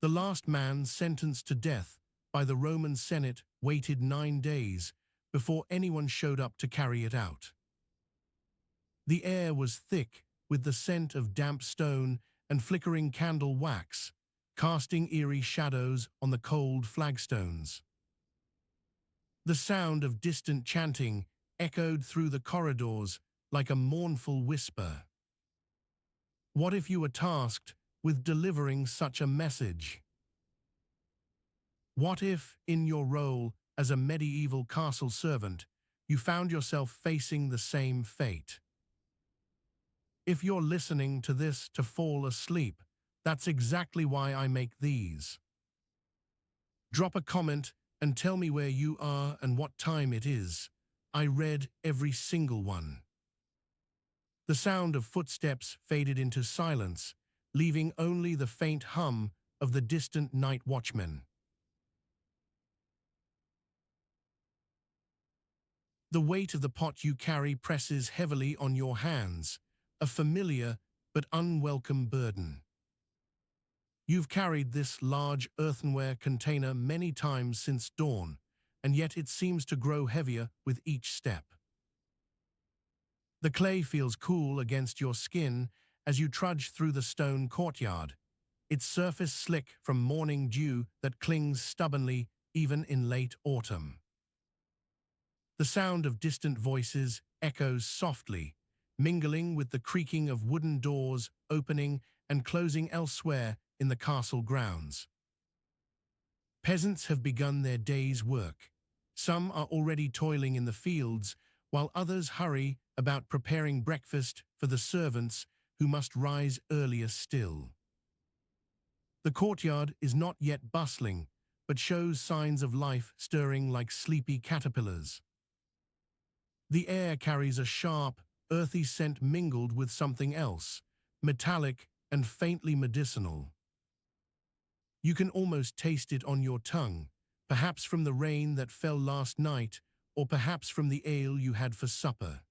The last man sentenced to death by the Roman Senate waited 9 days before anyone showed up to carry it out. The air was thick with the scent of damp stone and flickering candle wax, casting eerie shadows on the cold flagstones. The sound of distant chanting echoed through the corridors like a mournful whisper. What if you were tasked with delivering such a message? What if, in your role as a medieval castle servant, you found yourself facing the same fate? If you're listening to this to fall asleep, that's exactly why I make these. Drop a comment and tell me where you are and what time it is. I read every single one. The sound of footsteps faded into silence, leaving only the faint hum of the distant night watchman. The weight of the pot you carry presses heavily on your hands, a familiar but unwelcome burden. You've carried this large earthenware container many times since dawn, and yet it seems to grow heavier with each step. The clay feels cool against your skin as you trudge through the stone courtyard, its surface slick from morning dew that clings stubbornly even in late autumn. The sound of distant voices echoes softly, mingling with the creaking of wooden doors opening and closing elsewhere in the castle grounds. Peasants have begun their day's work. Some are already toiling in the fields, while others hurry about preparing breakfast for the servants who must rise earlier still. The courtyard is not yet bustling, but shows signs of life stirring like sleepy caterpillars. The air carries a sharp, earthy scent mingled with something else, metallic and faintly medicinal. You can almost taste it on your tongue, perhaps from the rain that fell last night, or perhaps from the ale you had for supper.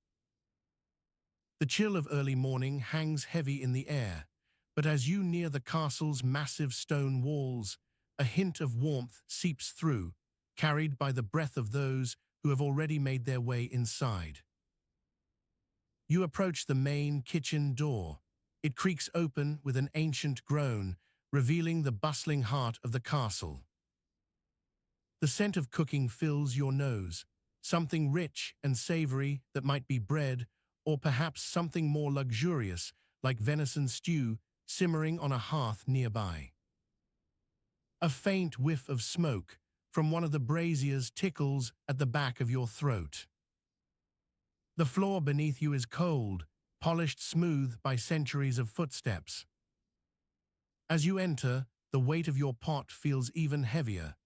The chill of early morning hangs heavy in the air, but as you near the castle's massive stone walls, a hint of warmth seeps through, carried by the breath of those who have already made their way inside. You approach the main kitchen door. It creaks open with an ancient groan, revealing the bustling heart of the castle. The scent of cooking fills your nose, something rich and savory that might be bread, or perhaps something more luxurious like venison stew simmering on a hearth nearby. A faint whiff of smoke from one of the braziers tickles at the back of your throat. The floor beneath you is cold, polished smooth by centuries of footsteps. As you enter, the weight of your pot feels even heavier.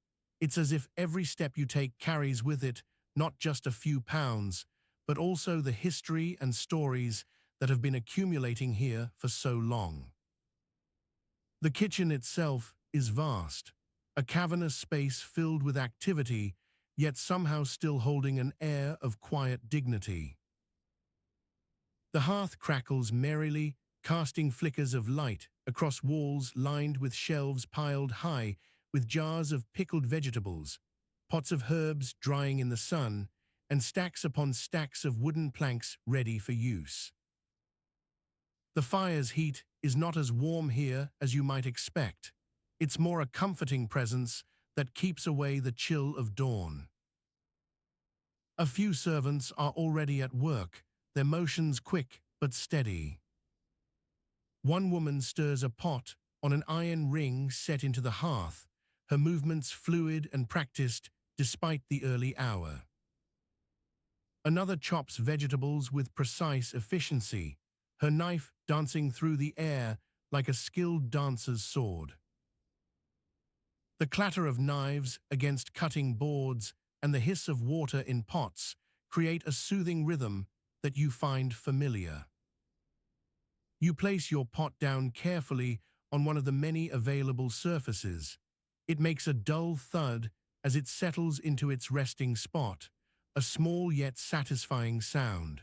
It's as if every step you take carries with it not just a few pounds, but also the history and stories that have been accumulating here for so long. The kitchen itself is vast, a cavernous space filled with activity, yet somehow still holding an air of quiet dignity. The hearth crackles merrily, casting flickers of light across walls lined with shelves piled high with jars of pickled vegetables, pots of herbs drying in the sun, and stacks upon stacks of wooden planks ready for use. The fire's heat is not as warm here as you might expect. It's more a comforting presence that keeps away the chill of dawn. A few servants are already at work, their motions quick but steady. One woman stirs a pot on an iron ring set into the hearth, her movements fluid and practiced despite the early hour. Another chops vegetables with precise efficiency, her knife dancing through the air like a skilled dancer's sword. The clatter of knives against cutting boards and the hiss of water in pots create a soothing rhythm that you find familiar. You place your pot down carefully on one of the many available surfaces. It makes a dull thud as it settles into its resting spot, a small yet satisfying sound.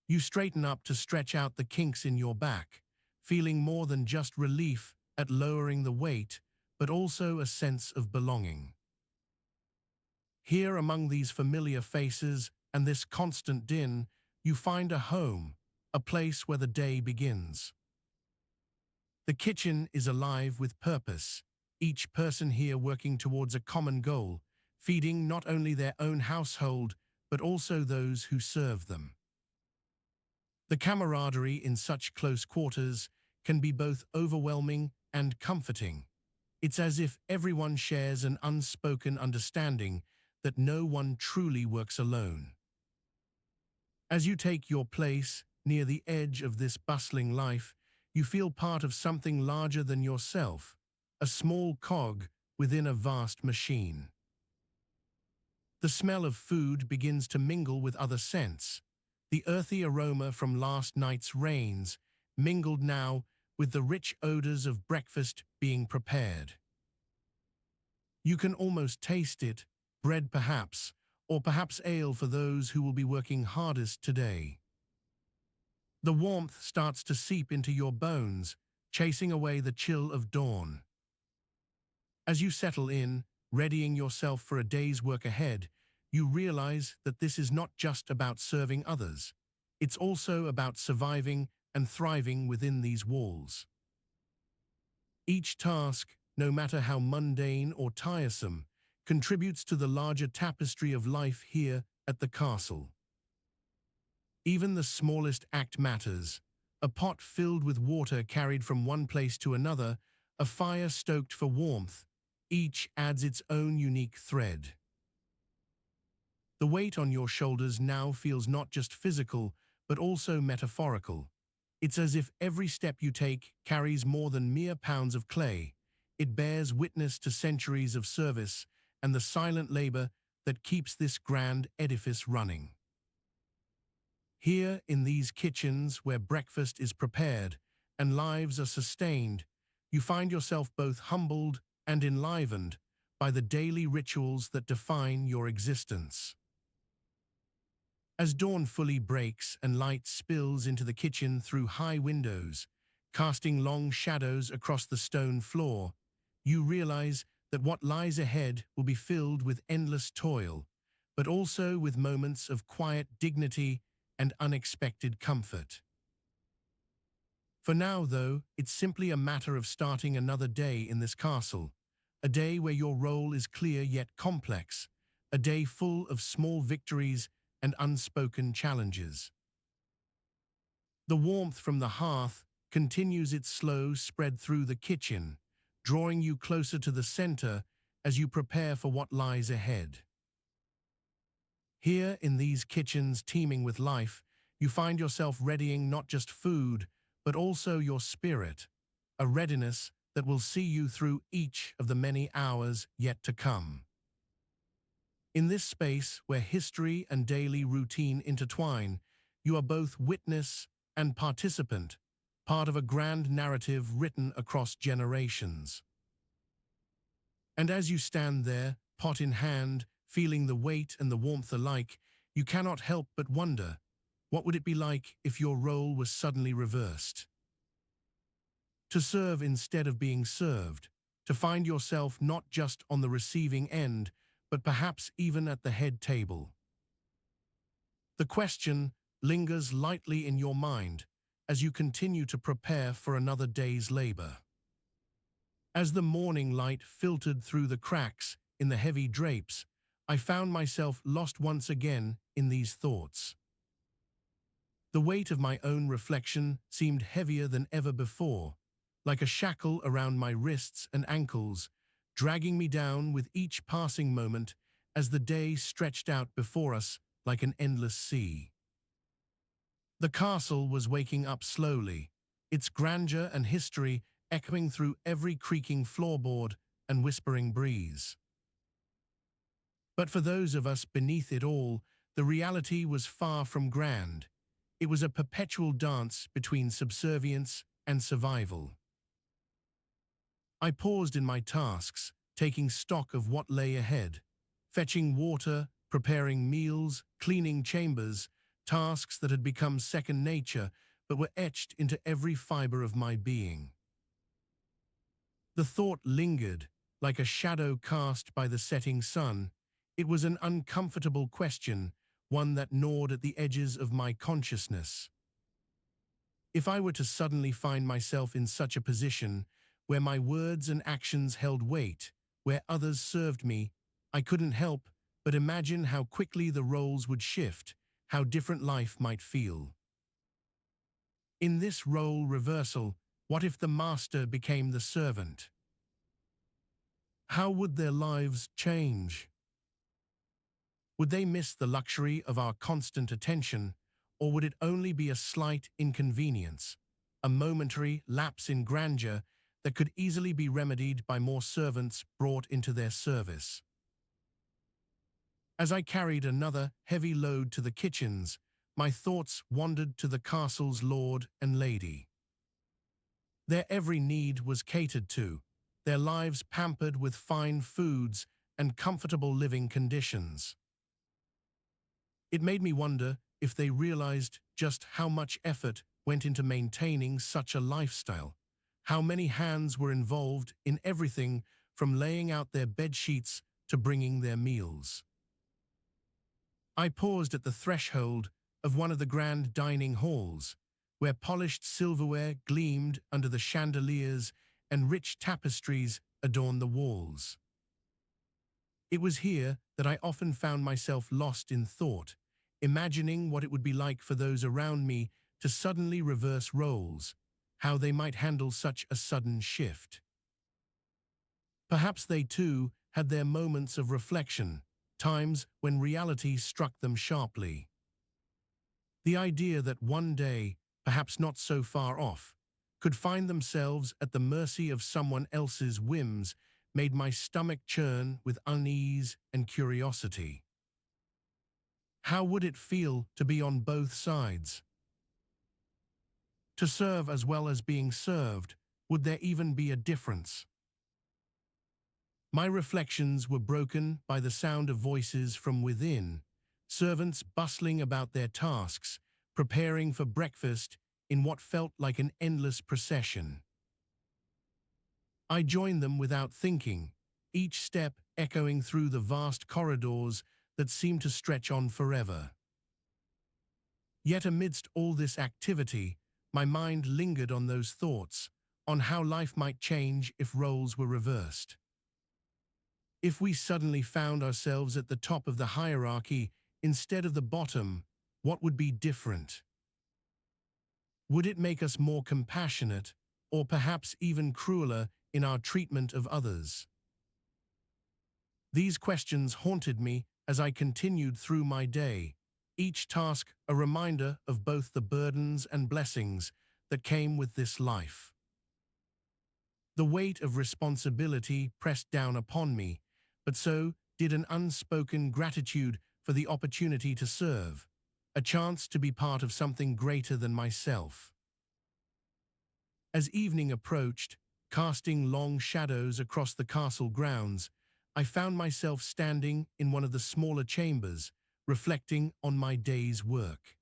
You straighten up to stretch out the kinks in your back, feeling more than just relief, at lowering the weight, but also a sense of belonging. Here among these familiar faces and this constant din, you find a home, a place where the day begins. The kitchen is alive with purpose, each person here working towards a common goal, feeding not only their own household, but also those who serve them. The camaraderie in such close quarters can be both overwhelming and comforting. It's as if everyone shares an unspoken understanding that no one truly works alone. As you take your place near the edge of this bustling life, you feel part of something larger than yourself, a small cog within a vast machine. The smell of food begins to mingle with other scents, the earthy aroma from last night's rains, mingled now with the rich odors of breakfast being prepared. You can almost taste it, bread perhaps, or perhaps ale for those who will be working hardest today. The warmth starts to seep into your bones, chasing away the chill of dawn. As you settle in, readying yourself for a day's work ahead, you realize that this is not just about serving others. It's also about surviving and thriving within these walls. Each task, no matter how mundane or tiresome, contributes to the larger tapestry of life here at the castle. Even the smallest act matters. A pot filled with water carried from one place to another, a fire stoked for warmth, each adds its own unique thread. The weight on your shoulders now feels not just physical, but also metaphorical. It's as if every step you take carries more than mere pounds of clay. It bears witness to centuries of service and the silent labor that keeps this grand edifice running. Here in these kitchens where breakfast is prepared and lives are sustained, you find yourself both humbled and enlivened by the daily rituals that define your existence. As dawn fully breaks and light spills into the kitchen through high windows, casting long shadows across the stone floor, you realize that what lies ahead will be filled with endless toil, but also with moments of quiet dignity and unexpected comfort. For now, though, it's simply a matter of starting another day in this castle, a day where your role is clear yet complex, a day full of small victories and unspoken challenges. The warmth from the hearth continues its slow spread through the kitchen, drawing you closer to the center as you prepare for what lies ahead. Here in these kitchens teeming with life, you find yourself readying not just food, but also your spirit, a readiness that will see you through each of the many hours yet to come. In this space where history and daily routine intertwine, you are both witness and participant, part of a grand narrative written across generations. And as you stand there, pot in hand, feeling the weight and the warmth alike, you cannot help but wonder, what would it be like if your role was suddenly reversed? To serve instead of being served, to find yourself not just on the receiving end, but perhaps even at the head table. The question lingers lightly in your mind as you continue to prepare for another day's labor. As the morning light filtered through the cracks in the heavy drapes, I found myself lost once again in these thoughts. The weight of my own reflection seemed heavier than ever before, like a shackle around my wrists and ankles, dragging me down with each passing moment as the day stretched out before us like an endless sea. The castle was waking up slowly, its grandeur and history echoing through every creaking floorboard and whispering breeze. But for those of us beneath it all, the reality was far from grand. It was a perpetual dance between subservience and survival. I paused in my tasks, taking stock of what lay ahead, fetching water, preparing meals, cleaning chambers, tasks that had become second nature but were etched into every fiber of my being. The thought lingered, like a shadow cast by the setting sun. It was an uncomfortable question, one that gnawed at the edges of my consciousness. If I were to suddenly find myself in such a position, where my words and actions held weight, where others served me, I couldn't help but imagine how quickly the roles would shift, how different life might feel. In this role reversal, what if the master became the servant? How would their lives change? Would they miss the luxury of our constant attention, or would it only be a slight inconvenience, a momentary lapse in grandeur that could easily be remedied by more servants brought into their service? As I carried another heavy load to the kitchens, my thoughts wandered to the castle's lord and lady. Their every need was catered to, their lives pampered with fine foods and comfortable living conditions. It made me wonder if they realized just how much effort went into maintaining such a lifestyle, how many hands were involved in everything from laying out their bed sheets to bringing their meals. I paused at the threshold of one of the grand dining halls, where polished silverware gleamed under the chandeliers and rich tapestries adorned the walls. It was here that I often found myself lost in thought, imagining what it would be like for those around me to suddenly reverse roles, how they might handle such a sudden shift. Perhaps they too had their moments of reflection, times when reality struck them sharply. The idea that one day, perhaps not so far off, could find themselves at the mercy of someone else's whims made my stomach churn with unease and curiosity. How would it feel to be on both sides? To serve as well as being served, would there even be a difference? My reflections were broken by the sound of voices from within, servants bustling about their tasks, preparing for breakfast in what felt like an endless procession. I joined them without thinking, each step echoing through the vast corridors that seemed to stretch on forever. Yet amidst all this activity, my mind lingered on those thoughts, on how life might change if roles were reversed. If we suddenly found ourselves at the top of the hierarchy instead of the bottom, what would be different? Would it make us more compassionate, or perhaps even crueler in our treatment of others? These questions haunted me as I continued through my day, each task a reminder of both the burdens and blessings that came with this life. The weight of responsibility pressed down upon me, but so did an unspoken gratitude for the opportunity to serve, a chance to be part of something greater than myself. As evening approached, casting long shadows across the castle grounds, I found myself standing in one of the smaller chambers, reflecting on my day's work.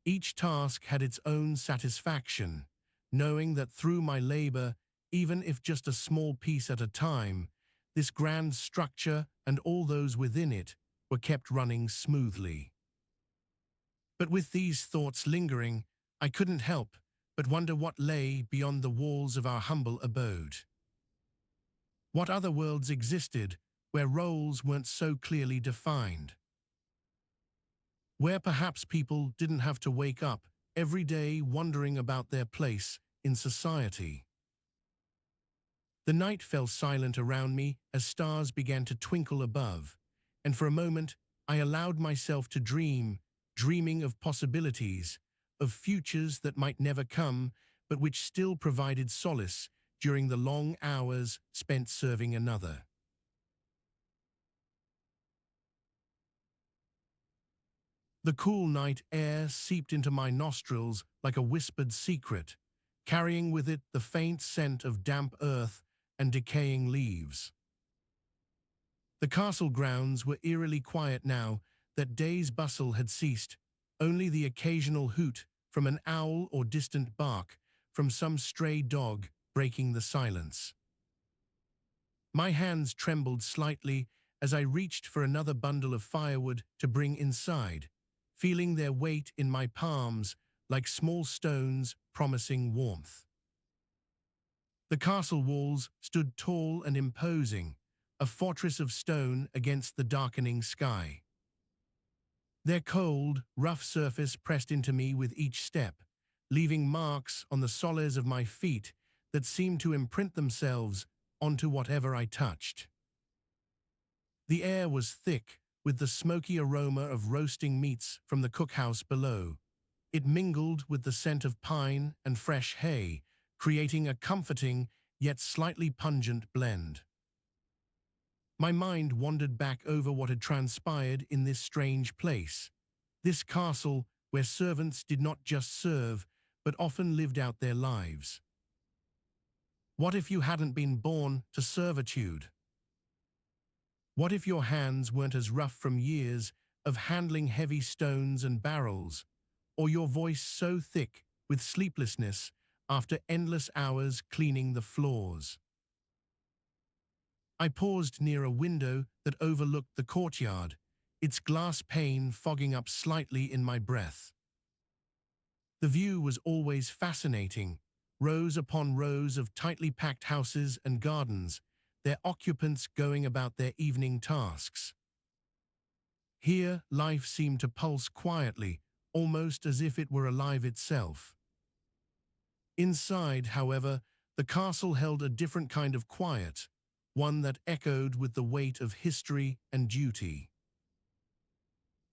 Each task had its own satisfaction, knowing that through my labor, even if just a small piece at a time, this grand structure and all those within it were kept running smoothly. But with these thoughts lingering, I couldn't help but wonder what lay beyond the walls of our humble abode. What other worlds existed where roles weren't so clearly defined? Where perhaps people didn't have to wake up every day wondering about their place in society. The night fell silent around me as stars began to twinkle above, and for a moment I allowed myself to dream, dreaming of possibilities, of futures that might never come, but which still provided solace during the long hours spent serving another. The cool night air seeped into my nostrils like a whispered secret, carrying with it the faint scent of damp earth and decaying leaves. The castle grounds were eerily quiet now that day's bustle had ceased, only the occasional hoot from an owl or distant bark from some stray dog breaking the silence. My hands trembled slightly as I reached for another bundle of firewood to bring inside, feeling their weight in my palms like small stones promising warmth. The castle walls stood tall and imposing, a fortress of stone against the darkening sky. Their cold, rough surface pressed into me with each step, leaving marks on the soles of my feet that seemed to imprint themselves onto whatever I touched. The air was thick, with the smoky aroma of roasting meats from the cookhouse below. It mingled with the scent of pine and fresh hay, creating a comforting yet slightly pungent blend. My mind wandered back over what had transpired in this strange place, this castle where servants did not just serve, but often lived out their lives. What if you hadn't been born to servitude? What if your hands weren't as rough from years of handling heavy stones and barrels, or your voice so thick with sleeplessness after endless hours cleaning the floors? I paused near a window that overlooked the courtyard, its glass pane fogging up slightly in my breath. The view was always fascinating, rows upon rows of tightly packed houses and gardens, their occupants going about their evening tasks. Here, life seemed to pulse quietly, almost as if it were alive itself. Inside, however, the castle held a different kind of quiet, one that echoed with the weight of history and duty.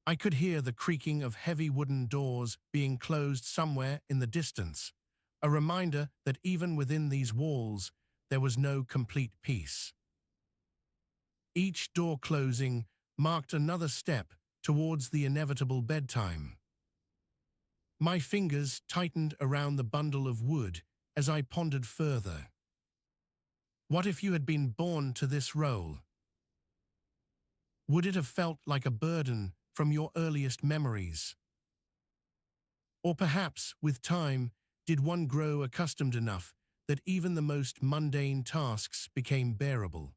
I could hear the creaking of heavy wooden doors being closed somewhere in the distance, a reminder that even within these walls, there was no complete peace. Each door closing marked another step towards the inevitable bedtime. My fingers tightened around the bundle of wood as I pondered further. What if you had been born to this role? Would it have felt like a burden from your earliest memories? Or perhaps, with time, did one grow accustomed enough that even the most mundane tasks became bearable?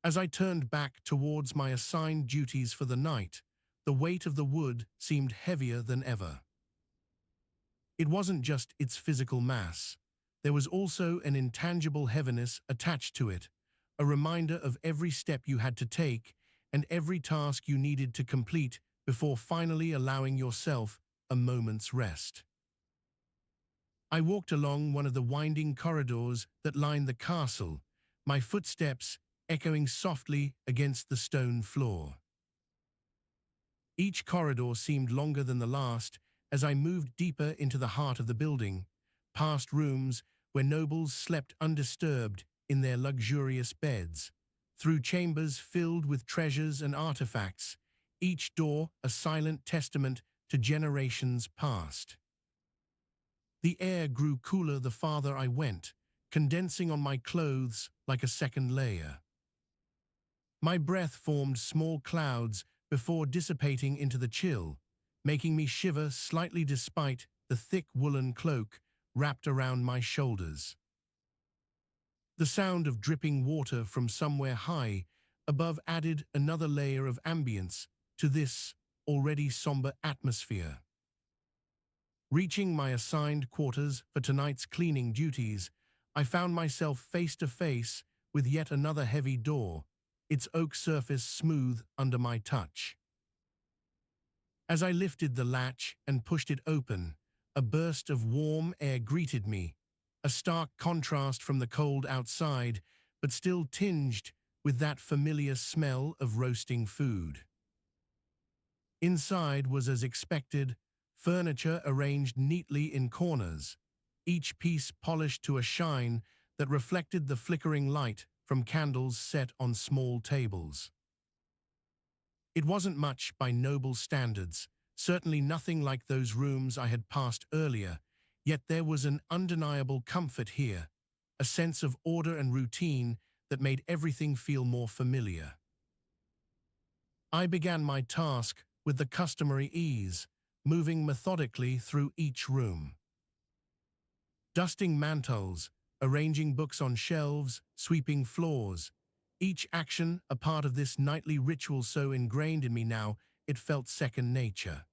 As I turned back towards my assigned duties for the night, the weight of the wood seemed heavier than ever. It wasn't just its physical mass. There was also an intangible heaviness attached to it, a reminder of every step you had to take and every task you needed to complete before finally allowing yourself a moment's rest. I walked along one of the winding corridors that lined the castle, my footsteps echoing softly against the stone floor. Each corridor seemed longer than the last as I moved deeper into the heart of the building, past rooms where nobles slept undisturbed in their luxurious beds, through chambers filled with treasures and artifacts, each door a silent testament to generations past. The air grew cooler the farther I went, condensing on my clothes like a second layer. My breath formed small clouds before dissipating into the chill, making me shiver slightly despite the thick woolen cloak wrapped around my shoulders. The sound of dripping water from somewhere high above added another layer of ambience to this already somber atmosphere. Reaching my assigned quarters for tonight's cleaning duties, I found myself face to face with yet another heavy door, its oak surface smooth under my touch. As I lifted the latch and pushed it open, a burst of warm air greeted me, a stark contrast from the cold outside, but still tinged with that familiar smell of roasting food. Inside was as expected, furniture arranged neatly in corners, each piece polished to a shine that reflected the flickering light from candles set on small tables. It wasn't much by noble standards, certainly nothing like those rooms I had passed earlier, yet there was an undeniable comfort here, a sense of order and routine that made everything feel more familiar. I began my task with the customary ease, moving methodically through each room. Dusting mantels, arranging books on shelves, sweeping floors. Each action a part of this nightly ritual so ingrained in me now, it felt second nature.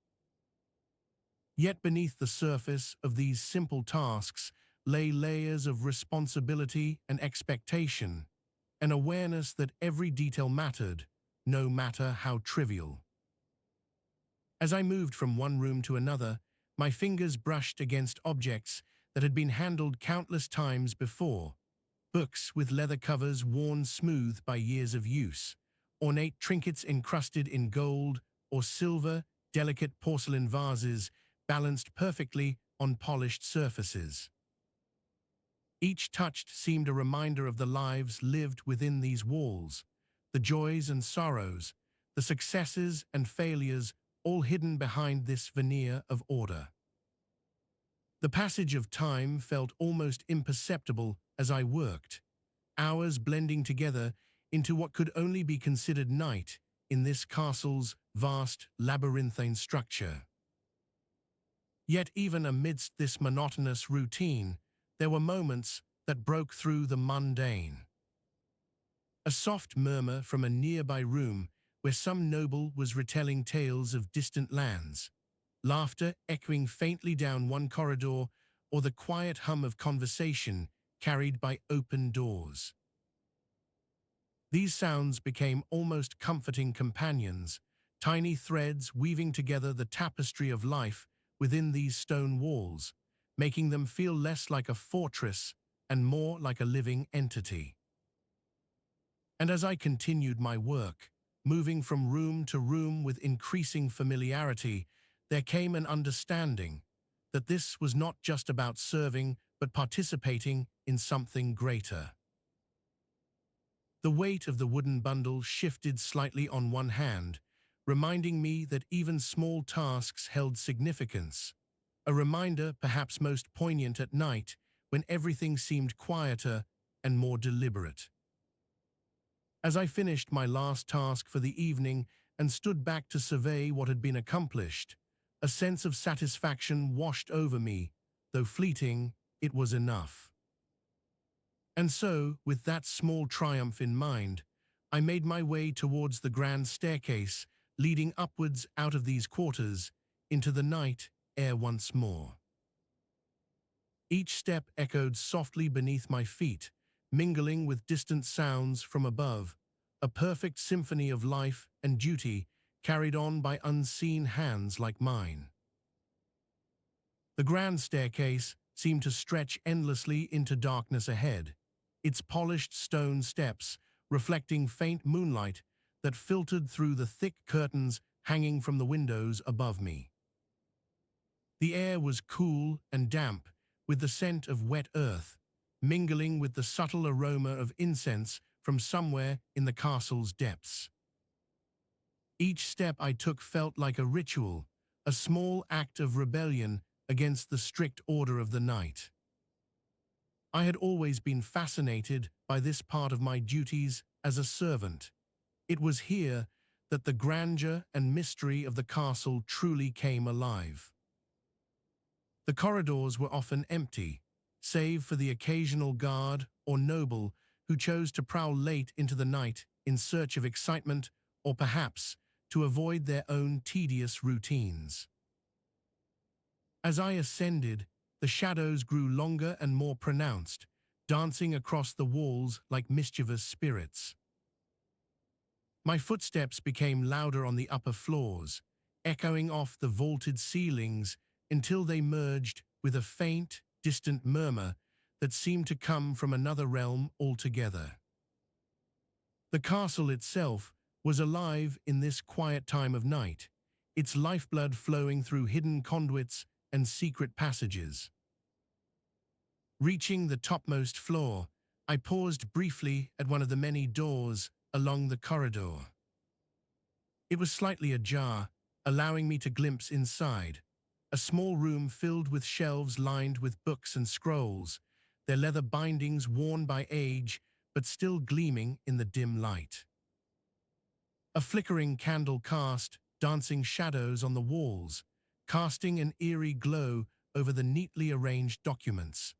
Yet beneath the surface of these simple tasks lay layers of responsibility and expectation, an awareness that every detail mattered, no matter how trivial. As I moved from one room to another, my fingers brushed against objects that had been handled countless times before. Books with leather covers worn smooth by years of use, ornate trinkets encrusted in gold or silver, delicate porcelain vases balanced perfectly on polished surfaces. Each touch seemed a reminder of the lives lived within these walls, the joys and sorrows, the successes and failures, all hidden behind this veneer of order. The passage of time felt almost imperceptible as I worked, hours blending together into what could only be considered night in this castle's vast labyrinthine structure. Yet even amidst this monotonous routine, there were moments that broke through the mundane. A soft murmur from a nearby room where some noble was retelling tales of distant lands, laughter echoing faintly down one corridor, or the quiet hum of conversation carried by open doors. These sounds became almost comforting companions, tiny threads weaving together the tapestry of life within these stone walls, making them feel less like a fortress and more like a living entity. And as I continued my work, moving from room to room with increasing familiarity, there came an understanding that this was not just about serving, but participating in something greater. The weight of the wooden bundle shifted slightly on one hand, reminding me that even small tasks held significance, a reminder perhaps most poignant at night when everything seemed quieter and more deliberate. As I finished my last task for the evening and stood back to survey what had been accomplished, a sense of satisfaction washed over me, though fleeting, it was enough. And so, with that small triumph in mind, I made my way towards the grand staircase leading upwards out of these quarters into the night air once more. Each step echoed softly beneath my feet, mingling with distant sounds from above, a perfect symphony of life and duty carried on by unseen hands like mine. The grand staircase seemed to stretch endlessly into darkness ahead, its polished stone steps reflecting faint moonlight that filtered through the thick curtains hanging from the windows above me. The air was cool and damp, with the scent of wet earth, mingling with the subtle aroma of incense from somewhere in the castle's depths. Each step I took felt like a ritual, a small act of rebellion against the strict order of the night. I had always been fascinated by this part of my duties as a servant. It was here that the grandeur and mystery of the castle truly came alive. The corridors were often empty, save for the occasional guard or noble who chose to prowl late into the night in search of excitement or perhaps to avoid their own tedious routines. As I ascended, the shadows grew longer and more pronounced, dancing across the walls like mischievous spirits. My footsteps became louder on the upper floors, echoing off the vaulted ceilings until they merged with a faint, distant murmur that seemed to come from another realm altogether. The castle itself was alive in this quiet time of night, its lifeblood flowing through hidden conduits and secret passages. Reaching the topmost floor, I paused briefly at one of the many doors along the corridor. It was slightly ajar, allowing me to glimpse inside, a small room filled with shelves lined with books and scrolls, their leather bindings worn by age but still gleaming in the dim light. A flickering candle cast dancing shadows on the walls, casting an eerie glow over the neatly arranged documents.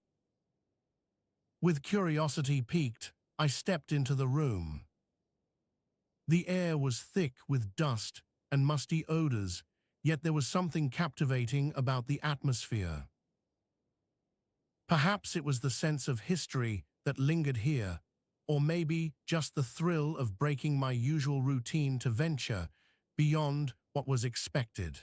With curiosity piqued, I stepped into the room. The air was thick with dust and musty odors, yet there was something captivating about the atmosphere. Perhaps it was the sense of history that lingered here, or maybe just the thrill of breaking my usual routine to venture beyond what was expected.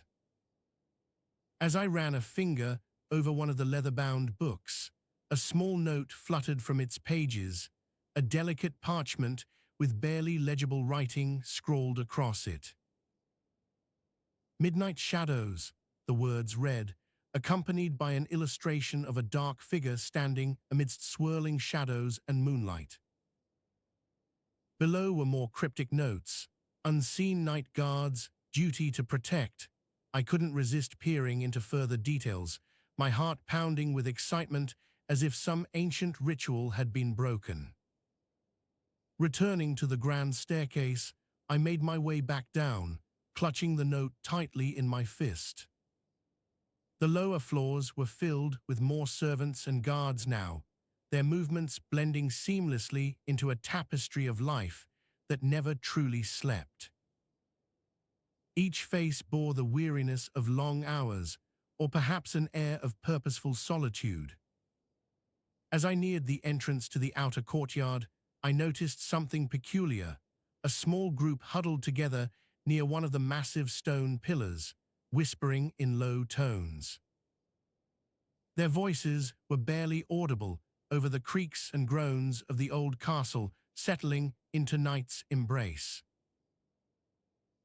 As I ran a finger over one of the leather-bound books, a small note fluttered from its pages, a delicate parchment with barely legible writing scrawled across it. "Midnight Shadows," the words read, accompanied by an illustration of a dark figure standing amidst swirling shadows and moonlight. Below were more cryptic notes: "Unseen night guards, duty to protect." I couldn't resist peering into further details, my heart pounding with excitement as if some ancient ritual had been broken. Returning to the grand staircase, I made my way back down, clutching the note tightly in my fist. The lower floors were filled with more servants and guards now, their movements blending seamlessly into a tapestry of life that never truly slept. Each face bore the weariness of long hours, or perhaps an air of purposeful solitude. As I neared the entrance to the outer courtyard, I noticed something peculiar: a small group huddled together near one of the massive stone pillars, whispering in low tones. Their voices were barely audible over the creaks and groans of the old castle settling into night's embrace.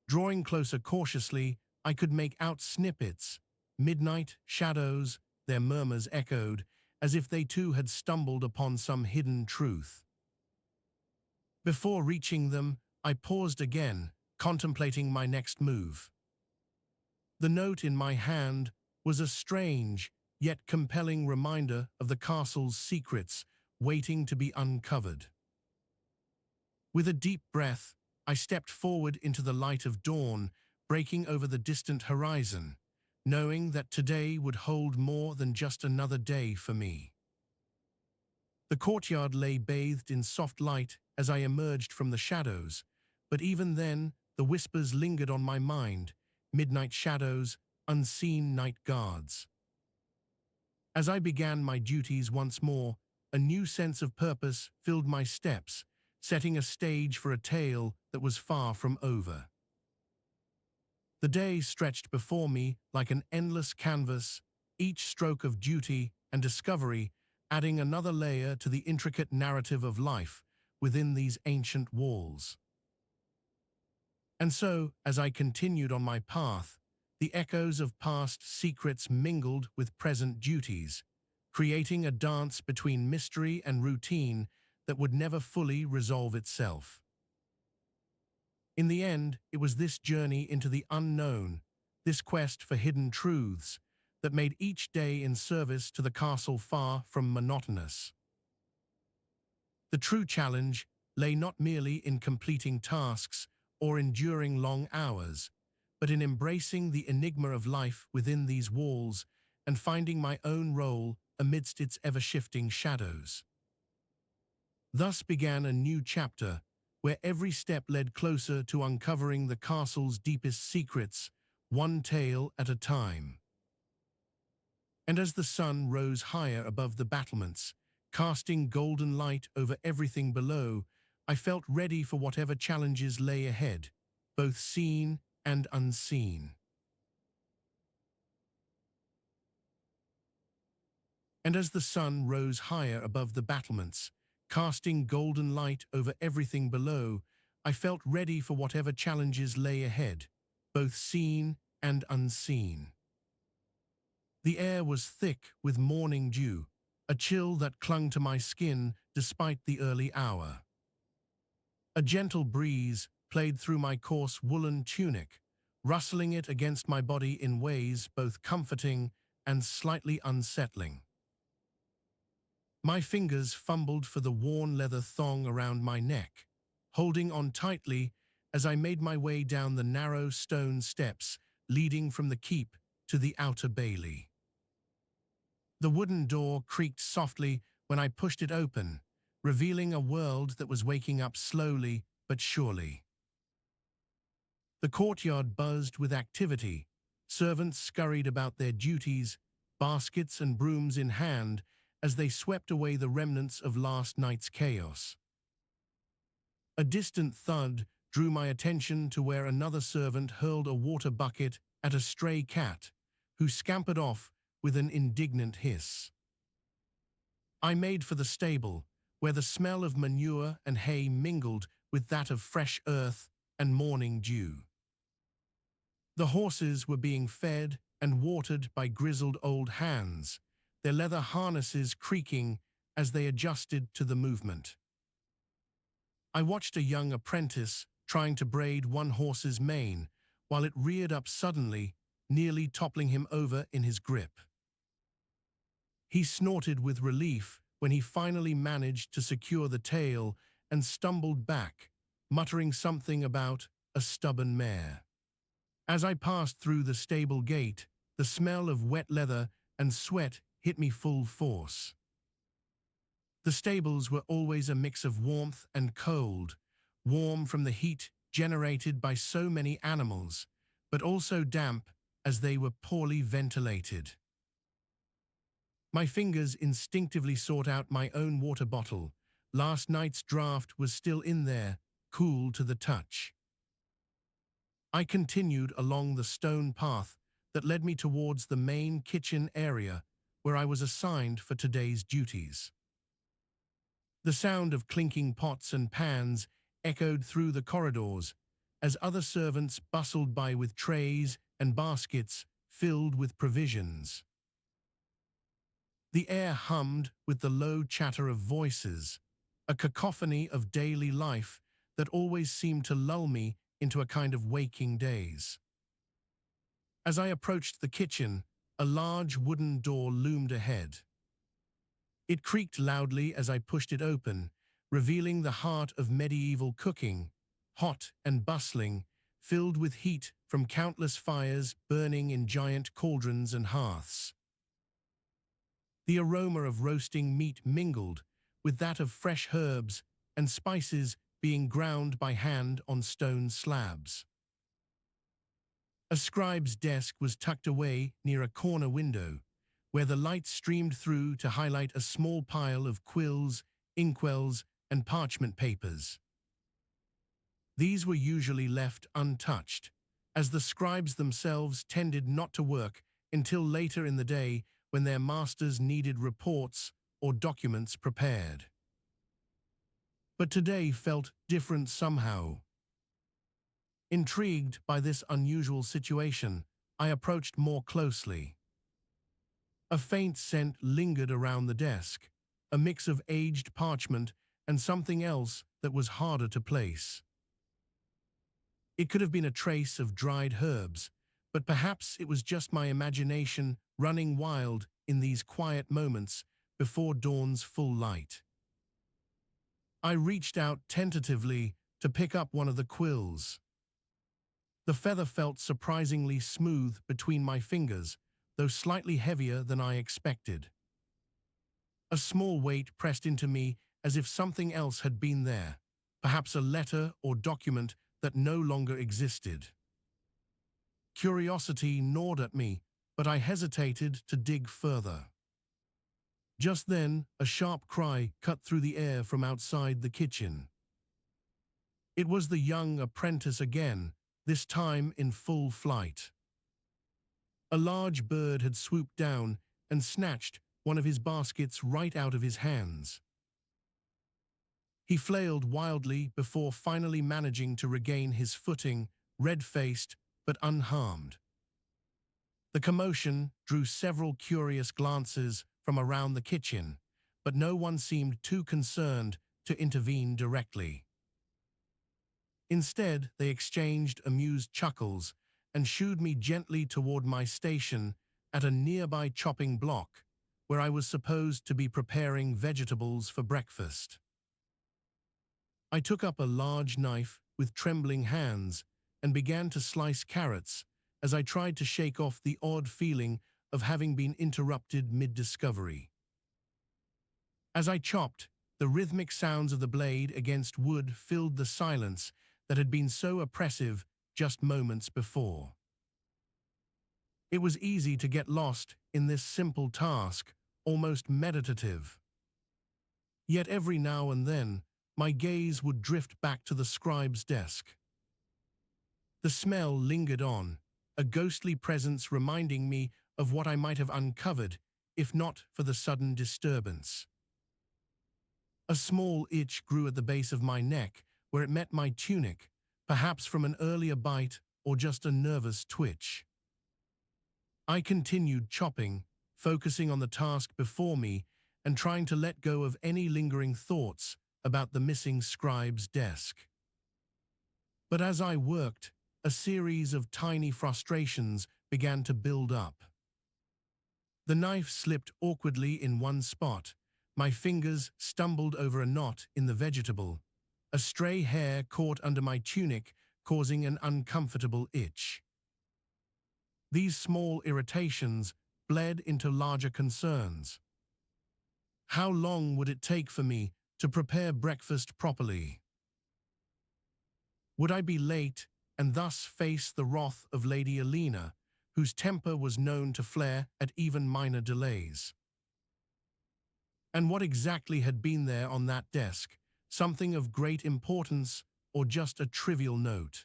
Drawing closer cautiously, I could make out snippets. "Midnight Shadows," their murmurs echoed, as if they too had stumbled upon some hidden truth. Before reaching them, I paused again, contemplating my next move. The note in my hand was a strange, yet compelling reminder of the castle's secrets waiting to be uncovered. With a deep breath, I stepped forward into the light of dawn, breaking over the distant horizon, knowing that today would hold more than just another day for me. The courtyard lay bathed in soft light as I emerged from the shadows, but even then, the whispers lingered on my mind: midnight shadows, unseen night guards. As I began my duties once more, a new sense of purpose filled my steps, setting a stage for a tale that was far from over. The day stretched before me like an endless canvas, each stroke of duty and discovery adding another layer to the intricate narrative of life within these ancient walls. And so, as I continued on my path, the echoes of past secrets mingled with present duties, creating a dance between mystery and routine that would never fully resolve itself. In the end, it was this journey into the unknown, this quest for hidden truths, that made each day in service to the castle far from monotonous. The true challenge lay not merely in completing tasks or enduring long hours, but in embracing the enigma of life within these walls and finding my own role amidst its ever-shifting shadows. Thus began a new chapter, where every step led closer to uncovering the castle's deepest secrets, one tale at a time. And as the sun rose higher above the battlements, casting golden light over everything below, I felt ready for whatever challenges lay ahead, both seen and unseen. And as the sun rose higher above the battlements, casting golden light over everything below, I felt ready for whatever challenges lay ahead, both seen and unseen. The air was thick with morning dew, a chill that clung to my skin despite the early hour. A gentle breeze played through my coarse woolen tunic, rustling it against my body in ways both comforting and slightly unsettling. My fingers fumbled for the worn leather thong around my neck, holding on tightly as I made my way down the narrow stone steps leading from the keep to the outer bailey. The wooden door creaked softly when I pushed it open, revealing a world that was waking up slowly but surely. The courtyard buzzed with activity. Servants scurried about their duties, baskets and brooms in hand, as they swept away the remnants of last night's chaos. A distant thud drew my attention to where another servant hurled a water bucket at a stray cat, who scampered off with an indignant hiss. I made for the stable, where the smell of manure and hay mingled with that of fresh earth and morning dew. The horses were being fed and watered by grizzled old hands, their leather harnesses creaking as they adjusted to the movement. I watched a young apprentice trying to braid one horse's mane while it reared up suddenly, nearly toppling him over in his grip. He snorted with relief when he finally managed to secure the tail and stumbled back, muttering something about a stubborn mare. As I passed through the stable gate, the smell of wet leather and sweat hit me full force. The stables were always a mix of warmth and cold, warm from the heat generated by so many animals, but also damp as they were poorly ventilated. My fingers instinctively sought out my own water bottle. Last night's draft was still in there, cool to the touch. I continued along the stone path that led me towards the main kitchen area where I was assigned for today's duties. The sound of clinking pots and pans echoed through the corridors as other servants bustled by with trays and baskets filled with provisions. The air hummed with the low chatter of voices, a cacophony of daily life that always seemed to lull me into a kind of waking daze. As I approached the kitchen, a large wooden door loomed ahead. It creaked loudly as I pushed it open, revealing the heart of medieval cooking, hot and bustling, filled with heat from countless fires burning in giant cauldrons and hearths. The aroma of roasting meat mingled with that of fresh herbs and spices being ground by hand on stone slabs. A scribe's desk was tucked away near a corner window, where the light streamed through to highlight a small pile of quills, inkwells, and parchment papers. These were usually left untouched, as the scribes themselves tended not to work until later in the day when their masters needed reports or documents prepared. But today felt different somehow. Intrigued by this unusual situation, I approached more closely. A faint scent lingered around the desk, a mix of aged parchment and something else that was harder to place. It could have been a trace of dried herbs, but perhaps it was just my imagination running wild in these quiet moments before dawn's full light. I reached out tentatively to pick up one of the quills. The feather felt surprisingly smooth between my fingers, though slightly heavier than I expected. A small weight pressed into me as if something else had been there, perhaps a letter or document that no longer existed. Curiosity gnawed at me, but I hesitated to dig further. Just then, a sharp cry cut through the air from outside the kitchen. It was the young apprentice again, this time in full flight. A large bird had swooped down and snatched one of his baskets right out of his hands. He flailed wildly before finally managing to regain his footing, red-faced but unharmed. The commotion drew several curious glances from around the kitchen, but no one seemed too concerned to intervene directly. Instead, they exchanged amused chuckles and shooed me gently toward my station at a nearby chopping block, where I was supposed to be preparing vegetables for breakfast. I took up a large knife with trembling hands and began to slice carrots as I tried to shake off the odd feeling of having been interrupted mid-discovery. As I chopped, the rhythmic sounds of the blade against wood filled the silence that had been so oppressive just moments before. It was easy to get lost in this simple task, almost meditative. Yet every now and then, my gaze would drift back to the scribe's desk. The smell lingered on, a ghostly presence reminding me of what I might have uncovered, if not for the sudden disturbance. A small itch grew at the base of my neck, where it met my tunic, perhaps from an earlier bite or just a nervous twitch. I continued chopping, focusing on the task before me and trying to let go of any lingering thoughts about the missing scribe's desk. But as I worked, a series of tiny frustrations began to build up. The knife slipped awkwardly in one spot, my fingers stumbled over a knot in the vegetable, a stray hair caught under my tunic causing an uncomfortable itch. These small irritations bled into larger concerns. How long would it take for me to prepare breakfast properly? Would I be late and thus face the wrath of Lady Alina, whose temper was known to flare at even minor delays? And what exactly had been there on that desk? Something of great importance or just a trivial note?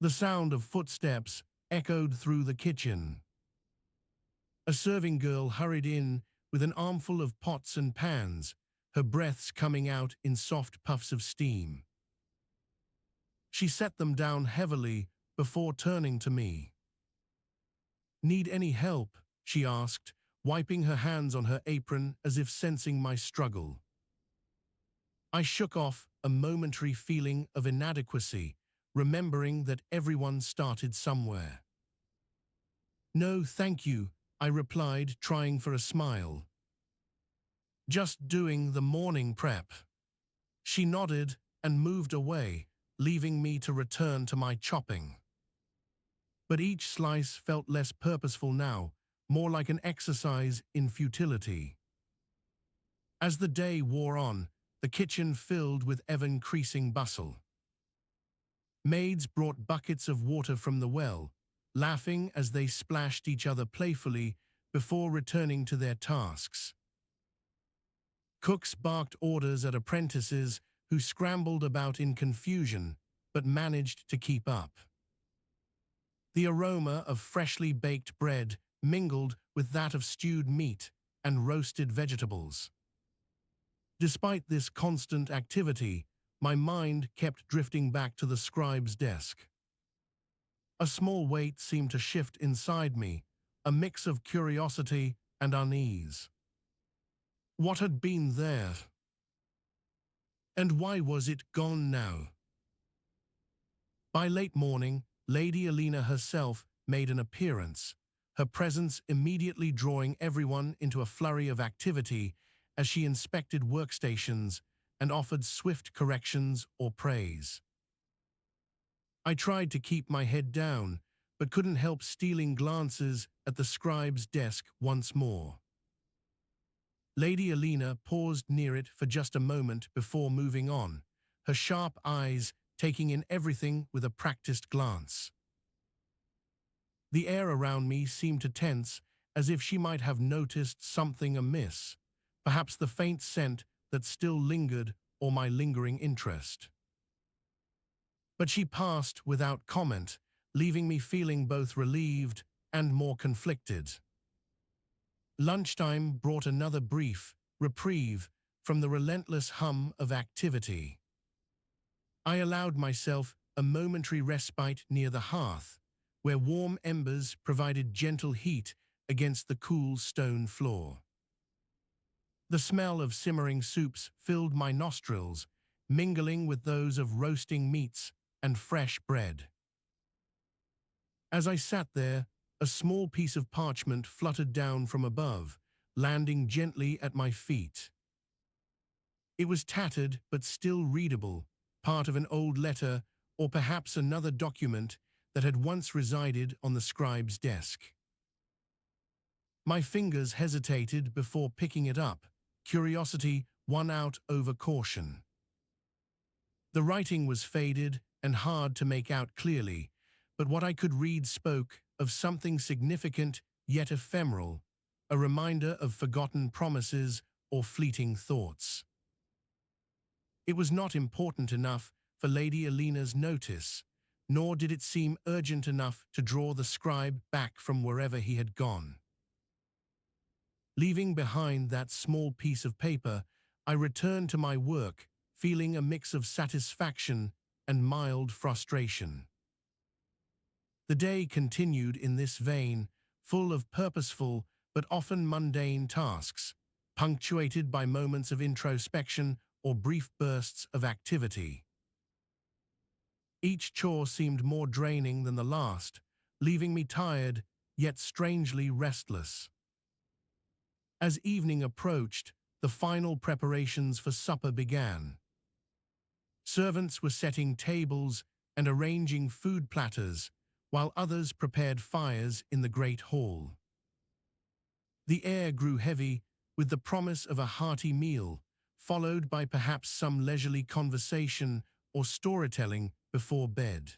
The sound of footsteps echoed through the kitchen. A serving girl hurried in with an armful of pots and pans, her breaths coming out in soft puffs of steam. She set them down heavily before turning to me. "Need any help?" she asked, wiping her hands on her apron as if sensing my struggle. I shook off a momentary feeling of inadequacy, remembering that everyone started somewhere. "No, thank you," I replied, trying for a smile. "Just doing the morning prep." She nodded and moved away, leaving me to return to my chopping. But each slice felt less purposeful now, more like an exercise in futility. As the day wore on, the kitchen filled with ever-increasing bustle. Maids brought buckets of water from the well, laughing as they splashed each other playfully before returning to their tasks. Cooks barked orders at apprentices who scrambled about in confusion, but managed to keep up. The aroma of freshly baked bread mingled with that of stewed meat and roasted vegetables. Despite this constant activity, my mind kept drifting back to the scribe's desk. A small weight seemed to shift inside me, a mix of curiosity and unease. What had been there? And why was it gone now? By late morning, Lady Alina herself made an appearance, her presence immediately drawing everyone into a flurry of activity as she inspected workstations and offered swift corrections or praise. I tried to keep my head down, but couldn't help stealing glances at the scribe's desk once more. Lady Alina paused near it for just a moment before moving on, her sharp eyes taking in everything with a practiced glance. The air around me seemed to tense, as if she might have noticed something amiss, perhaps the faint scent that still lingered or my lingering interest. But she passed without comment, leaving me feeling both relieved and more conflicted. Lunchtime brought another brief reprieve from the relentless hum of activity. I allowed myself a momentary respite near the hearth, where warm embers provided gentle heat against the cool stone floor. The smell of simmering soups filled my nostrils, mingling with those of roasting meats and fresh bread. As I sat there, a small piece of parchment fluttered down from above, landing gently at my feet. It was tattered but still readable, part of an old letter or perhaps another document that had once resided on the scribe's desk. My fingers hesitated before picking it up. Curiosity won out over caution. The writing was faded and hard to make out clearly, but what I could read spoke of something significant yet ephemeral, a reminder of forgotten promises or fleeting thoughts. It was not important enough for Lady Alina's notice, nor did it seem urgent enough to draw the scribe back from wherever he had gone. Leaving behind that small piece of paper, I returned to my work, feeling a mix of satisfaction and mild frustration. The day continued in this vein, full of purposeful but often mundane tasks, punctuated by moments of introspection or brief bursts of activity. Each chore seemed more draining than the last, leaving me tired yet strangely restless. As evening approached, the final preparations for supper began. Servants were setting tables and arranging food platters, while others prepared fires in the great hall. The air grew heavy with the promise of a hearty meal, followed by perhaps some leisurely conversation or storytelling before bed.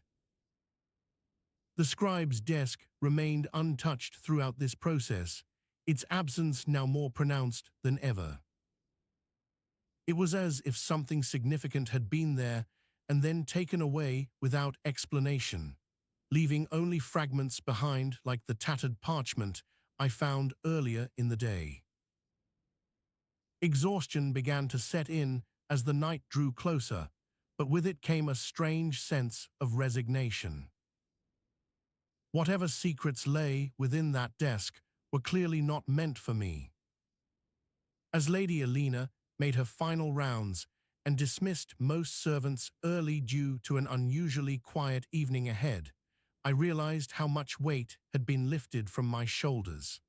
The scribe's desk remained untouched throughout this process, its absence now more pronounced than ever. It was as if something significant had been there and then taken away without explanation, leaving only fragments behind like the tattered parchment I found earlier in the day. Exhaustion began to set in as the night drew closer, but with it came a strange sense of resignation. Whatever secrets lay within that desk were clearly not meant for me. As Lady Alina made her final rounds and dismissed most servants early due to an unusually quiet evening ahead, I realized how much weight had been lifted from my shoulders.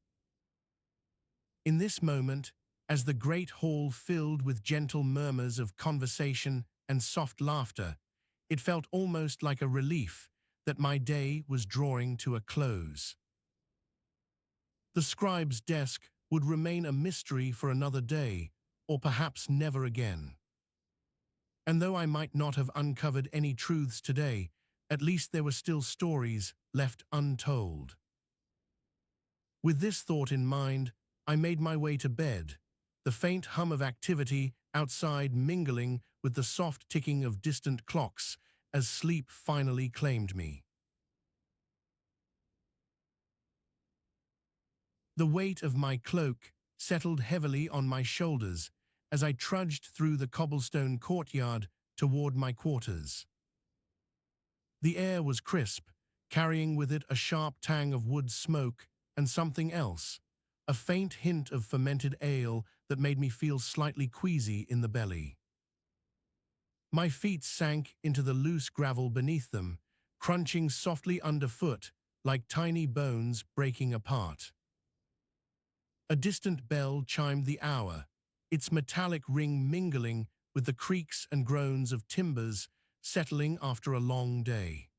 In this moment, as the great hall filled with gentle murmurs of conversation and soft laughter, it felt almost like a relief that my day was drawing to a close. The scribe's desk would remain a mystery for another day, or perhaps never again. And though I might not have uncovered any truths today, at least there were still stories left untold. With this thought in mind, I made my way to bed, the faint hum of activity outside mingling with the soft ticking of distant clocks as sleep finally claimed me. The weight of my cloak settled heavily on my shoulders as I trudged through the cobblestone courtyard toward my quarters. The air was crisp, carrying with it a sharp tang of wood smoke and something else, a faint hint of fermented ale that made me feel slightly queasy in the belly. My feet sank into the loose gravel beneath them, crunching softly underfoot like tiny bones breaking apart. A distant bell chimed the hour, its metallic ring mingling with the creaks and groans of timbers settling after a long day.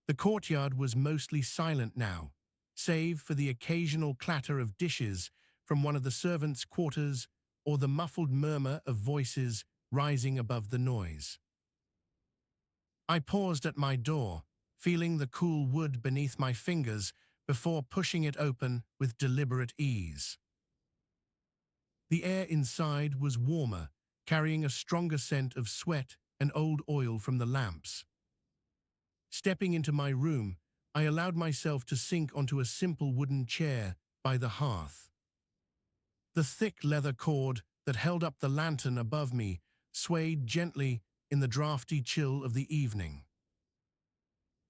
The courtyard was mostly silent now, save for the occasional clatter of dishes from one of the servants' quarters or the muffled murmur of voices rising above the noise. I paused at my door, feeling the cool wood beneath my fingers before pushing it open with deliberate ease. The air inside was warmer, carrying a stronger scent of sweat and old oil from the lamps. Stepping into my room, I allowed myself to sink onto a simple wooden chair by the hearth. The thick leather cord that held up the lantern above me swayed gently in the drafty chill of the evening.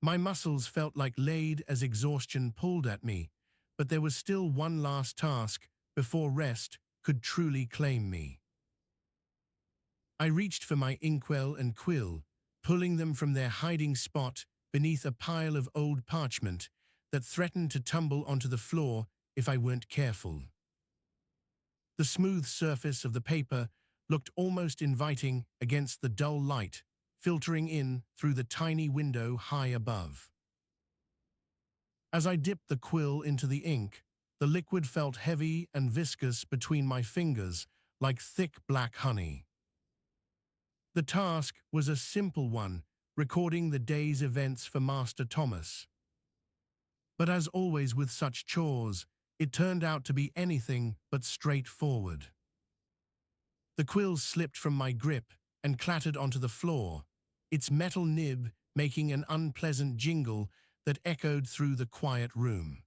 My muscles felt like lead as exhaustion pulled at me, but there was still one last task before rest could truly claim me. I reached for my inkwell and quill, pulling them from their hiding spot beneath a pile of old parchment that threatened to tumble onto the floor if I weren't careful. The smooth surface of the paper looked almost inviting against the dull light filtering in through the tiny window high above. As I dipped the quill into the ink, The liquid felt heavy and viscous between my fingers, like thick black honey. The task was a simple one, recording the day's events for Master Thomas. But as always with such chores, it turned out to be anything but straightforward. The quill slipped from my grip and clattered onto the floor, its metal nib making an unpleasant jingle that echoed through the quiet room.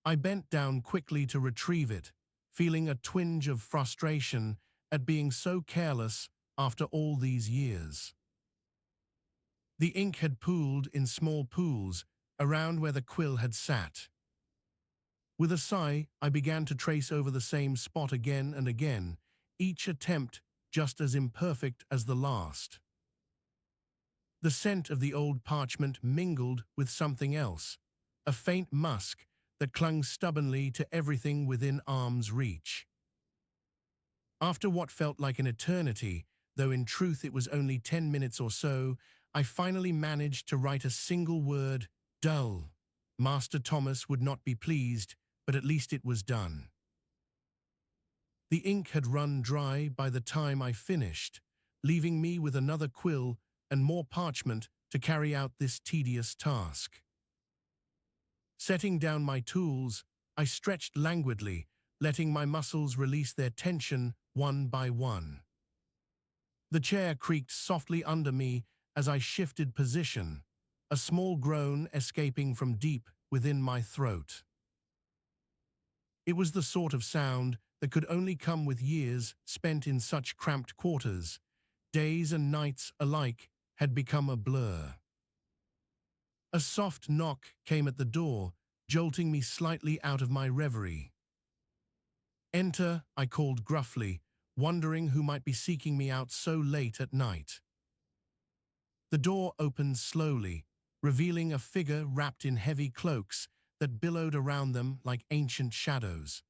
I bent down quickly to retrieve it, feeling a twinge of frustration at being so careless after all these years. The ink had pooled in small pools around where the quill had sat. With a sigh, I began to trace over the same spot again and again, each attempt just as imperfect as the last. The scent of the old parchment mingled with something else, a faint musk that clung stubbornly to everything within arm's reach. After what felt like an eternity, though in truth it was only 10 minutes or so, I finally managed to write a single word: dull. Master Thomas would not be pleased, but at least it was done. The ink had run dry by the time I finished, leaving me with another quill and more parchment to carry out this tedious task. Setting down my tools, I stretched languidly, letting my muscles release their tension one by one. The chair creaked softly under me as I shifted position, a small groan escaping from deep within my throat. It was the sort of sound that could only come with years spent in such cramped quarters. Days and nights alike had become a blur. A soft knock came at the door, jolting me slightly out of my reverie. "Enter," I called gruffly, wondering who might be seeking me out so late at night. The door opened slowly, revealing a figure wrapped in heavy cloaks that billowed around them like ancient shadows.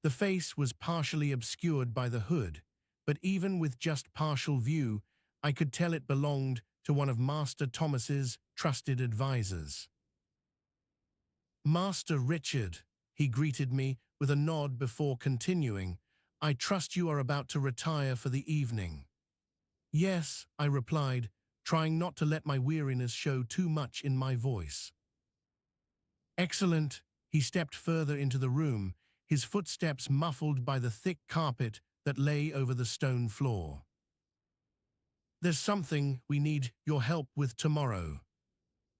The face was partially obscured by the hood, but even with just partial view, I could tell it belonged to one of Master Thomas's trusted advisors. "Master Richard," he greeted me with a nod before continuing, "I trust you are about to retire for the evening." "Yes," I replied, trying not to let my weariness show too much in my voice. "Excellent." He stepped further into the room, his footsteps muffled by the thick carpet that lay over the stone floor. "There's something we need your help with tomorrow."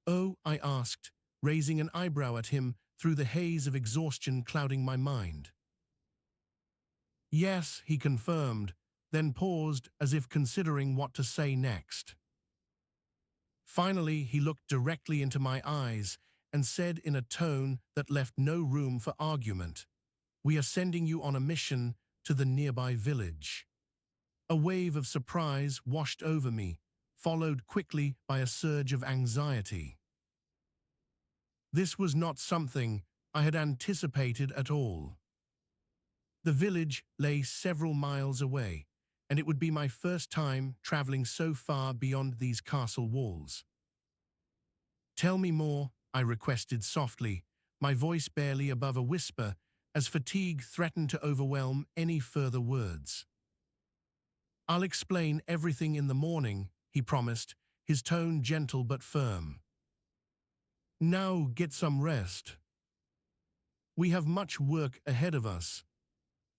"Oh?" I asked, raising an eyebrow at him through the haze of exhaustion clouding my mind. "Yes," he confirmed, then paused as if considering what to say next. Finally, he looked directly into my eyes and said in a tone that left no room for argument, "We are sending you on a mission to the nearby village." A wave of surprise washed over me, followed quickly by a surge of anxiety. This was not something I had anticipated at all. The village lay several miles away, and it would be my first time traveling so far beyond these castle walls. "Tell me more," I requested softly, my voice barely above a whisper, as fatigue threatened to overwhelm any further words. "I'll explain everything in the morning," he promised, his tone gentle but firm. "Now get some rest. We have much work ahead of us."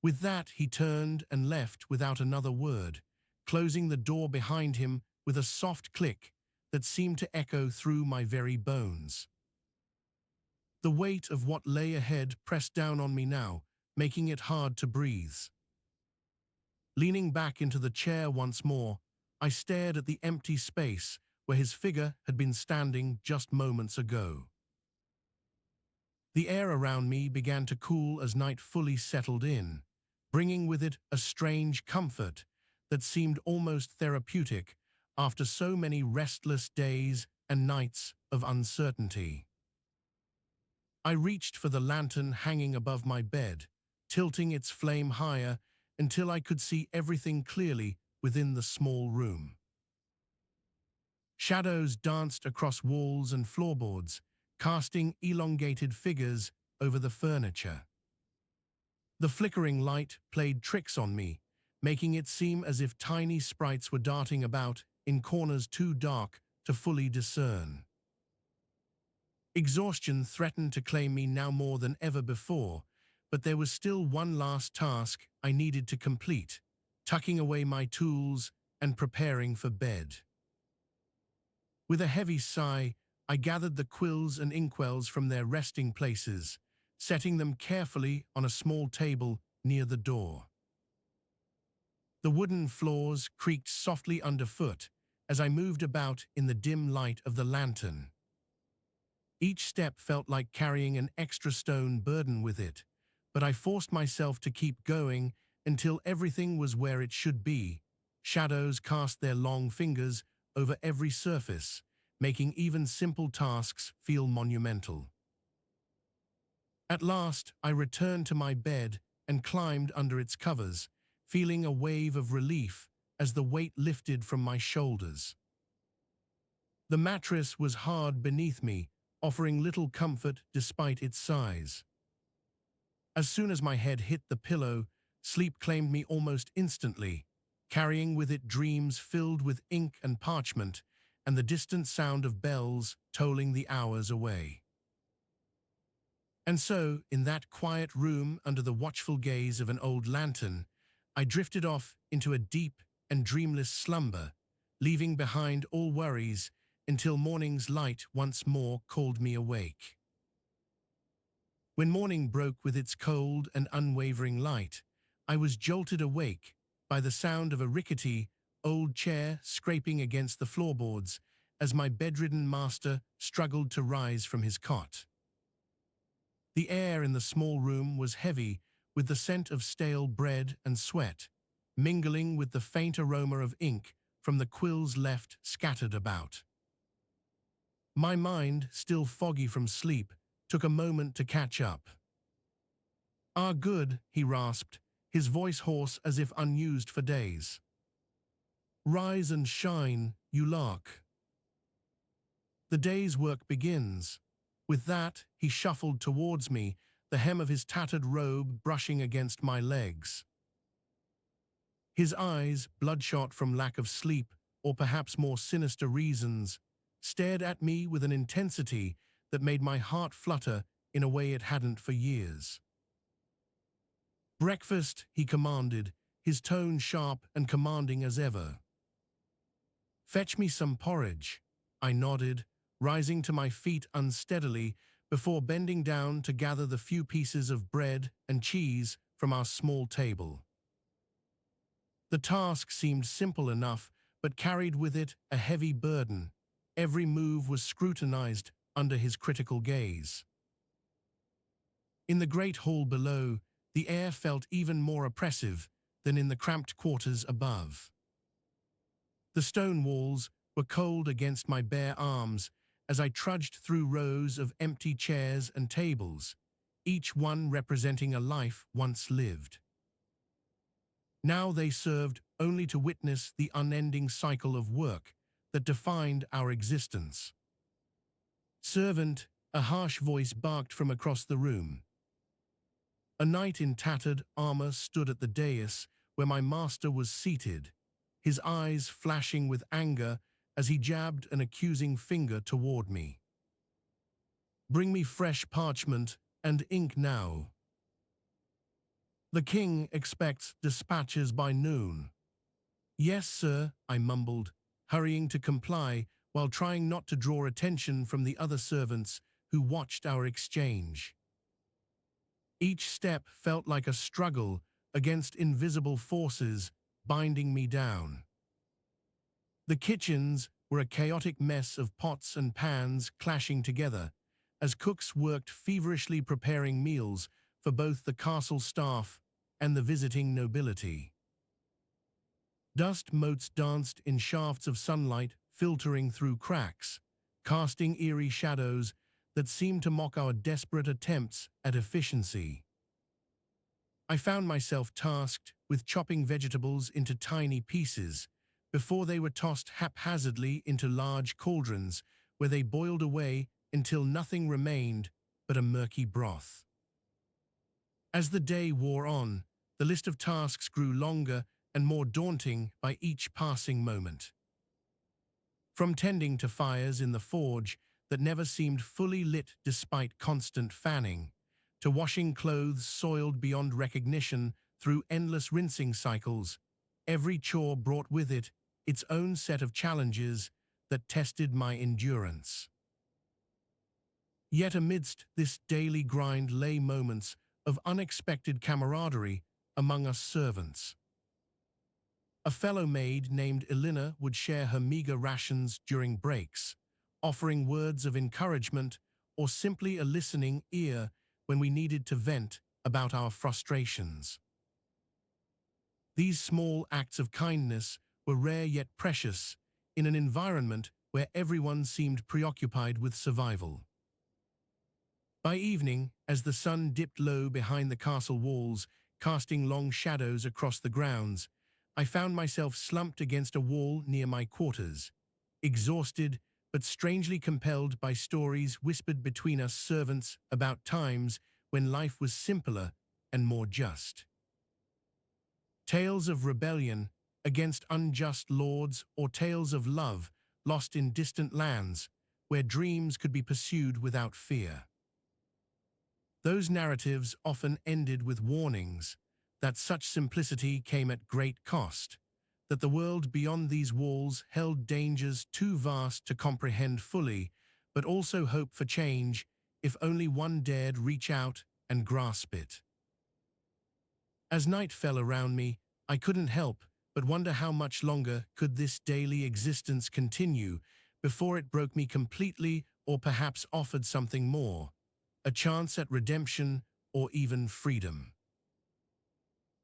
With that, he turned and left without another word, closing the door behind him with a soft click that seemed to echo through my very bones. The weight of what lay ahead pressed down on me now, making it hard to breathe. Leaning back into the chair once more, I stared at the empty space where his figure had been standing just moments ago. The air around me began to cool as night fully settled in, bringing with it a strange comfort that seemed almost therapeutic after so many restless days and nights of uncertainty. I reached for the lantern hanging above my bed, tilting its flame higher until I could see everything clearly within the small room. Shadows danced across walls and floorboards, casting elongated figures over the furniture. The flickering light played tricks on me, making it seem as if tiny sprites were darting about in corners too dark to fully discern. Exhaustion threatened to claim me now more than ever before, but there was still one last task I needed to complete, tucking away my tools and preparing for bed. With a heavy sigh, I gathered the quills and inkwells from their resting places, setting them carefully on a small table near the door. The wooden floors creaked softly underfoot as I moved about in the dim light of the lantern. Each step felt like carrying an extra stone burden with it, but I forced myself to keep going until everything was where it should be. Shadows cast their long fingers over every surface, making even simple tasks feel monumental. At last, I returned to my bed and climbed under its covers, feeling a wave of relief as the weight lifted from my shoulders. The mattress was hard beneath me, offering little comfort despite its size. As soon as my head hit the pillow, sleep claimed me almost instantly, carrying with it dreams filled with ink and parchment and the distant sound of bells tolling the hours away. And so, in that quiet room under the watchful gaze of an old lantern, I drifted off into a deep and dreamless slumber, leaving behind all worries until morning's light once more called me awake. When morning broke with its cold and unwavering light, I was jolted awake by the sound of a rickety, old chair scraping against the floorboards as my bedridden master struggled to rise from his cot. The air in the small room was heavy with the scent of stale bread and sweat, mingling with the faint aroma of ink from the quills left scattered about. My mind, still foggy from sleep, took a moment to catch up. "Ah, good," he rasped, his voice hoarse as if unused for days. "Rise and shine, you lark. The day's work begins." With that, he shuffled towards me, the hem of his tattered robe brushing against my legs. His eyes, bloodshot from lack of sleep, or perhaps more sinister reasons, stared at me with an intensity that made my heart flutter in a way it hadn't for years. "Breakfast," he commanded, his tone sharp and commanding as ever. "Fetch me some porridge," I nodded, rising to my feet unsteadily before bending down to gather the few pieces of bread and cheese from our small table. The task seemed simple enough, but carried with it a heavy burden. Every move was scrutinized under his critical gaze. In the great hall below, the air felt even more oppressive than in the cramped quarters above. The stone walls were cold against my bare arms as I trudged through rows of empty chairs and tables, each one representing a life once lived. Now they served only to witness the unending cycle of work that defined our existence. "Servant," a harsh voice barked from across the room. A knight in tattered armor stood at the dais where my master was seated, his eyes flashing with anger as he jabbed an accusing finger toward me. "Bring me fresh parchment and ink now. The king expects dispatches by noon." "Yes, sir," I mumbled, hurrying to comply while trying not to draw attention from the other servants who watched our exchange. Each step felt like a struggle against invisible forces binding me down. The kitchens were a chaotic mess of pots and pans clashing together as cooks worked feverishly preparing meals for both the castle staff and the visiting nobility. Dust motes danced in shafts of sunlight filtering through cracks, casting eerie shadows that seemed to mock our desperate attempts at efficiency. I found myself tasked with chopping vegetables into tiny pieces before they were tossed haphazardly into large cauldrons where they boiled away until nothing remained but a murky broth. As the day wore on, the list of tasks grew longer and more daunting by each passing moment. From tending to fires in the forge that never seemed fully lit despite constant fanning, to washing clothes soiled beyond recognition through endless rinsing cycles, every chore brought with it its own set of challenges that tested my endurance. Yet amidst this daily grind lay moments of unexpected camaraderie among us servants. A fellow maid named Elena would share her meager rations during breaks, offering words of encouragement or simply a listening ear when we needed to vent about our frustrations. These small acts of kindness were rare yet precious in an environment where everyone seemed preoccupied with survival. By evening, as the sun dipped low behind the castle walls, casting long shadows across the grounds, I found myself slumped against a wall near my quarters, exhausted but strangely compelled by stories whispered between us servants about times when life was simpler and more just. Tales of rebellion against unjust lords or tales of love lost in distant lands where dreams could be pursued without fear. Those narratives often ended with warnings that such simplicity came at great cost, that the world beyond these walls held dangers too vast to comprehend fully, but also hope for change if only one dared reach out and grasp it. As night fell around me, I couldn't help but wonder how much longer could this daily existence continue before it broke me completely or perhaps offered something more, a chance at redemption or even freedom.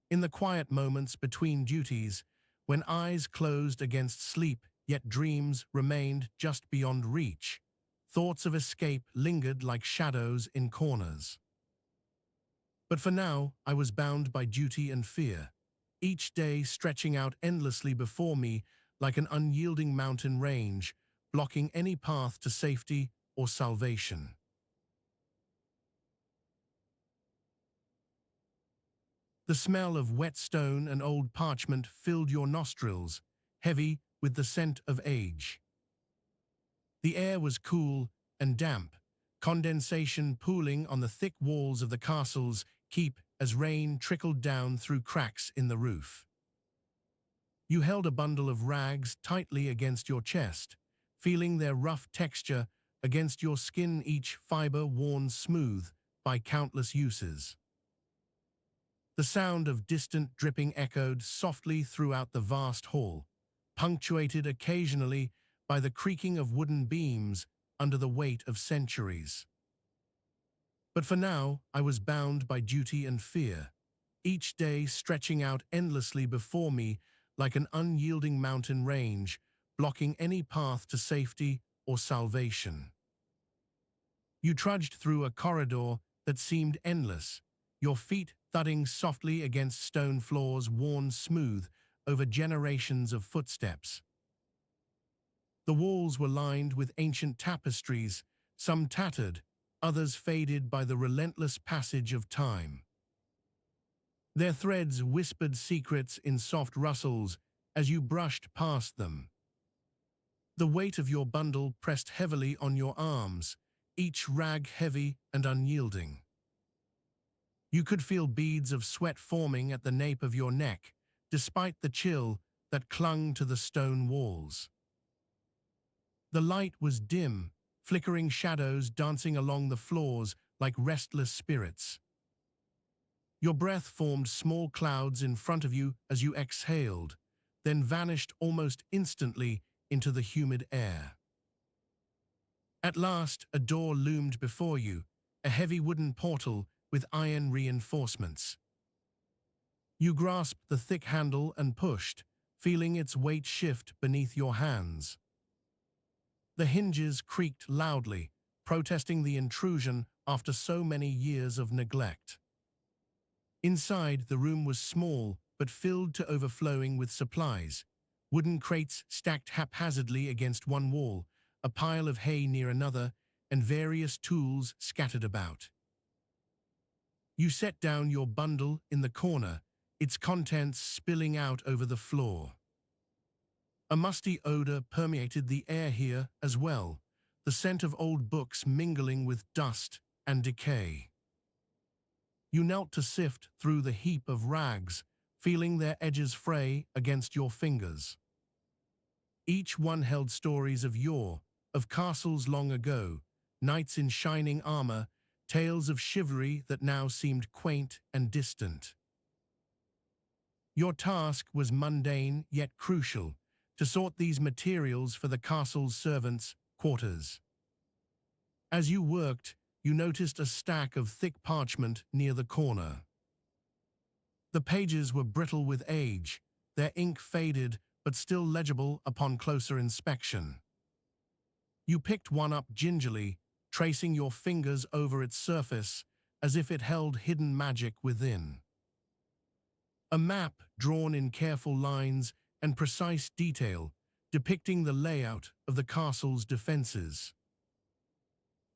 In the quiet moments between duties, when eyes closed against sleep yet dreams remained just beyond reach, thoughts of escape lingered like shadows in corners. But for now, I was bound by duty and fear, each day stretching out endlessly before me like an unyielding mountain range, blocking any path to safety or salvation. The smell of wet stone and old parchment filled your nostrils, heavy with the scent of age. The air was cool and damp, condensation pooling on the thick walls of the castle's keep as rain trickled down through cracks in the roof. You held a bundle of rags tightly against your chest, feeling their rough texture against your skin, each fiber worn smooth by countless uses. The sound of distant dripping echoed softly throughout the vast hall, punctuated occasionally by the creaking of wooden beams under the weight of centuries. But for now, I was bound by duty and fear, each day stretching out endlessly before me like an unyielding mountain range, blocking any path to safety or salvation. You trudged through a corridor that seemed endless, your feet thudding softly against stone floors worn smooth over generations of footsteps. The walls were lined with ancient tapestries, some tattered, others faded by the relentless passage of time. Their threads whispered secrets in soft rustles as you brushed past them. The weight of your bundle pressed heavily on your arms, each rag heavy and unyielding. You could feel beads of sweat forming at the nape of your neck, despite the chill that clung to the stone walls. The light was dim, flickering shadows dancing along the floors like restless spirits. Your breath formed small clouds in front of you as you exhaled, then vanished almost instantly into the humid air. At last, a door loomed before you, a heavy wooden portal with iron reinforcements. You grasped the thick handle and pushed, feeling its weight shift beneath your hands. The hinges creaked loudly, protesting the intrusion after so many years of neglect. Inside, the room was small but filled to overflowing with supplies. Wooden crates stacked haphazardly against one wall, a pile of hay near another, and various tools scattered about. You set down your bundle in the corner, its contents spilling out over the floor. A musty odor permeated the air here as well, the scent of old books mingling with dust and decay. You knelt to sift through the heap of rags, feeling their edges fray against your fingers. Each one held stories of yore, of castles long ago, knights in shining armor, tales of chivalry that now seemed quaint and distant. Your task was mundane yet crucial, to sort these materials for the castle's servants' quarters. As you worked, you noticed a stack of thick parchment near the corner. The pages were brittle with age, their ink faded but still legible upon closer inspection. You picked one up gingerly, tracing your fingers over its surface as if it held hidden magic within. A map drawn in careful lines and precise detail, depicting the layout of the castle's defenses.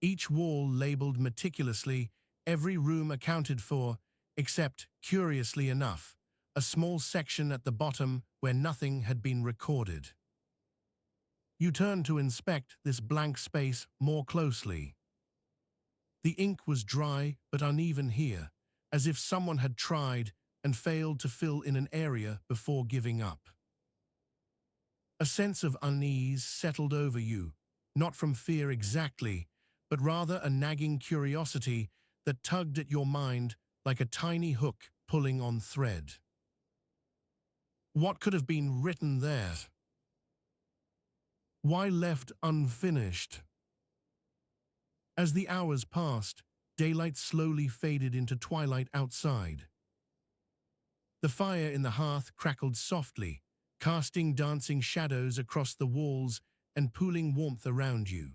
Each wall labeled meticulously, every room accounted for, except, curiously enough, a small section at the bottom where nothing had been recorded. You turned to inspect this blank space more closely. The ink was dry but uneven here, as if someone had tried and failed to fill in an area before giving up. A sense of unease settled over you, not from fear exactly, but rather a nagging curiosity that tugged at your mind like a tiny hook pulling on thread. What could have been written there? Why left unfinished? As the hours passed, daylight slowly faded into twilight outside. The fire in the hearth crackled softly, casting dancing shadows across the walls and pooling warmth around you.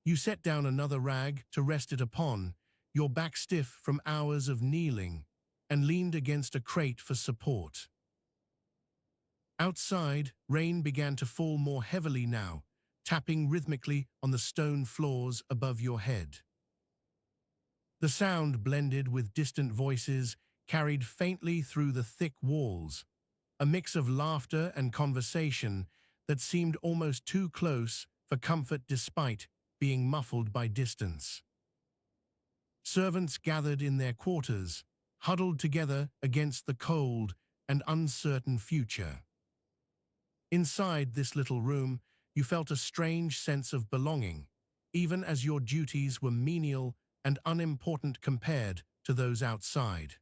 You set down another rag to rest it upon, your back stiff from hours of kneeling, and leaned against a crate for support. Outside, rain began to fall more heavily now, tapping rhythmically on the stone floors above your head. The sound blended with distant voices, carried faintly through the thick walls, a mix of laughter and conversation that seemed almost too close for comfort despite being muffled by distance. Servants gathered in their quarters, huddled together against the cold and uncertain future. Inside this little room, you felt a strange sense of belonging, even as your duties were menial and unimportant compared to those outside.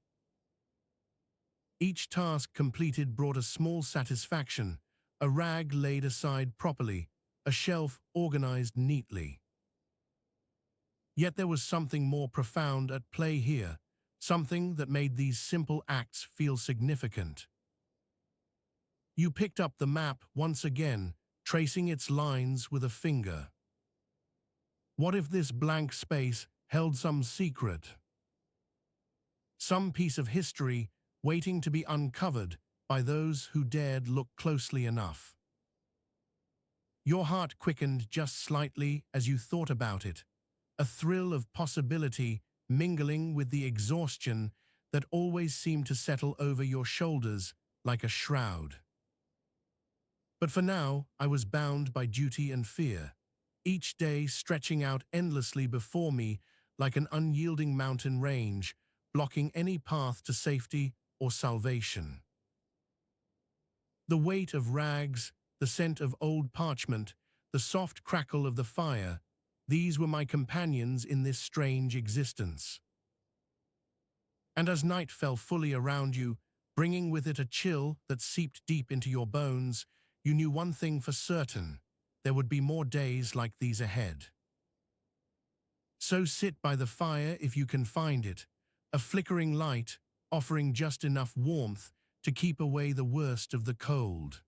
Each task completed brought a small satisfaction, a rag laid aside properly, a shelf organized neatly. Yet there was something more profound at play here, something that made these simple acts feel significant. You picked up the map once again, tracing its lines with a finger. What if this blank space held some secret? Some piece of history waiting to be uncovered by those who dared look closely enough. Your heart quickened just slightly as you thought about it, a thrill of possibility mingling with the exhaustion that always seemed to settle over your shoulders like a shroud. But for now, I was bound by duty and fear, each day stretching out endlessly before me like an unyielding mountain range, blocking any path to safety or salvation. The weight of rags, the scent of old parchment, the soft crackle of the fire, these were my companions in this strange existence. And as night fell fully around you, bringing with it a chill that seeped deep into your bones, you knew one thing for certain: there would be more days like these ahead. So sit by the fire if you can find it, a flickering light offering just enough warmth to keep away the worst of the cold.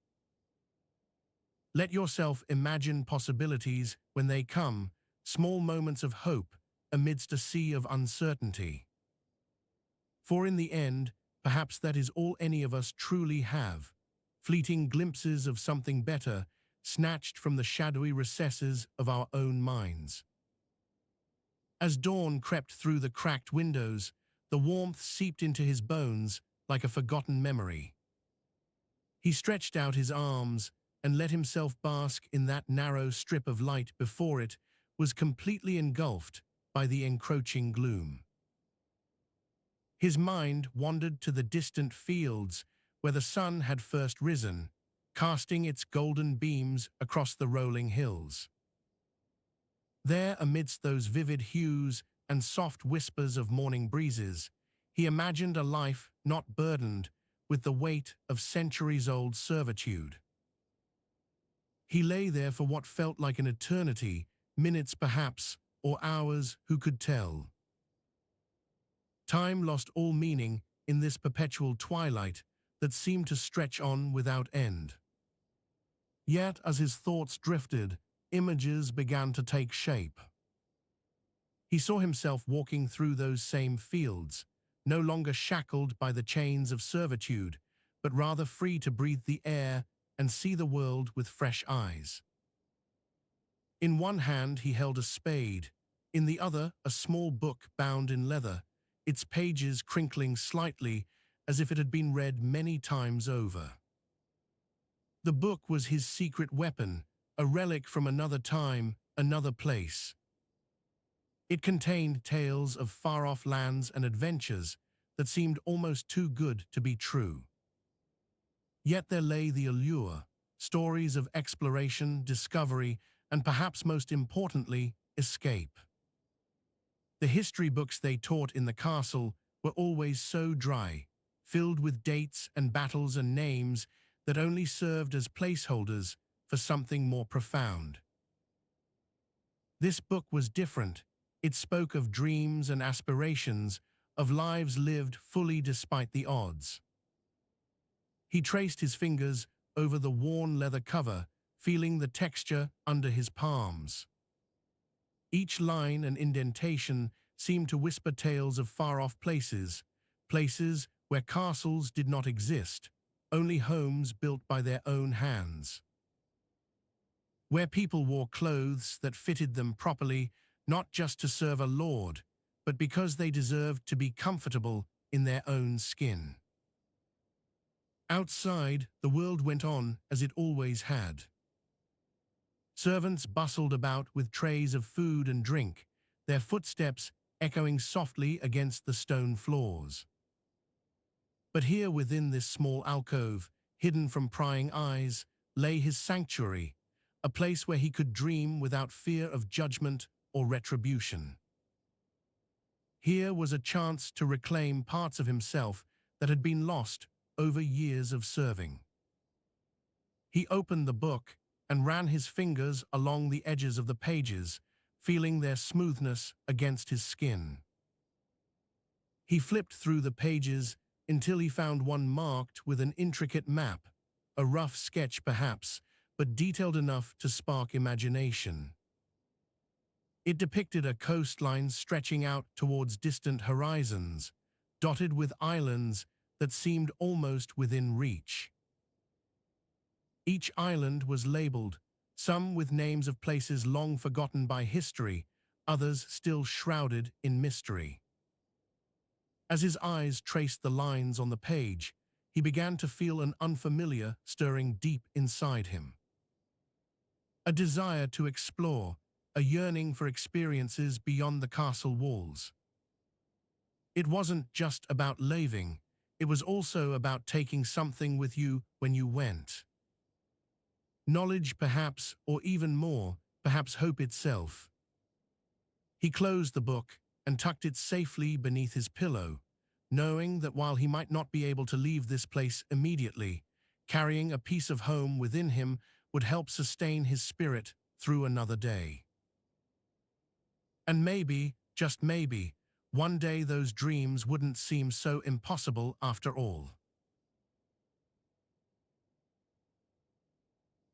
Let yourself imagine possibilities when they come, small moments of hope amidst a sea of uncertainty. For in the end, perhaps that is all any of us truly have, fleeting glimpses of something better snatched from the shadowy recesses of our own minds. As dawn crept through the cracked windows, the warmth seeped into his bones like a forgotten memory. He stretched out his arms and let himself bask in that narrow strip of light before it was completely engulfed by the encroaching gloom. His mind wandered to the distant fields where the sun had first risen, casting its golden beams across the rolling hills. There, amidst those vivid hues and soft whispers of morning breezes, he imagined a life not burdened with the weight of centuries-old servitude. He lay there for what felt like an eternity, minutes perhaps, or hours, who could tell. Time lost all meaning in this perpetual twilight that seemed to stretch on without end. Yet, as his thoughts drifted, images began to take shape. He saw himself walking through those same fields, no longer shackled by the chains of servitude, but rather free to breathe the air and see the world with fresh eyes. In one hand he held a spade, in the other a small book bound in leather, its pages crinkling slightly as if it had been read many times over. The book was his secret weapon, a relic from another time, another place. It contained tales of far-off lands and adventures that seemed almost too good to be true. Yet there lay the allure, stories of exploration, discovery, and perhaps most importantly, escape. The history books they taught in the castle were always so dry, filled with dates and battles and names that only served as placeholders for something more profound. This book was different. It spoke of dreams and aspirations, of lives lived fully despite the odds. He traced his fingers over the worn leather cover, feeling the texture under his palms. Each line and indentation seemed to whisper tales of far-off places, places where castles did not exist, only homes built by their own hands. Where people wore clothes that fitted them properly, not just to serve a lord, but because they deserved to be comfortable in their own skin. Outside, the world went on as it always had. Servants bustled about with trays of food and drink, their footsteps echoing softly against the stone floors. But here within this small alcove, hidden from prying eyes, lay his sanctuary, a place where he could dream without fear of judgment or retribution. Here was a chance to reclaim parts of himself that had been lost over years of serving. He opened the book and ran his fingers along the edges of the pages, feeling their smoothness against his skin. He flipped through the pages until he found one marked with an intricate map, a rough sketch perhaps, but detailed enough to spark imagination. It depicted a coastline stretching out towards distant horizons, dotted with islands that seemed almost within reach. Each island was labeled, some with names of places long forgotten by history, others still shrouded in mystery. As his eyes traced the lines on the page, he began to feel an unfamiliar stirring deep inside him. A desire to explore, a yearning for experiences beyond the castle walls. It wasn't just about leaving, it was also about taking something with you when you went. Knowledge perhaps, or even more, perhaps hope itself. He closed the book and tucked it safely beneath his pillow, knowing that while he might not be able to leave this place immediately, carrying a piece of home within him would help sustain his spirit through another day. And maybe, just maybe, one day those dreams wouldn't seem so impossible after all.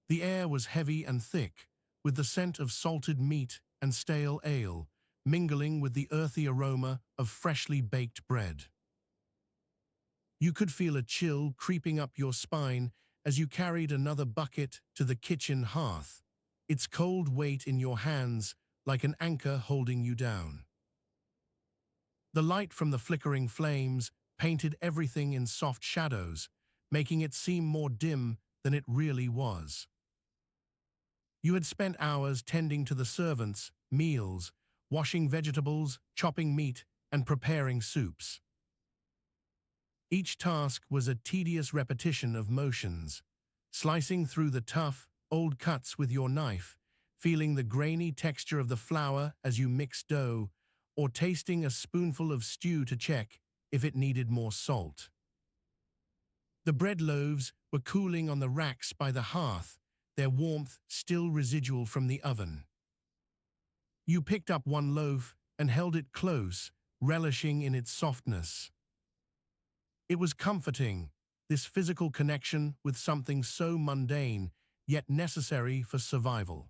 The air was heavy and thick, with the scent of salted meat and stale ale, mingling with the earthy aroma of freshly baked bread. You could feel a chill creeping up your spine as you carried another bucket to the kitchen hearth, its cold weight in your hands like an anchor holding you down. The light from the flickering flames painted everything in soft shadows, making it seem more dim than it really was. You had spent hours tending to the servants, meals, washing vegetables, chopping meat, and preparing soups. Each task was a tedious repetition of motions, slicing through the tough, old cuts with your knife, feeling the grainy texture of the flour as you mix dough, or tasting a spoonful of stew to check if it needed more salt. The bread loaves were cooling on the racks by the hearth, their warmth still residual from the oven. You picked up one loaf and held it close, relishing in its softness. It was comforting, this physical connection with something so mundane, yet necessary for survival.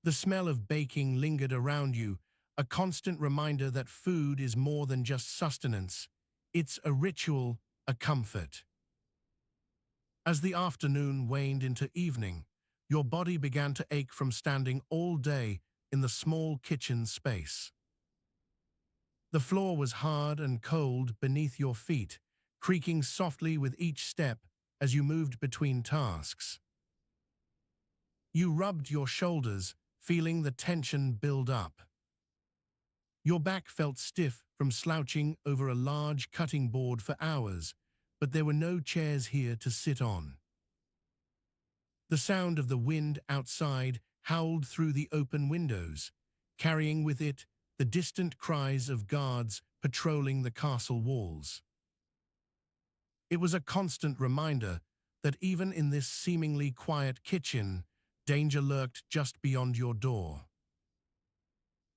The smell of baking lingered around you, a constant reminder that food is more than just sustenance. It's a ritual, a comfort. As the afternoon waned into evening, your body began to ache from standing all day in the small kitchen space. The floor was hard and cold beneath your feet, creaking softly with each step as you moved between tasks. You rubbed your shoulders, feeling the tension build up. Your back felt stiff from slouching over a large cutting board for hours, but there were no chairs here to sit on. The sound of the wind outside howled through the open windows, carrying with it the distant cries of guards patrolling the castle walls. It was a constant reminder that even in this seemingly quiet kitchen, danger lurked just beyond your door.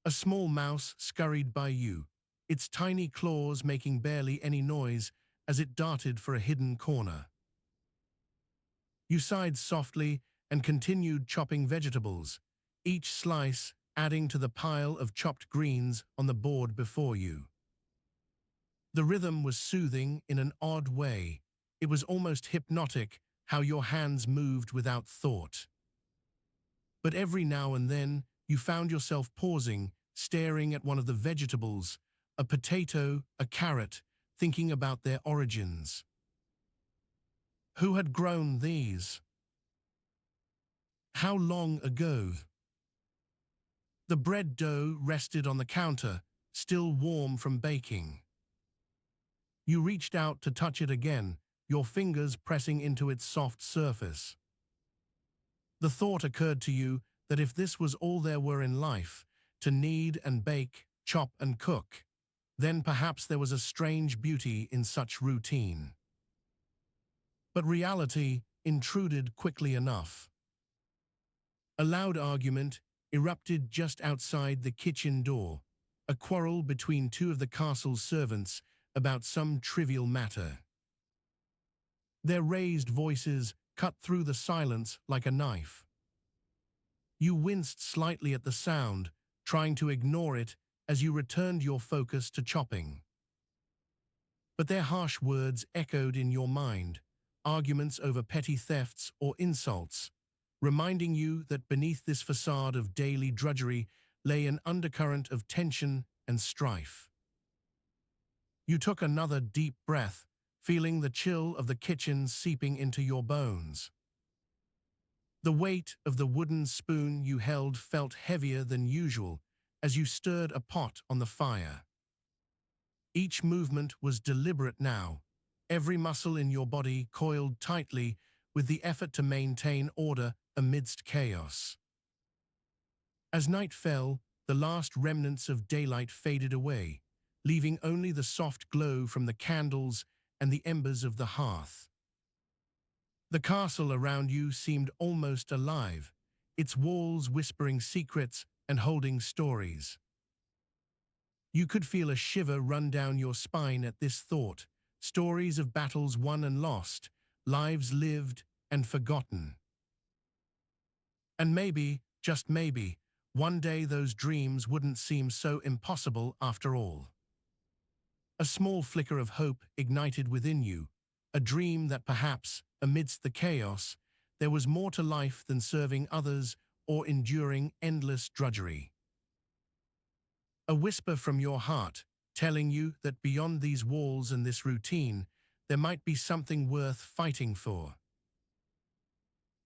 A small mouse scurried by you, its tiny claws making barely any noise as it darted for a hidden corner. You sighed softly and continued chopping vegetables, each slice adding to the pile of chopped greens on the board before you. The rhythm was soothing in an odd way. It was almost hypnotic how your hands moved without thought. But every now and then, you found yourself pausing, staring at one of the vegetables, a potato, a carrot, thinking about their origins. Who had grown these? How long ago? The bread dough rested on the counter, still warm from baking. You reached out to touch it again, your fingers pressing into its soft surface. The thought occurred to you that if this was all there were in life, to knead and bake, chop and cook, then perhaps there was a strange beauty in such routine. But reality intruded quickly enough. A loud argument erupted just outside the kitchen door, a quarrel between two of the castle's servants about some trivial matter. Their raised voices cut through the silence like a knife. You winced slightly at the sound, trying to ignore it as you returned your focus to chopping. But their harsh words echoed in your mind, arguments over petty thefts or insults, reminding you that beneath this facade of daily drudgery lay an undercurrent of tension and strife. You took another deep breath, feeling the chill of the kitchen seeping into your bones. The weight of the wooden spoon you held felt heavier than usual as you stirred a pot on the fire. Each movement was deliberate now, every muscle in your body coiled tightly with the effort to maintain order amidst chaos. As night fell, the last remnants of daylight faded away, leaving only the soft glow from the candles and the embers of the hearth. The castle around you seemed almost alive, its walls whispering secrets and holding stories. You could feel a shiver run down your spine at this thought, stories of battles won and lost, lives lived and forgotten. And maybe, just maybe, one day those dreams wouldn't seem so impossible after all. A small flicker of hope ignited within you, a dream that perhaps, amidst the chaos, there was more to life than serving others or enduring endless drudgery. A whisper from your heart, telling you that beyond these walls and this routine, there might be something worth fighting for.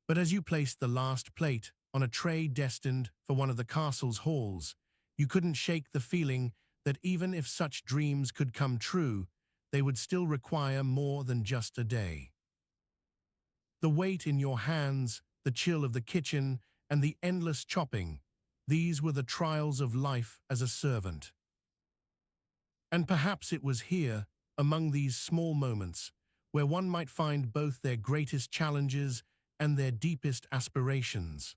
But as you placed the last plate on a tray destined for one of the castle's halls, you couldn't shake the feeling that even if such dreams could come true, they would still require more than just a day. The weight in your hands, the chill of the kitchen, and the endless chopping, these were the trials of life as a servant. And perhaps it was here, among these small moments, where one might find both their greatest challenges and their deepest aspirations.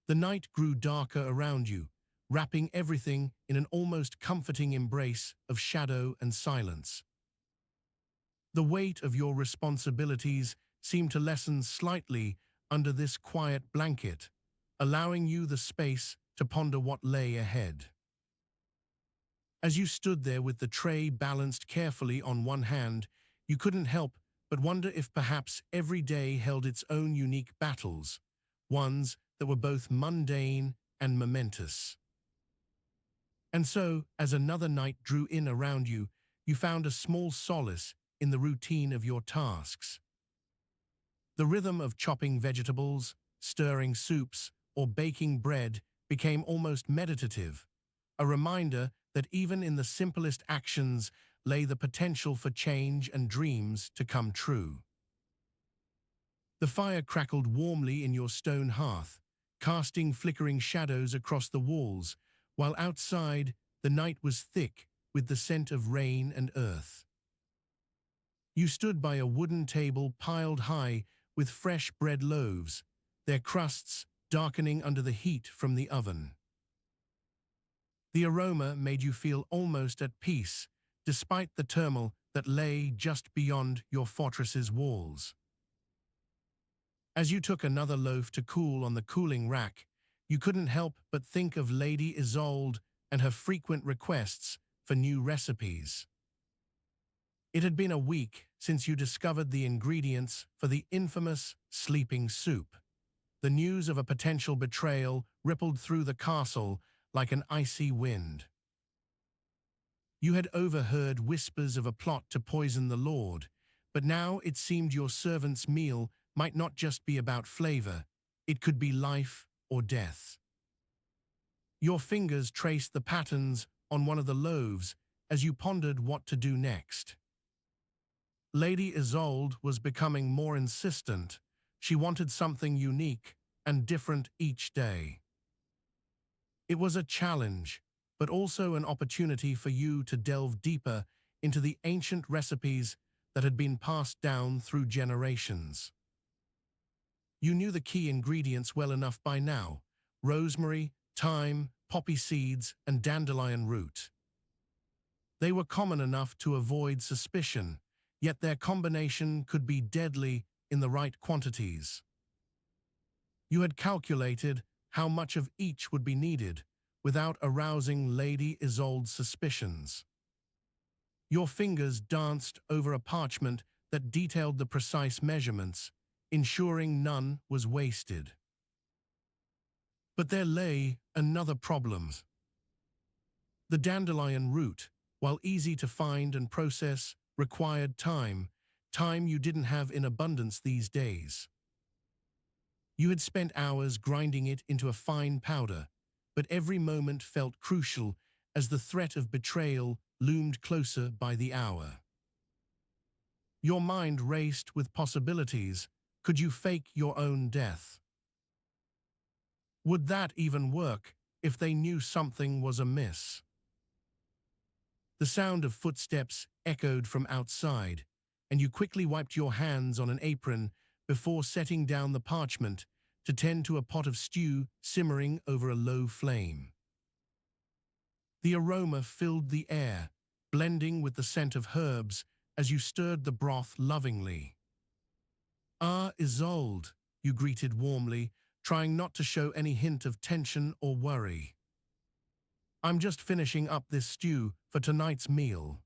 The night grew darker around you, wrapping everything in an almost comforting embrace of shadow and silence. The weight of your responsibilities seemed to lessen slightly under this quiet blanket, allowing you the space to ponder what lay ahead. As you stood there with the tray balanced carefully on one hand, you couldn't help but wonder if perhaps every day held its own unique battles, ones that were both mundane and momentous. And so, as another night drew in around you, you found a small solace in the routine of your tasks. The rhythm of chopping vegetables, stirring soups, or baking bread became almost meditative, a reminder that even in the simplest actions lay the potential for change and dreams to come true. The fire crackled warmly in your stone hearth, casting flickering shadows across the walls, while outside the night was thick with the scent of rain and earth. You stood by a wooden table piled high with fresh bread loaves, their crusts darkening under the heat from the oven. The aroma made you feel almost at peace, despite the turmoil that lay just beyond your fortress's walls. As you took another loaf to cool on the cooling rack, you couldn't help but think of Lady Isolde and her frequent requests for new recipes. It had been a week since you discovered the ingredients for the infamous sleeping soup. The news of a potential betrayal rippled through the castle like an icy wind. You had overheard whispers of a plot to poison the Lord, but now it seemed your servant's meal might not just be about flavor, it could be life or death. Your fingers traced the patterns on one of the loaves as you pondered what to do next. Lady Isolde was becoming more insistent. She wanted something unique and different each day. It was a challenge, but also an opportunity for you to delve deeper into the ancient recipes that had been passed down through generations. You knew the key ingredients well enough by now: rosemary, thyme, poppy seeds, and dandelion root. They were common enough to avoid suspicion, yet their combination could be deadly in the right quantities. You had calculated how much of each would be needed without arousing Lady Isolde's suspicions. Your fingers danced over a parchment that detailed the precise measurements, ensuring none was wasted. But there lay another problem. The dandelion root, while easy to find and process, required time you didn't have in abundance these days. You had spent hours grinding it into a fine powder, but every moment felt crucial as the threat of betrayal loomed closer by the hour. Your mind raced with possibilities. Could you fake your own death? Would that even work if they knew something was amiss? The sound of footsteps echoed from outside, and you quickly wiped your hands on an apron before setting down the parchment to tend to a pot of stew simmering over a low flame. The aroma filled the air, blending with the scent of herbs as you stirred the broth lovingly. "Ah, Isolde," you greeted warmly, trying not to show any hint of tension or worry. "I'm just finishing up this stew for tonight's meal."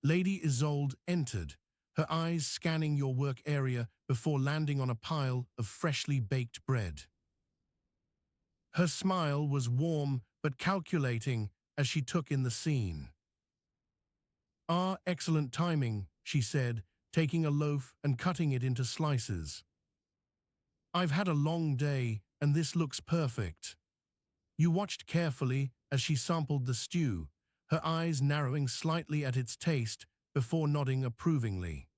Lady Isolde entered, her eyes scanning your work area before landing on a pile of freshly baked bread. Her smile was warm but calculating as she took in the scene. "Ah, excellent timing," she said, taking a loaf and cutting it into slices. "I've had a long day, and this looks perfect." You watched carefully as she sampled the stew, her eyes narrowing slightly at its taste before nodding approvingly.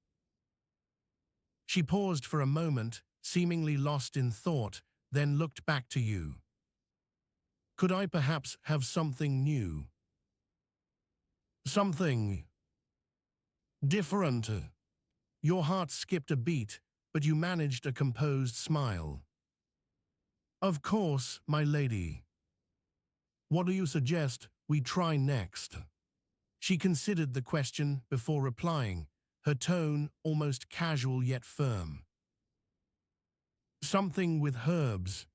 She paused for a moment, seemingly lost in thought, then looked back to you. "Could I perhaps have something new? Something different?" Your heart skipped a beat, but you managed a composed smile. "Of course, my lady. What do you suggest we try next?" She considered the question before replying, her tone almost casual yet firm. "Something with herbs.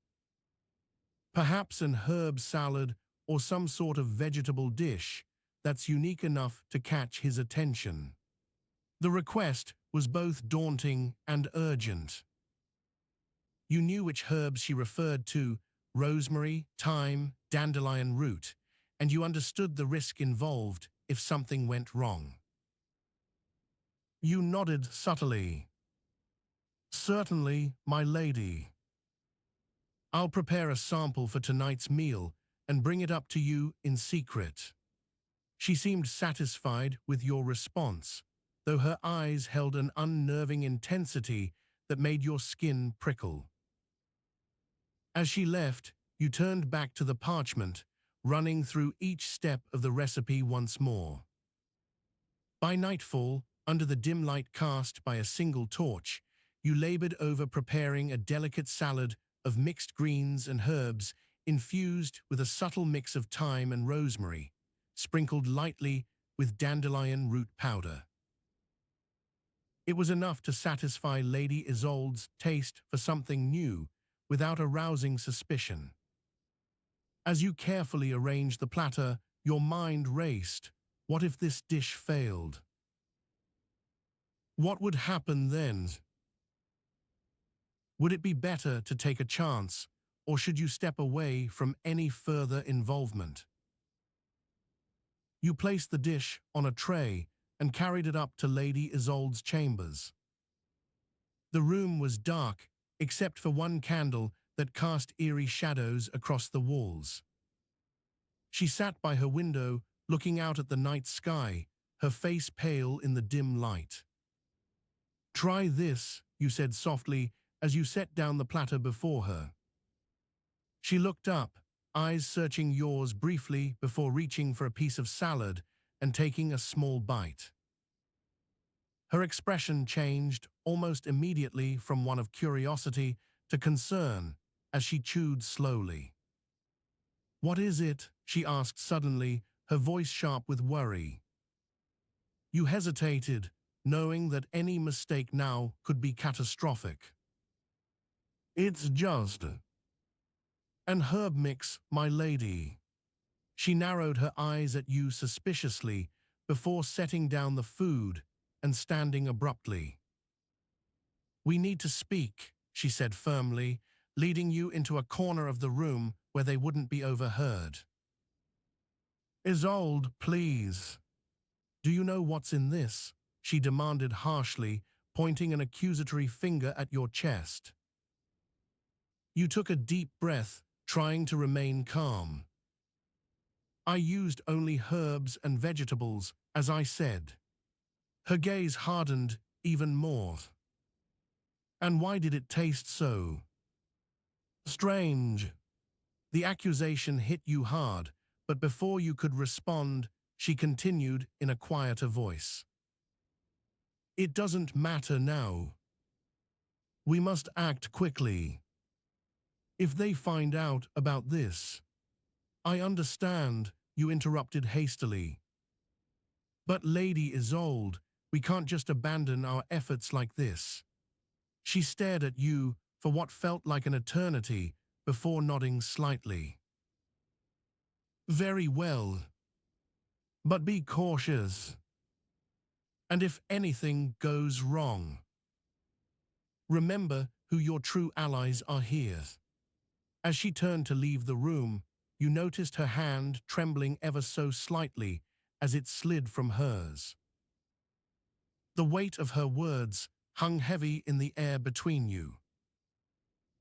Perhaps an herb salad or some sort of vegetable dish that's unique enough to catch his attention." The request was both daunting and urgent. You knew which herbs she referred to: rosemary, thyme, dandelion root, and you understood the risk involved if something went wrong. You nodded subtly. "Certainly, my lady. I'll prepare a sample for tonight's meal and bring it up to you in secret." She seemed satisfied with your response, though her eyes held an unnerving intensity that made your skin prickle. As she left, you turned back to the parchment, running through each step of the recipe once more. By nightfall, under the dim light cast by a single torch, you labored over preparing a delicate salad of mixed greens and herbs infused with a subtle mix of thyme and rosemary, sprinkled lightly with dandelion root powder. It was enough to satisfy Lady Isolde's taste for something new without arousing suspicion. As you carefully arranged the platter, your mind raced. What if this dish failed? What would happen then? Would it be better to take a chance, or should you step away from any further involvement? You placed the dish on a tray and carried it up to Lady Isolde's chambers. The room was dark, except for one candle that cast eerie shadows across the walls. She sat by her window, looking out at the night sky, her face pale in the dim light. "Try this," you said softly as you set down the platter before her. She looked up, eyes searching yours briefly before reaching for a piece of salad and taking a small bite. Her expression changed almost immediately from one of curiosity to concern as she chewed slowly. "What is it?" she asked suddenly, her voice sharp with worry. You hesitated, knowing that any mistake now could be catastrophic. "It's just an herb mix, my lady." She narrowed her eyes at you suspiciously before setting down the food and standing abruptly. "We need to speak," she said firmly, leading you into a corner of the room where they wouldn't be overheard. "Isolde, please. Do you know what's in this?" she demanded harshly, pointing an accusatory finger at your chest. You took a deep breath, trying to remain calm. "I used only herbs and vegetables, as I said." Her gaze hardened even more. "And why did it taste so strange?" The accusation hit you hard, but before you could respond, she continued in a quieter voice. "It doesn't matter now. We must act quickly. If they find out about this—" "I understand," you interrupted hastily. "But Lady Isolde, we can't just abandon our efforts like this." She stared at you for what felt like an eternity before nodding slightly. "Very well. But be cautious. And if anything goes wrong, remember who your true allies are here. As she turned to leave the room, you noticed her hand trembling ever so slightly as it slid from hers. The weight of her words hung heavy in the air between you.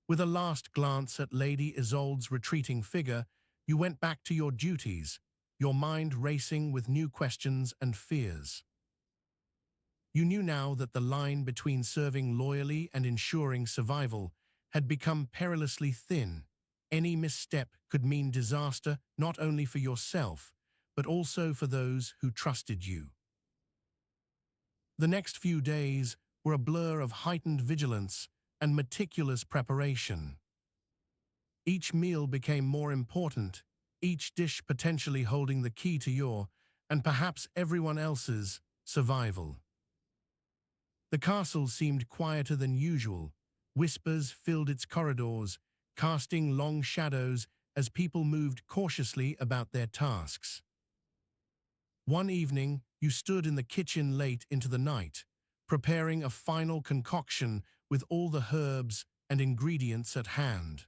With a last glance at Lady Isolde's retreating figure, you went back to your duties, your mind racing with new questions and fears. You knew now that the line between serving loyally and ensuring survival had become perilously thin. Any misstep could mean disaster not only for yourself, but also for those who trusted you. The next few days were a blur of heightened vigilance and meticulous preparation. Each meal became more important, each dish potentially holding the key to your, and perhaps everyone else's, survival. The castle seemed quieter than usual. Whispers filled its corridors, casting long shadows as people moved cautiously about their tasks. One evening, you stood in the kitchen late into the night, preparing a final concoction with all the herbs and ingredients at hand.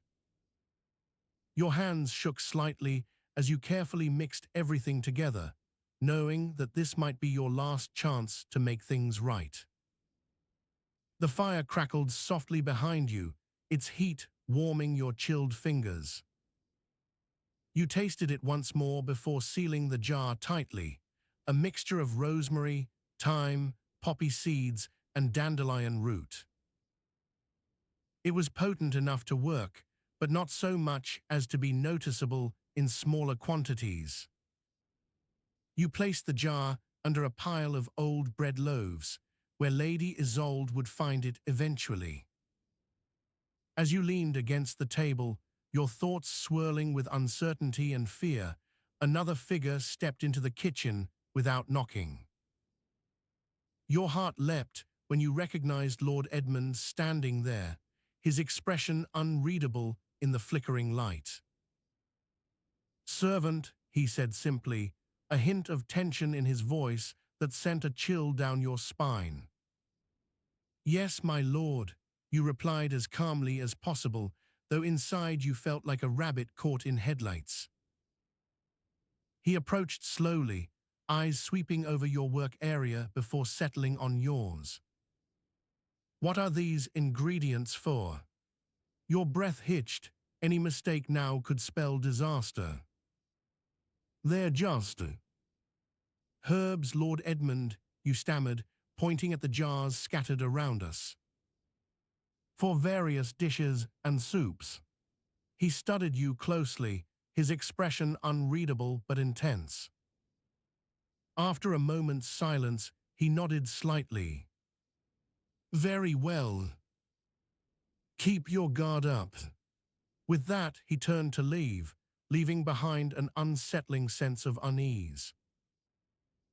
Your hands shook slightly as you carefully mixed everything together, knowing that this might be your last chance to make things right. The fire crackled softly behind you, its heat warming your chilled fingers. You tasted it once more before sealing the jar tightly, a mixture of rosemary, thyme, poppy seeds, and dandelion root. It was potent enough to work, but not so much as to be noticeable in smaller quantities. You placed the jar under a pile of old bread loaves, where Lady Isolde would find it eventually. As you leaned against the table, your thoughts swirling with uncertainty and fear, another figure stepped into the kitchen without knocking. Your heart leapt when you recognized Lord Edmund standing there, his expression unreadable in the flickering light. "Servant," he said simply, a hint of tension in his voice that sent a chill down your spine. "Yes, my lord," you replied as calmly as possible, though inside you felt like a rabbit caught in headlights. He approached slowly, eyes sweeping over your work area before settling on yours. "What are these ingredients for?" Your breath hitched. Any mistake now could spell disaster. "They're just herbs, Lord Edmund," you stammered, pointing at the jars scattered around us. "For various dishes and soups." He studied you closely, his expression unreadable but intense. After a moment's silence, he nodded slightly. "Very well. Keep your guard up." With that, he turned to leave, leaving behind an unsettling sense of unease.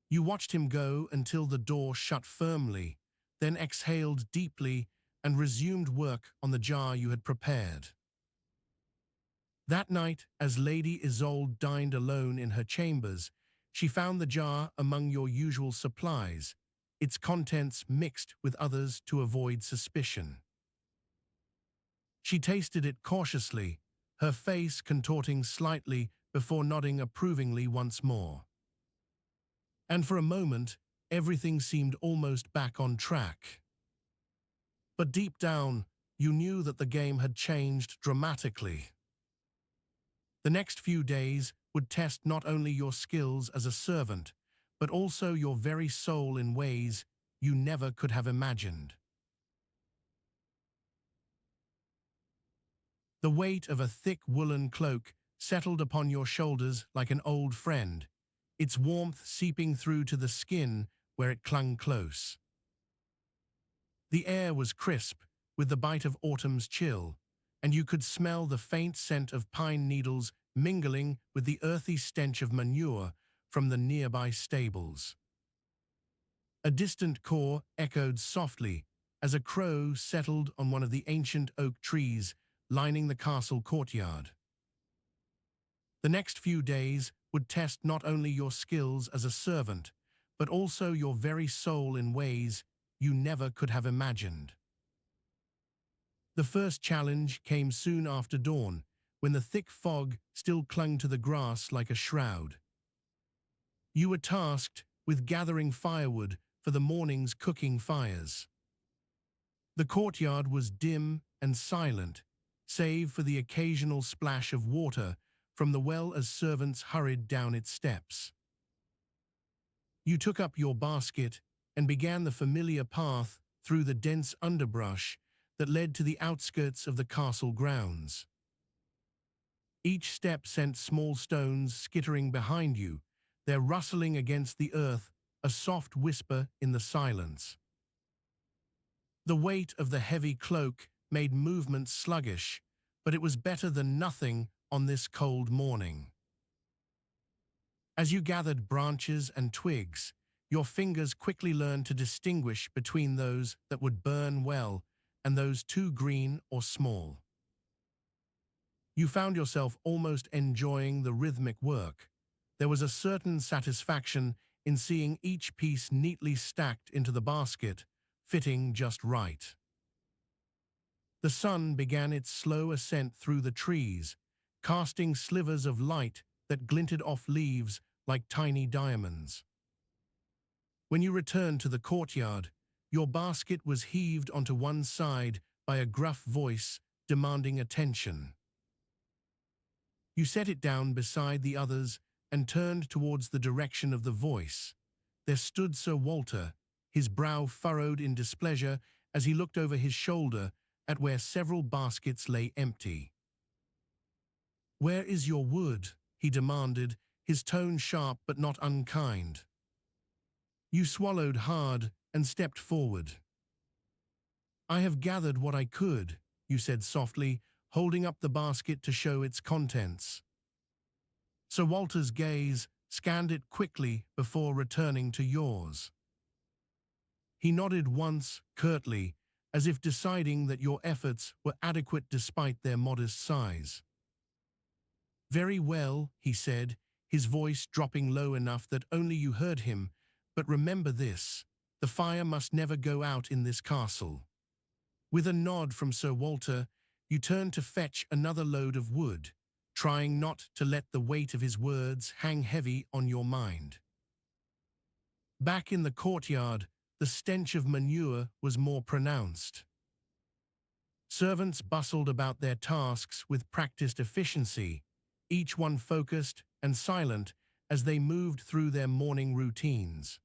You watched him go until the door shut firmly, then exhaled deeply and resumed work on the jar you had prepared. That night, as Lady Isolde dined alone in her chambers, she found the jar among your usual supplies, its contents mixed with others to avoid suspicion. She tasted it cautiously, her face contorting slightly before nodding approvingly once more. And for a moment, everything seemed almost back on track. But deep down, you knew that the game had changed dramatically. The next few days would test not only your skills as a servant, but also your very soul in ways you never could have imagined. The weight of a thick woolen cloak settled upon your shoulders like an old friend, its warmth seeping through to the skin where it clung close. The air was crisp, with the bite of autumn's chill, and you could smell the faint scent of pine needles mingling with the earthy stench of manure from the nearby stables. A distant caw echoed softly as a crow settled on one of the ancient oak trees lining the castle courtyard. The next few days would test not only your skills as a servant, but also your very soul in ways you never could have imagined. The first challenge came soon after dawn, when the thick fog still clung to the grass like a shroud. You were tasked with gathering firewood for the morning's cooking fires. The courtyard was dim and silent, save for the occasional splash of water from the well as servants hurried down its steps. You took up your basket and began the familiar path through the dense underbrush that led to the outskirts of the castle grounds. Each step sent small stones skittering behind you, their rustling against the earth a soft whisper in the silence. The weight of the heavy cloak made movement sluggish, but it was better than nothing on this cold morning. As you gathered branches and twigs, your fingers quickly learned to distinguish between those that would burn well and those too green or small. You found yourself almost enjoying the rhythmic work. There was a certain satisfaction in seeing each piece neatly stacked into the basket, fitting just right. The sun began its slow ascent through the trees, casting slivers of light that glinted off leaves like tiny diamonds. When you returned to the courtyard, your basket was heaved onto one side by a gruff voice demanding attention. You set it down beside the others and turned towards the direction of the voice. There stood Sir Walter, his brow furrowed in displeasure as he looked over his shoulder at where several baskets lay empty. "Where is your wood?" he demanded, his tone sharp but not unkind. You swallowed hard and stepped forward. "I have gathered what I could," you said softly, holding up the basket to show its contents. Sir Walter's gaze scanned it quickly before returning to yours. He nodded once, curtly, as if deciding that your efforts were adequate despite their modest size. "Very well," he said, his voice dropping low enough that only you heard him, "but remember this, the fire must never go out in this castle." With a nod from Sir Walter, you turned to fetch another load of wood, trying not to let the weight of his words hang heavy on your mind. Back in the courtyard, the stench of manure was more pronounced. Servants bustled about their tasks with practiced efficiency, each one focused and silent as they moved through their morning routines.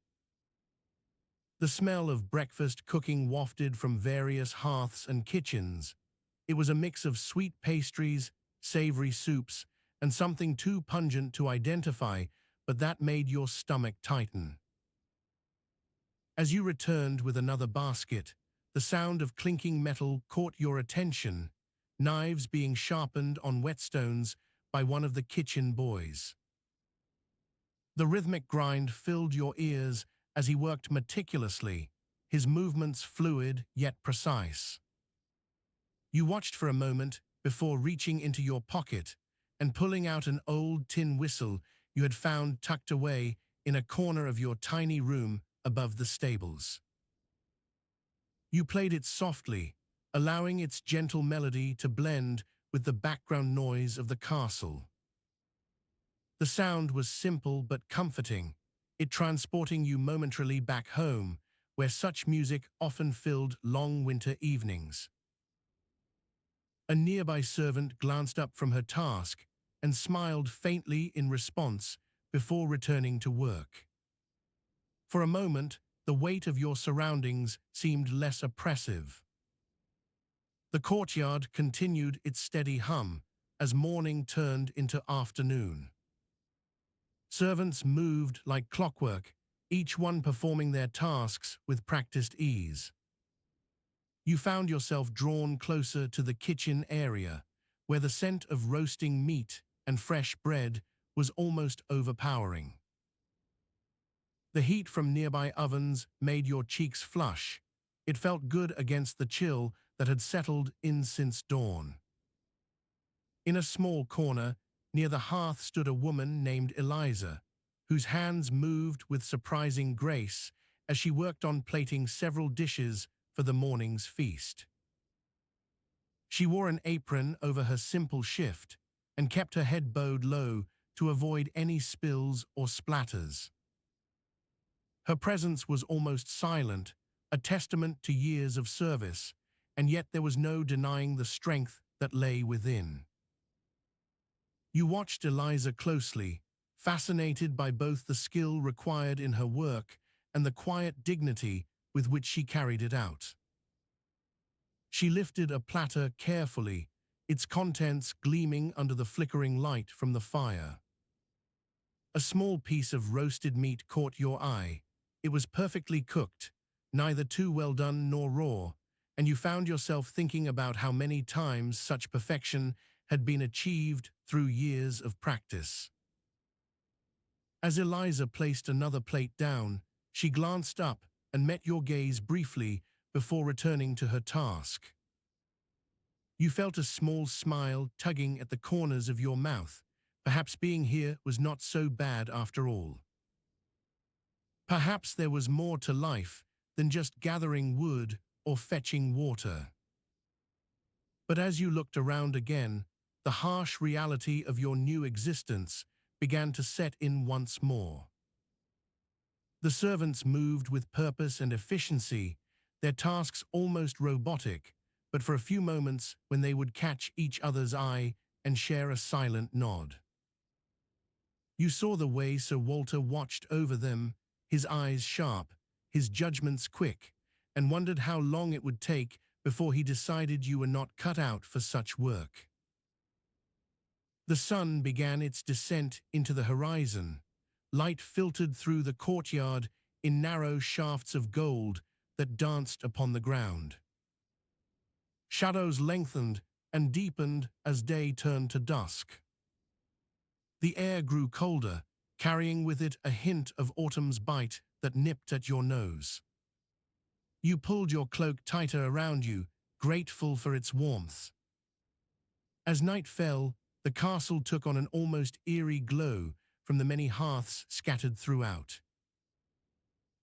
The smell of breakfast cooking wafted from various hearths and kitchens. It was a mix of sweet pastries, savory soups, and something too pungent to identify, but that made your stomach tighten. As you returned with another basket, the sound of clinking metal caught your attention, knives being sharpened on whetstones by one of the kitchen boys. The rhythmic grind filled your ears as he worked meticulously, his movements fluid yet precise. You watched for a moment before reaching into your pocket and pulling out an old tin whistle you had found tucked away in a corner of your tiny room above the stables. You played it softly, allowing its gentle melody to blend with the background noise of the castle. The sound was simple but comforting, it transporting you momentarily back home, where such music often filled long winter evenings. A nearby servant glanced up from her task and smiled faintly in response before returning to work. For a moment, the weight of your surroundings seemed less oppressive. The courtyard continued its steady hum as morning turned into afternoon. Servants moved like clockwork, each one performing their tasks with practiced ease. You found yourself drawn closer to the kitchen area, where the scent of roasting meat and fresh bread was almost overpowering. The heat from nearby ovens made your cheeks flush. It felt good against the chill that had settled in since dawn. In a small corner, near the hearth stood a woman named Eliza, whose hands moved with surprising grace as she worked on plating several dishes for the morning's feast. She wore an apron over her simple shift and kept her head bowed low to avoid any spills or splatters. Her presence was almost silent, a testament to years of service, and yet there was no denying the strength that lay within. You watched Eliza closely, fascinated by both the skill required in her work and the quiet dignity with which she carried it out. She lifted a platter carefully, its contents gleaming under the flickering light from the fire. A small piece of roasted meat caught your eye. It was perfectly cooked, neither too well done nor raw, and you found yourself thinking about how many times such perfection had been achieved through years of practice. As Eliza placed another plate down, she glanced up and met your gaze briefly before returning to her task. You felt a small smile tugging at the corners of your mouth. Perhaps being here was not so bad after all. Perhaps there was more to life than just gathering wood or fetching water. But as you looked around again, the harsh reality of your new existence began to set in once more. The servants moved with purpose and efficiency, their tasks almost robotic, but for a few moments when they would catch each other's eye and share a silent nod. You saw the way Sir Walter watched over them, his eyes sharp, his judgments quick, and wondered how long it would take before he decided you were not cut out for such work. The sun began its descent into the horizon. Light filtered through the courtyard in narrow shafts of gold that danced upon the ground. Shadows lengthened and deepened as day turned to dusk. The air grew colder, carrying with it a hint of autumn's bite that nipped at your nose. You pulled your cloak tighter around you, grateful for its warmth. As night fell, the castle took on an almost eerie glow from the many hearths scattered throughout.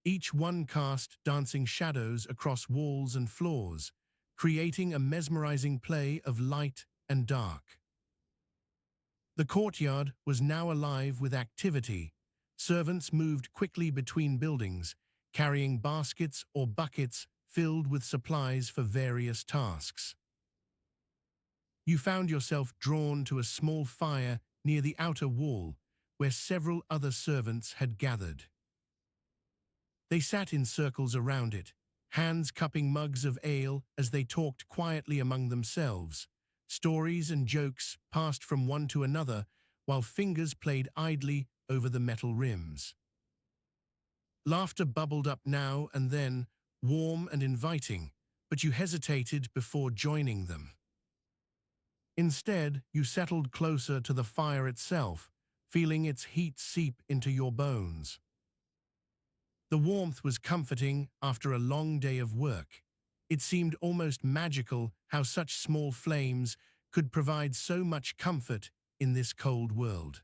Each one cast dancing shadows across walls and floors, creating a mesmerizing play of light and dark. The courtyard was now alive with activity. Servants moved quickly between buildings, carrying baskets or buckets filled with supplies for various tasks. You found yourself drawn to a small fire near the outer wall, where several other servants had gathered. They sat in circles around it, hands cupping mugs of ale as they talked quietly among themselves. Stories and jokes passed from one to another, while fingers played idly over the metal rims. Laughter bubbled up now and then, warm and inviting, but you hesitated before joining them. Instead, you settled closer to the fire itself, feeling its heat seep into your bones. The warmth was comforting after a long day of work. It seemed almost magical how such small flames could provide so much comfort in this cold world.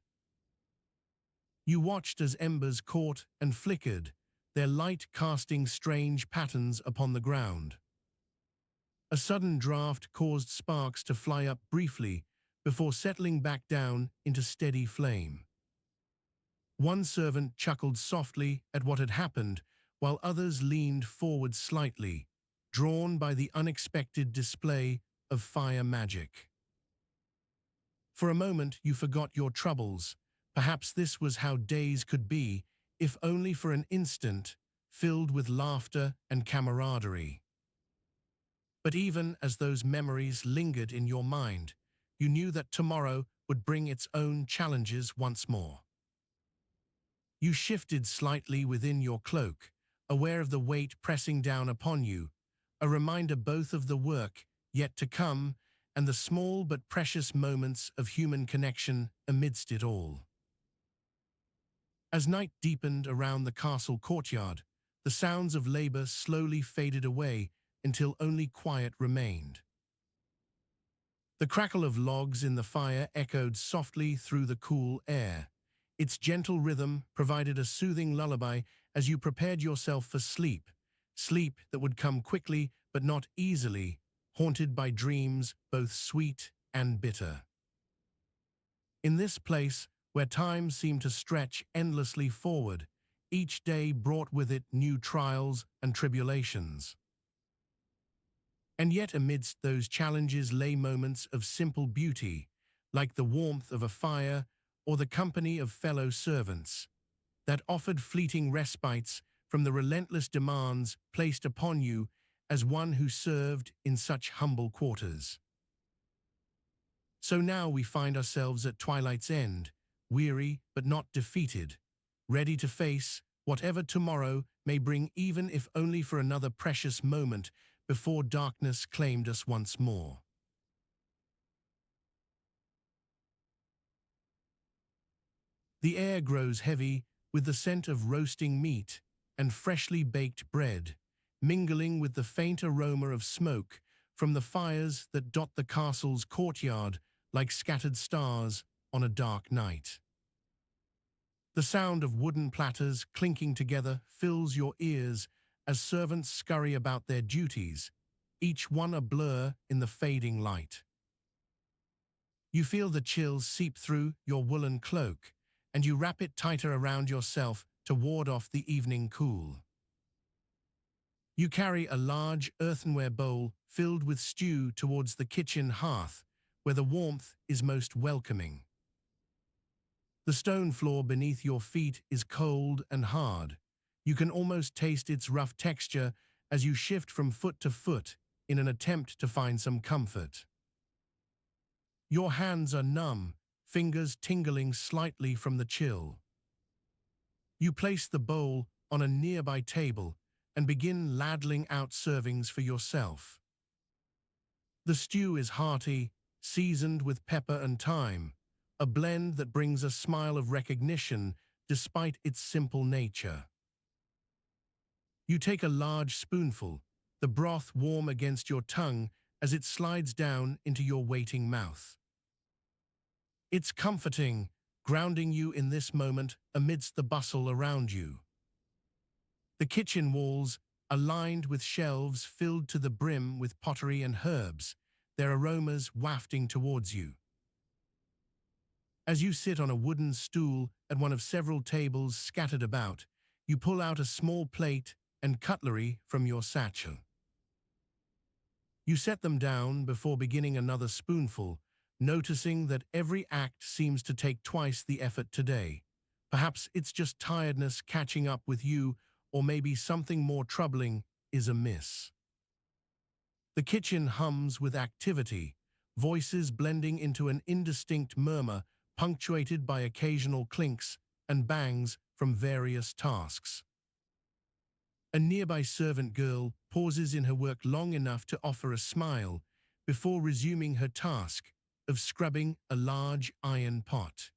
You watched as embers caught and flickered, their light casting strange patterns upon the ground. A sudden draft caused sparks to fly up briefly before settling back down into steady flame. One servant chuckled softly at what had happened, while others leaned forward slightly, drawn by the unexpected display of fire magic. For a moment you forgot your troubles. Perhaps this was how days could be, if only for an instant, filled with laughter and camaraderie. But even as those memories lingered in your mind, you knew that tomorrow would bring its own challenges once more. You shifted slightly within your cloak, aware of the weight pressing down upon you, a reminder both of the work yet to come and the small but precious moments of human connection amidst it all. As night deepened around the castle courtyard, the sounds of labor slowly faded away until only quiet remained. The crackle of logs in the fire echoed softly through the cool air, Its gentle rhythm provided a soothing lullaby as you prepared yourself for sleep, sleep that would come quickly but not easily, haunted by dreams both sweet and bitter. In this place, where time seemed to stretch endlessly forward, each day brought with it new trials and tribulations. And yet amidst those challenges lay moments of simple beauty, like the warmth of a fire or the company of fellow servants, that offered fleeting respites from the relentless demands placed upon you as one who served in such humble quarters. So now we find ourselves at twilight's end, weary but not defeated, ready to face whatever tomorrow may bring, even if only for another precious moment before darkness claimed us once more. The air grows heavy with the scent of roasting meat and freshly baked bread, mingling with the faint aroma of smoke from the fires that dot the castle's courtyard like scattered stars on a dark night. The sound of wooden platters clinking together fills your ears as servants scurry about their duties, each one a blur in the fading light. You feel the chills seep through your woolen cloak, and you wrap it tighter around yourself to ward off the evening cool. You carry a large earthenware bowl filled with stew towards the kitchen hearth, where the warmth is most welcoming. The stone floor beneath your feet is cold and hard. You can almost taste its rough texture as you shift from foot to foot in an attempt to find some comfort. Your hands are numb, fingers tingling slightly from the chill. You place the bowl on a nearby table and begin ladling out servings for yourself. The stew is hearty, seasoned with pepper and thyme, a blend that brings a smile of recognition despite its simple nature. You take a large spoonful, the broth warm against your tongue as it slides down into your waiting mouth. It's comforting, grounding you in this moment amidst the bustle around you. The kitchen walls are lined with shelves filled to the brim with pottery and herbs, their aromas wafting towards you. As you sit on a wooden stool at one of several tables scattered about, you pull out a small plate and cutlery from your satchel. You set them down before beginning another spoonful, noticing that every act seems to take twice the effort today. Perhaps it's just tiredness catching up with you, or maybe something more troubling is amiss. The kitchen hums with activity, voices blending into an indistinct murmur punctuated by occasional clinks and bangs from various tasks. A nearby servant girl pauses in her work long enough to offer a smile before resuming her task of scrubbing a large iron pot.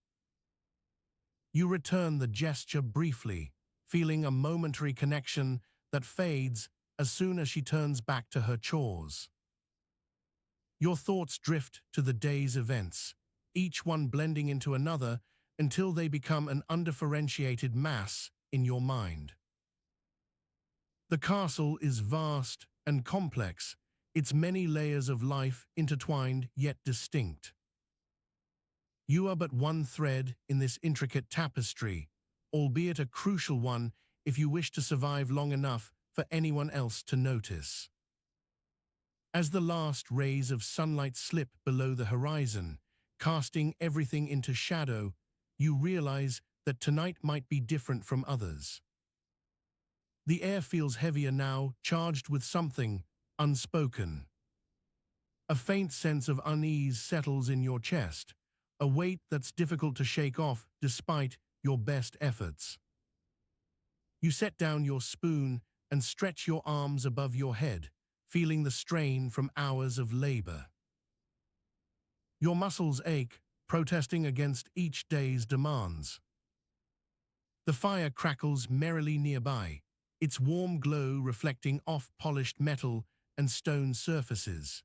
You return the gesture briefly, feeling a momentary connection that fades as soon as she turns back to her chores. Your thoughts drift to the day's events, each one blending into another until they become an undifferentiated mass in your mind. The castle is vast and complex, its many layers of life intertwined yet distinct. You are but one thread in this intricate tapestry, albeit a crucial one if you wish to survive long enough for anyone else to notice. As the last rays of sunlight slip below the horizon, casting everything into shadow, you realize that tonight might be different from others. The air feels heavier now, charged with something unspoken. A faint sense of unease settles in your chest, a weight that's difficult to shake off despite your best efforts. You set down your spoon and stretch your arms above your head, feeling the strain from hours of labor. Your muscles ache, protesting against each day's demands. The fire crackles merrily nearby, its warm glow reflecting off polished metal and stone surfaces.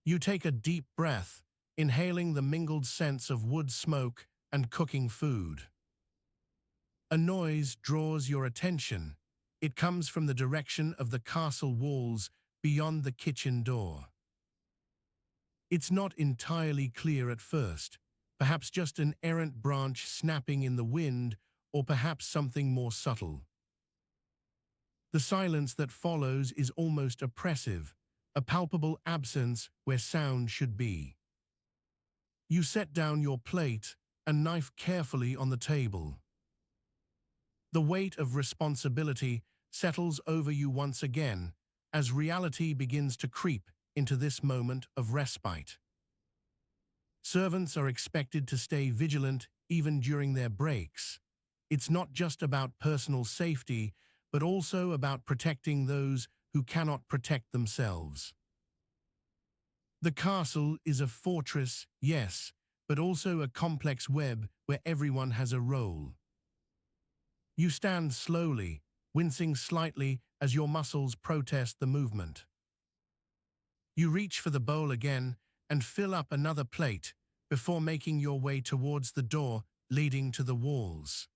You take a deep breath, inhaling the mingled scents of wood smoke and cooking food. A noise draws your attention. It comes from the direction of the castle walls beyond the kitchen door. It's not entirely clear at first, perhaps just an errant branch snapping in the wind, or perhaps something more subtle. The silence that follows is almost oppressive, a palpable absence where sound should be. You set down your plate and knife carefully on the table. The weight of responsibility settles over you once again as reality begins to creep into this moment of respite. Servants are expected to stay vigilant even during their breaks. It's not just about personal safety, but also about protecting those who cannot protect themselves. The castle is a fortress, yes, but also a complex web where everyone has a role. You stand slowly, wincing slightly as your muscles protest the movement. You reach for the bowl again and fill up another plate before making your way towards the door leading to the walls.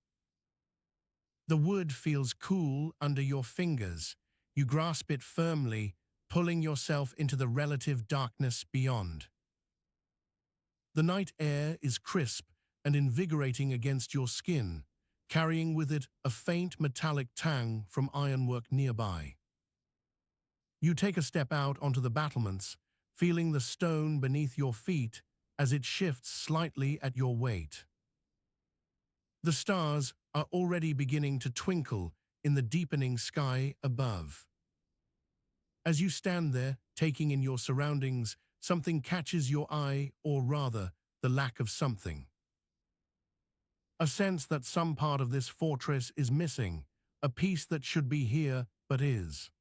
The wood feels cool under your fingers. You grasp it firmly, pulling yourself into the relative darkness beyond. The night air is crisp and invigorating against your skin, carrying with it a faint metallic tang from ironwork nearby. You take a step out onto the battlements, feeling the stone beneath your feet as it shifts slightly at your weight. The stars are already beginning to twinkle in the deepening sky above. As you stand there, taking in your surroundings, something catches your eye, or rather, the lack of something. A sense that some part of this fortress is missing, a piece that should be here but is.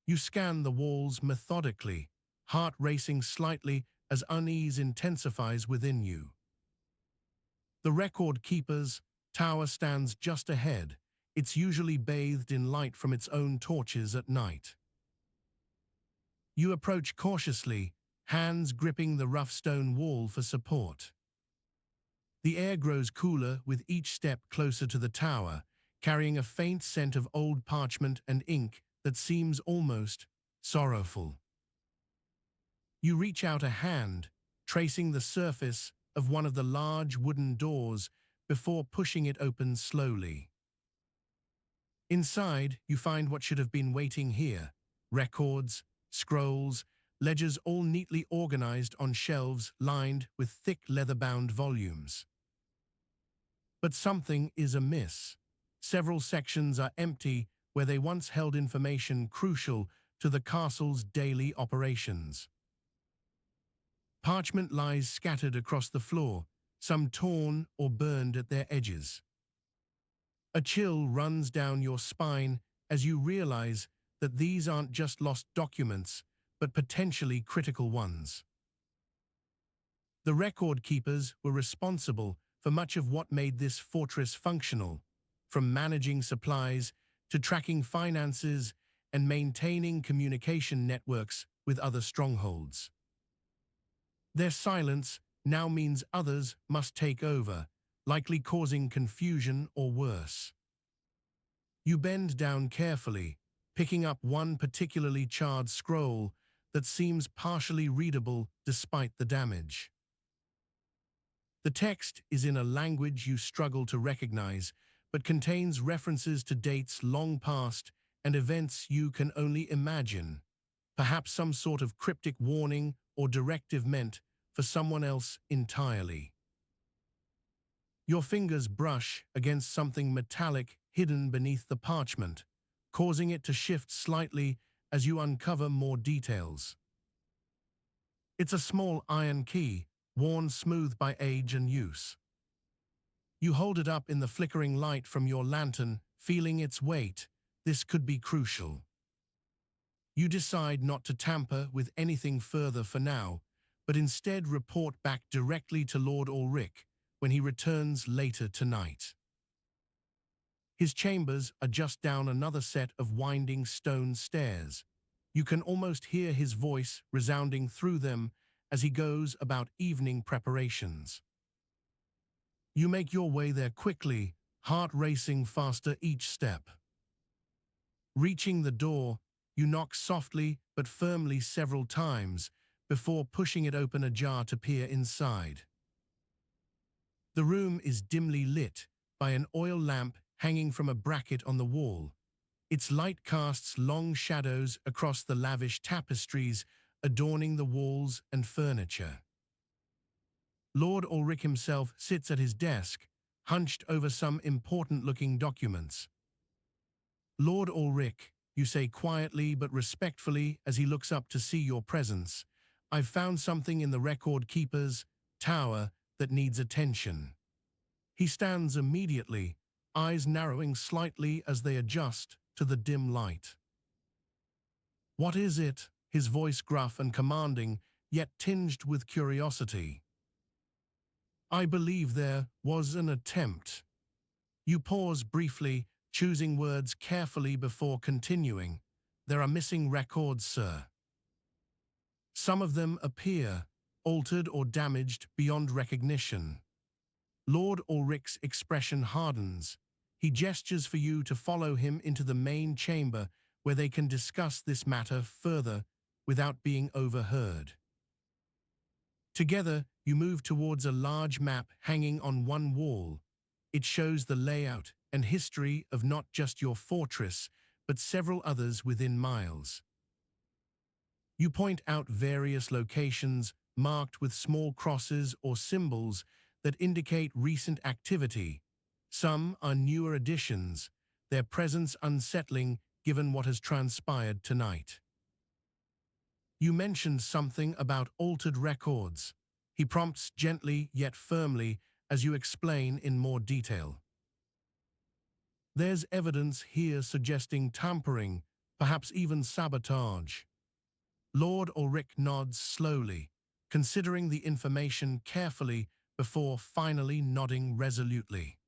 You scan the walls methodically, heart racing slightly as unease intensifies within you. The record keeper's tower stands just ahead. It's usually bathed in light from its own torches at night. You approach cautiously, hands gripping the rough stone wall for support. The air grows cooler with each step closer to the tower, carrying a faint scent of old parchment and ink that seems almost sorrowful. You reach out a hand, tracing the surface of one of the large wooden doors before pushing it open slowly. Inside, you find what should have been waiting here: records, scrolls, ledgers, all neatly organized on shelves lined with thick leather-bound volumes. But something is amiss. Several sections are empty where they once held information crucial to the castle's daily operations. Parchment lies scattered across the floor, some torn or burned at their edges. A chill runs down your spine as you realize that these aren't just lost documents, but potentially critical ones. The record keepers were responsible for much of what made this fortress functional, from managing supplies to tracking finances and maintaining communication networks with other strongholds. Their silence now means others must take over, likely causing confusion or worse. You bend down carefully, picking up one particularly charred scroll that seems partially readable despite the damage. The text is in a language you struggle to recognize, but contains references to dates long past and events you can only imagine, perhaps some sort of cryptic warning or directive meant for someone else entirely. Your fingers brush against something metallic hidden beneath the parchment, causing it to shift slightly as you uncover more details. It's a small iron key, worn smooth by age and use. You hold it up in the flickering light from your lantern, feeling its weight. This could be crucial. You decide not to tamper with anything further for now, but instead report back directly to Lord Ulrich when he returns later tonight. His chambers are just down another set of winding stone stairs. You can almost hear his voice resounding through them as he goes about evening preparations. You make your way there quickly, heart racing faster each step. Reaching the door, you knock softly but firmly several times before pushing it open ajar to peer inside. The room is dimly lit by an oil lamp hanging from a bracket on the wall. Its light casts long shadows across the lavish tapestries adorning the walls and furniture. Lord Ulrich himself sits at his desk, hunched over some important-looking documents. Lord Ulrich, you say quietly but respectfully as he looks up to see your presence, I've found something in the record keeper's tower that needs attention. He stands immediately, eyes narrowing slightly as they adjust to the dim light. What is it? His voice gruff and commanding, yet tinged with curiosity. I believe there was an attempt. You pause briefly, choosing words carefully before continuing. There are missing records, sir. Some of them appear altered or damaged beyond recognition. Lord Ulrich's expression hardens. He gestures for you to follow him into the main chamber where they can discuss this matter further without being overheard. Together, you move towards a large map hanging on one wall. It shows the layout and history of not just your fortress, but several others within miles. You point out various locations marked with small crosses or symbols that indicate recent activity. Some are newer additions, their presence unsettling given what has transpired tonight. You mentioned something about altered records. He prompts gently yet firmly as you explain in more detail. There's evidence here suggesting tampering, perhaps even sabotage. Lord Ulrich nods slowly, considering the information carefully before finally nodding resolutely.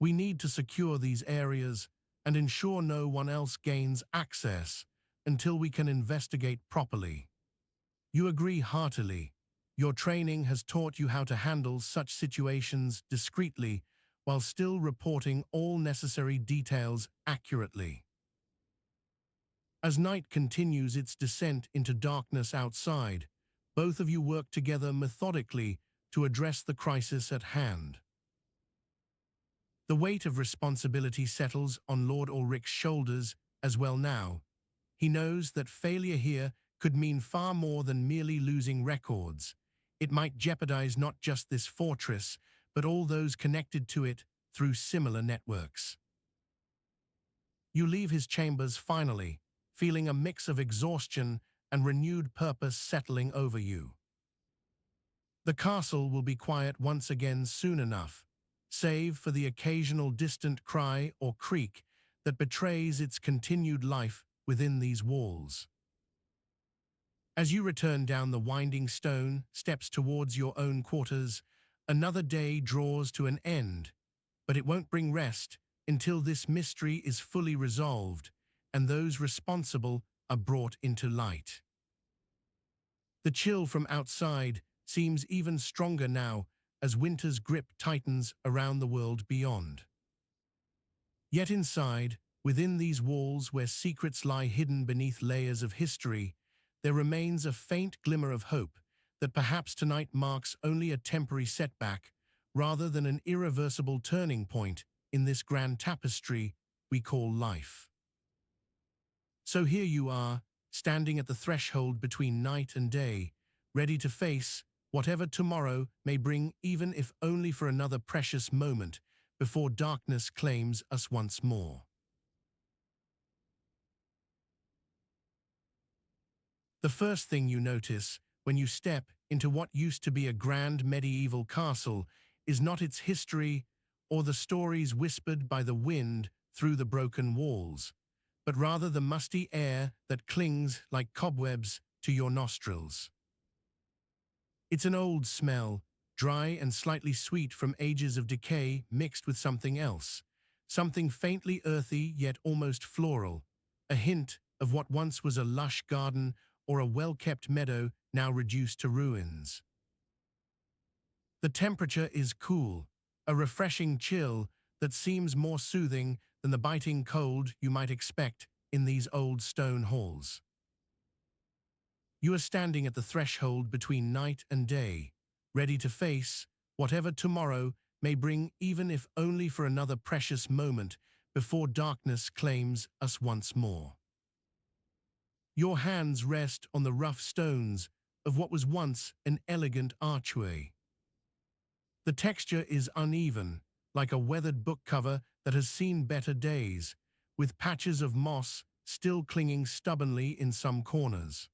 We need to secure these areas and ensure no one else gains access until we can investigate properly. You agree heartily. Your training has taught you how to handle such situations discreetly while still reporting all necessary details accurately. As night continues its descent into darkness outside, both of you work together methodically to address the crisis at hand. The weight of responsibility settles on Lord Ulrich's shoulders as well now. He knows that failure here could mean far more than merely losing records. It might jeopardize not just this fortress, but all those connected to it through similar networks. You leave his chambers finally, feeling a mix of exhaustion and renewed purpose settling over you. The castle will be quiet once again soon enough, save for the occasional distant cry or creak that betrays its continued life within these walls. As you return down the winding stone steps towards your own quarters, another day draws to an end, but it won't bring rest until this mystery is fully resolved and those responsible are brought into light. The chill from outside seems even stronger now as winter's grip tightens around the world beyond. Yet inside, within these walls where secrets lie hidden beneath layers of history, there remains a faint glimmer of hope that perhaps tonight marks only a temporary setback rather than an irreversible turning point in this grand tapestry we call life. So here you are, standing at the threshold between night and day, ready to face whatever tomorrow may bring, even if only for another precious moment before darkness claims us once more. The first thing you notice when you step into what used to be a grand medieval castle is not its history or the stories whispered by the wind through the broken walls, but rather the musty air that clings like cobwebs to your nostrils. It's an old smell, dry and slightly sweet from ages of decay mixed with something else, something faintly earthy yet almost floral, a hint of what once was a lush garden or a well-kept meadow now reduced to ruins. The temperature is cool, a refreshing chill that seems more soothing than the biting cold you might expect in these old stone halls. You are standing at the threshold between night and day, ready to face whatever tomorrow may bring, even if only for another precious moment before darkness claims us once more. Your hands rest on the rough stones of what was once an elegant archway. The texture is uneven, like a weathered book cover that has seen better days, with patches of moss still clinging stubbornly in some corners.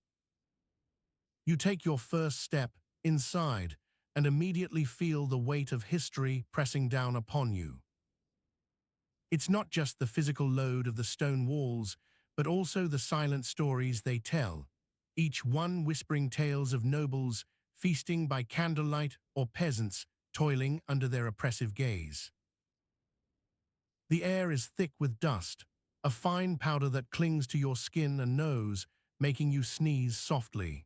You take your first step inside and immediately feel the weight of history pressing down upon you. It's not just the physical load of the stone walls, but also the silent stories they tell, each one whispering tales of nobles feasting by candlelight or peasants toiling under their oppressive gaze. The air is thick with dust, a fine powder that clings to your skin and nose, making you sneeze softly.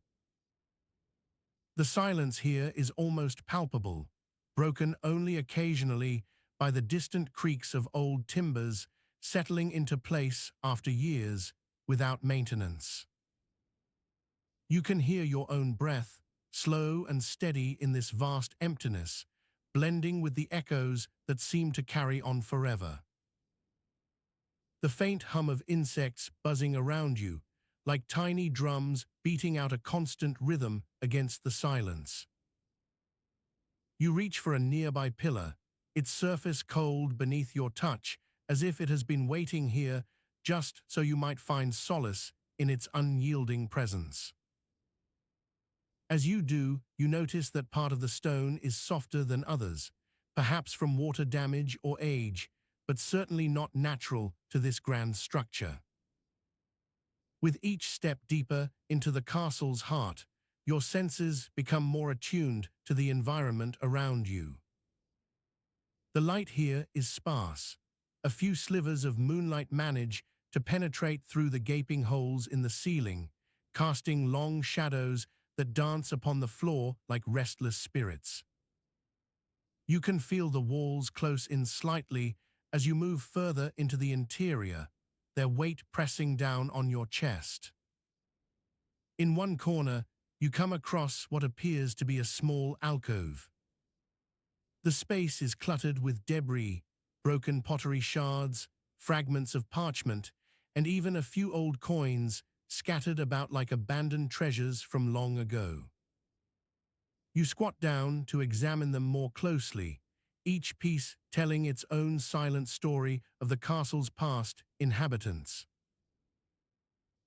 The silence here is almost palpable, broken only occasionally by the distant creaks of old timbers settling into place after years without maintenance. You can hear your own breath, slow and steady in this vast emptiness, blending with the echoes that seem to carry on forever. The faint hum of insects buzzing around you, like tiny drums beating out a constant rhythm against the silence. You reach for a nearby pillar, its surface cold beneath your touch, as if it has been waiting here just so you might find solace in its unyielding presence. As you do, you notice that part of the stone is softer than others, perhaps from water damage or age, but certainly not natural to this grand structure. With each step deeper into the castle's heart, your senses become more attuned to the environment around you. The light here is sparse. A few slivers of moonlight manage to penetrate through the gaping holes in the ceiling, casting long shadows that dance upon the floor like restless spirits. You can feel the walls close in slightly as you move further into the interior, their weight pressing down on your chest. In one corner, you come across what appears to be a small alcove. The space is cluttered with debris, broken pottery shards, fragments of parchment, and even a few old coins scattered about like abandoned treasures from long ago. You squat down to examine them more closely, each piece telling its own silent story of the castle's past inhabitants.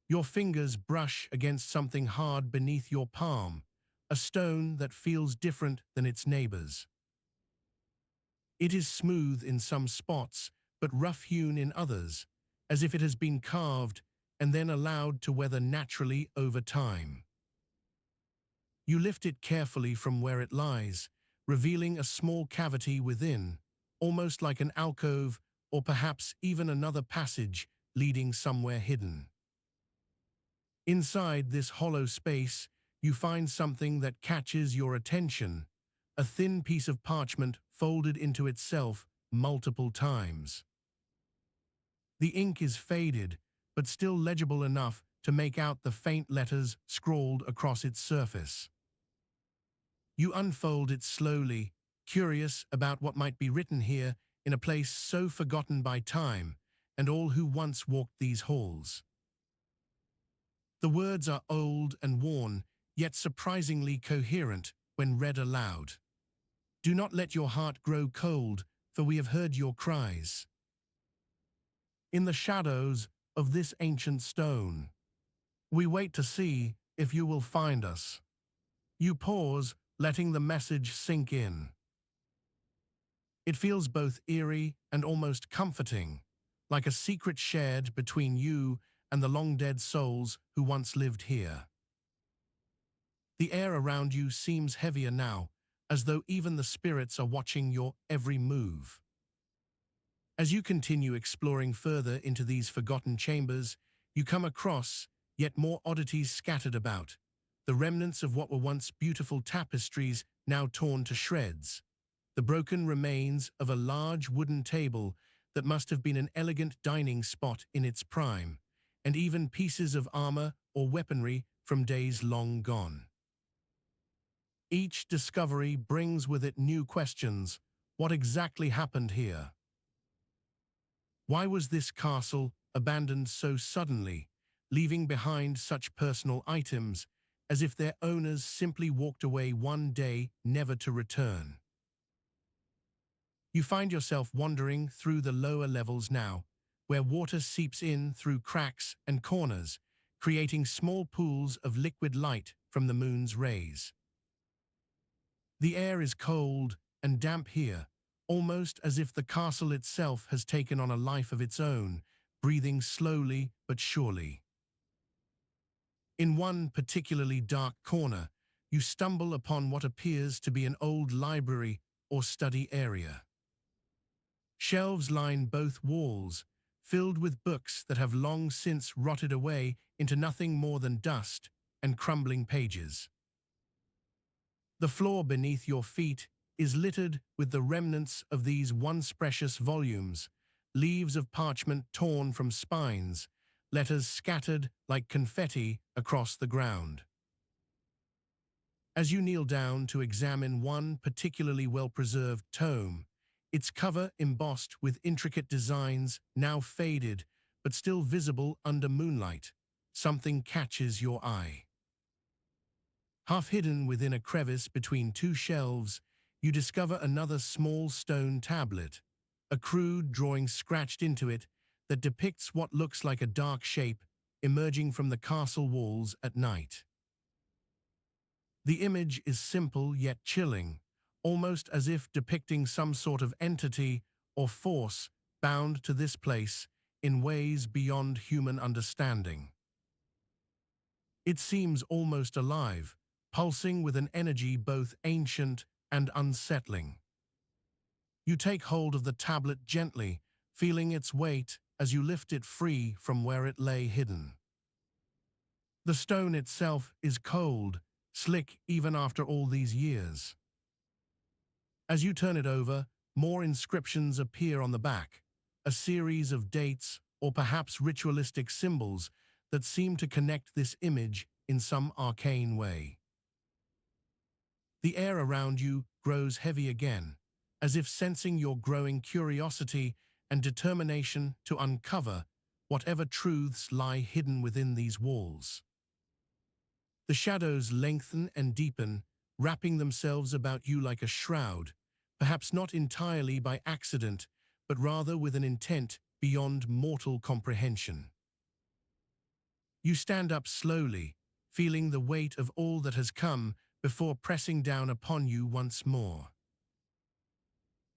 Your fingers brush against something hard beneath your palm, a stone that feels different than its neighbors. It is smooth in some spots, but rough-hewn in others, as if it has been carved and then allowed to weather naturally over time. You lift it carefully from where it lies, revealing a small cavity within, almost like an alcove or perhaps even another passage leading somewhere hidden. Inside this hollow space, you find something that catches your attention, a thin piece of parchment folded into itself multiple times. The ink is faded, but still legible enough to make out the faint letters scrawled across its surface. You unfold it slowly, curious about what might be written here in a place so forgotten by time and all who once walked these halls. The words are old and worn, yet surprisingly coherent when read aloud. Do not let your heart grow cold, for we have heard your cries. In the shadows of this ancient stone, we wait to see if you will find us. You pause, letting the message sink in. It feels both eerie and almost comforting, like a secret shared between you and the long-dead souls who once lived here. The air around you seems heavier now, as though even the spirits are watching your every move. As you continue exploring further into these forgotten chambers, you come across yet more oddities scattered about, the remnants of what were once beautiful tapestries now torn to shreds, the broken remains of a large wooden table that must have been an elegant dining spot in its prime, and even pieces of armor or weaponry from days long gone. Each discovery brings with it new questions. What exactly happened here? Why was this castle abandoned so suddenly, leaving behind such personal items as if their owners simply walked away one day never to return? You find yourself wandering through the lower levels now, where water seeps in through cracks and corners, creating small pools of liquid light from the moon's rays. The air is cold and damp here, almost as if the castle itself has taken on a life of its own, breathing slowly but surely. In one particularly dark corner, you stumble upon what appears to be an old library or study area. Shelves line both walls, filled with books that have long since rotted away into nothing more than dust and crumbling pages. The floor beneath your feet is littered with the remnants of these once precious volumes, leaves of parchment torn from spines, letters scattered like confetti across the ground. As you kneel down to examine one particularly well-preserved tome, its cover embossed with intricate designs now faded but still visible under moonlight, something catches your eye. Half hidden within a crevice between two shelves, you discover another small stone tablet, a crude drawing scratched into it that depicts what looks like a dark shape emerging from the castle walls at night. The image is simple yet chilling, almost as if depicting some sort of entity or force bound to this place in ways beyond human understanding. It seems almost alive, pulsing with an energy both ancient and unsettling. You take hold of the tablet gently, feeling its weight as you lift it free from where it lay hidden. The stone itself is cold, slick even after all these years. As you turn it over, more inscriptions appear on the back, a series of dates or perhaps ritualistic symbols that seem to connect this image in some arcane way. The air around you grows heavy again, as if sensing your growing curiosity and determination to uncover whatever truths lie hidden within these walls. The shadows lengthen and deepen, wrapping themselves about you like a shroud, perhaps not entirely by accident, but rather with an intent beyond mortal comprehension. You stand up slowly, feeling the weight of all that has come before pressing down upon you once more.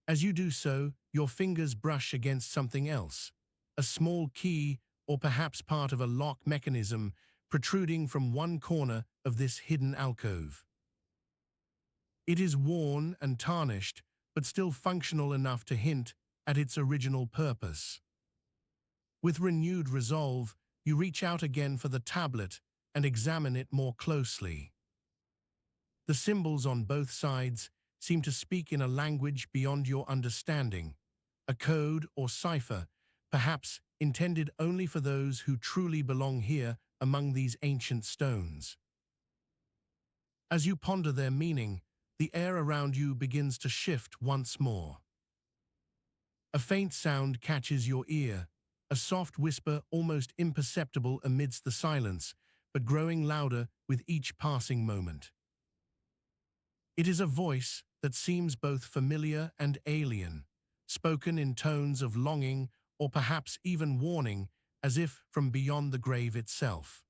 As you do so, your fingers brush against something else, a small key or perhaps part of a lock mechanism protruding from one corner of this hidden alcove. It is worn and tarnished, but still functional enough to hint at its original purpose. With renewed resolve, you reach out again for the tablet and examine it more closely. The symbols on both sides seem to speak in a language beyond your understanding, a code or cipher, perhaps intended only for those who truly belong here among these ancient stones. As you ponder their meaning, the air around you begins to shift once more. A faint sound catches your ear, a soft whisper almost imperceptible amidst the silence, but growing louder with each passing moment. It is a voice that seems both familiar and alien, spoken in tones of longing or perhaps even warning, as if from beyond the grave itself.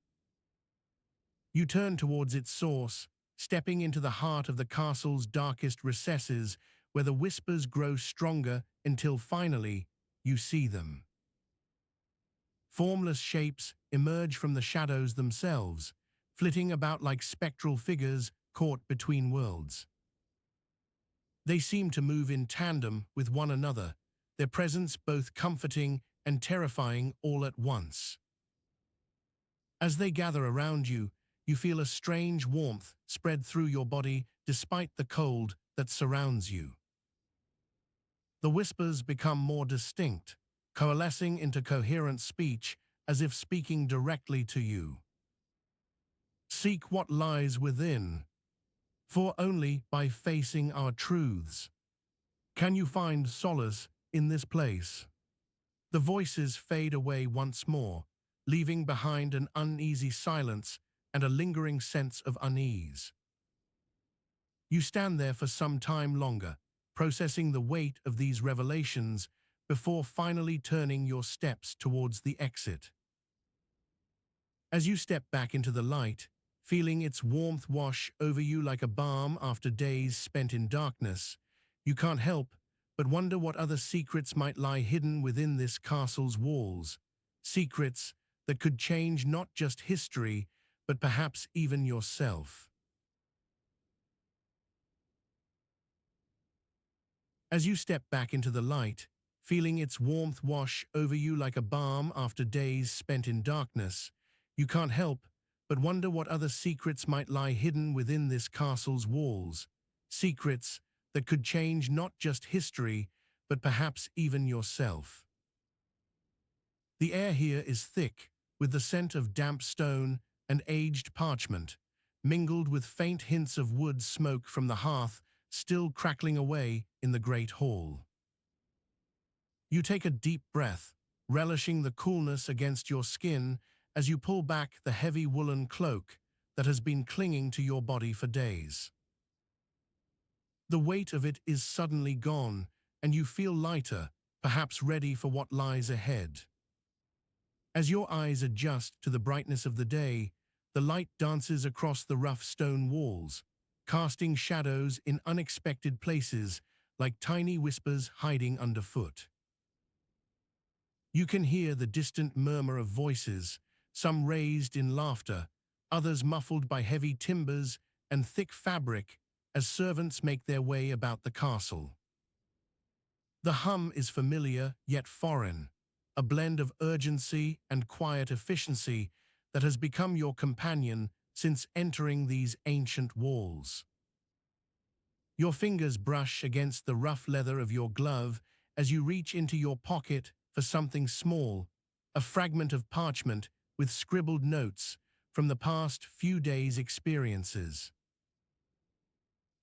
You turn towards its source, stepping into the heart of the castle's darkest recesses, where the whispers grow stronger until finally you see them. Formless shapes emerge from the shadows themselves, flitting about like spectral figures caught between worlds. They seem to move in tandem with one another, their presence both comforting and terrifying all at once. As they gather around you, you feel a strange warmth spread through your body despite the cold that surrounds you. The whispers become more distinct, coalescing into coherent speech as if speaking directly to you. Seek what lies within, for only by facing our truths can you find solace in this place. The voices fade away once more, leaving behind an uneasy silence and a lingering sense of unease. You stand there for some time longer, processing the weight of these revelations before finally turning your steps towards the exit. As you step back into the light, feeling its warmth wash over you like a balm after days spent in darkness, you can't help but wonder what other secrets might lie hidden within this castle's walls. Secrets that could change not just history, but perhaps even yourself. As you step back into the light, feeling its warmth wash over you like a balm after days spent in darkness, you can't help but wonder what other secrets might lie hidden within this castle's walls. Secrets that could change not just history, but perhaps even yourself. The air here is thick, with the scent of damp stone and aged parchment, mingled with faint hints of wood smoke from the hearth still crackling away in the great hall. You take a deep breath, relishing the coolness against your skin as you pull back the heavy woolen cloak that has been clinging to your body for days. The weight of it is suddenly gone, and you feel lighter, perhaps ready for what lies ahead. As your eyes adjust to the brightness of the day, the light dances across the rough stone walls, casting shadows in unexpected places like tiny whispers hiding underfoot. You can hear the distant murmur of voices, some raised in laughter, others muffled by heavy timbers and thick fabric as servants make their way about the castle. The hum is familiar yet foreign, a blend of urgency and quiet efficiency that has become your companion since entering these ancient walls. Your fingers brush against the rough leather of your glove as you reach into your pocket for something small, a fragment of parchment with scribbled notes from the past few days' experiences.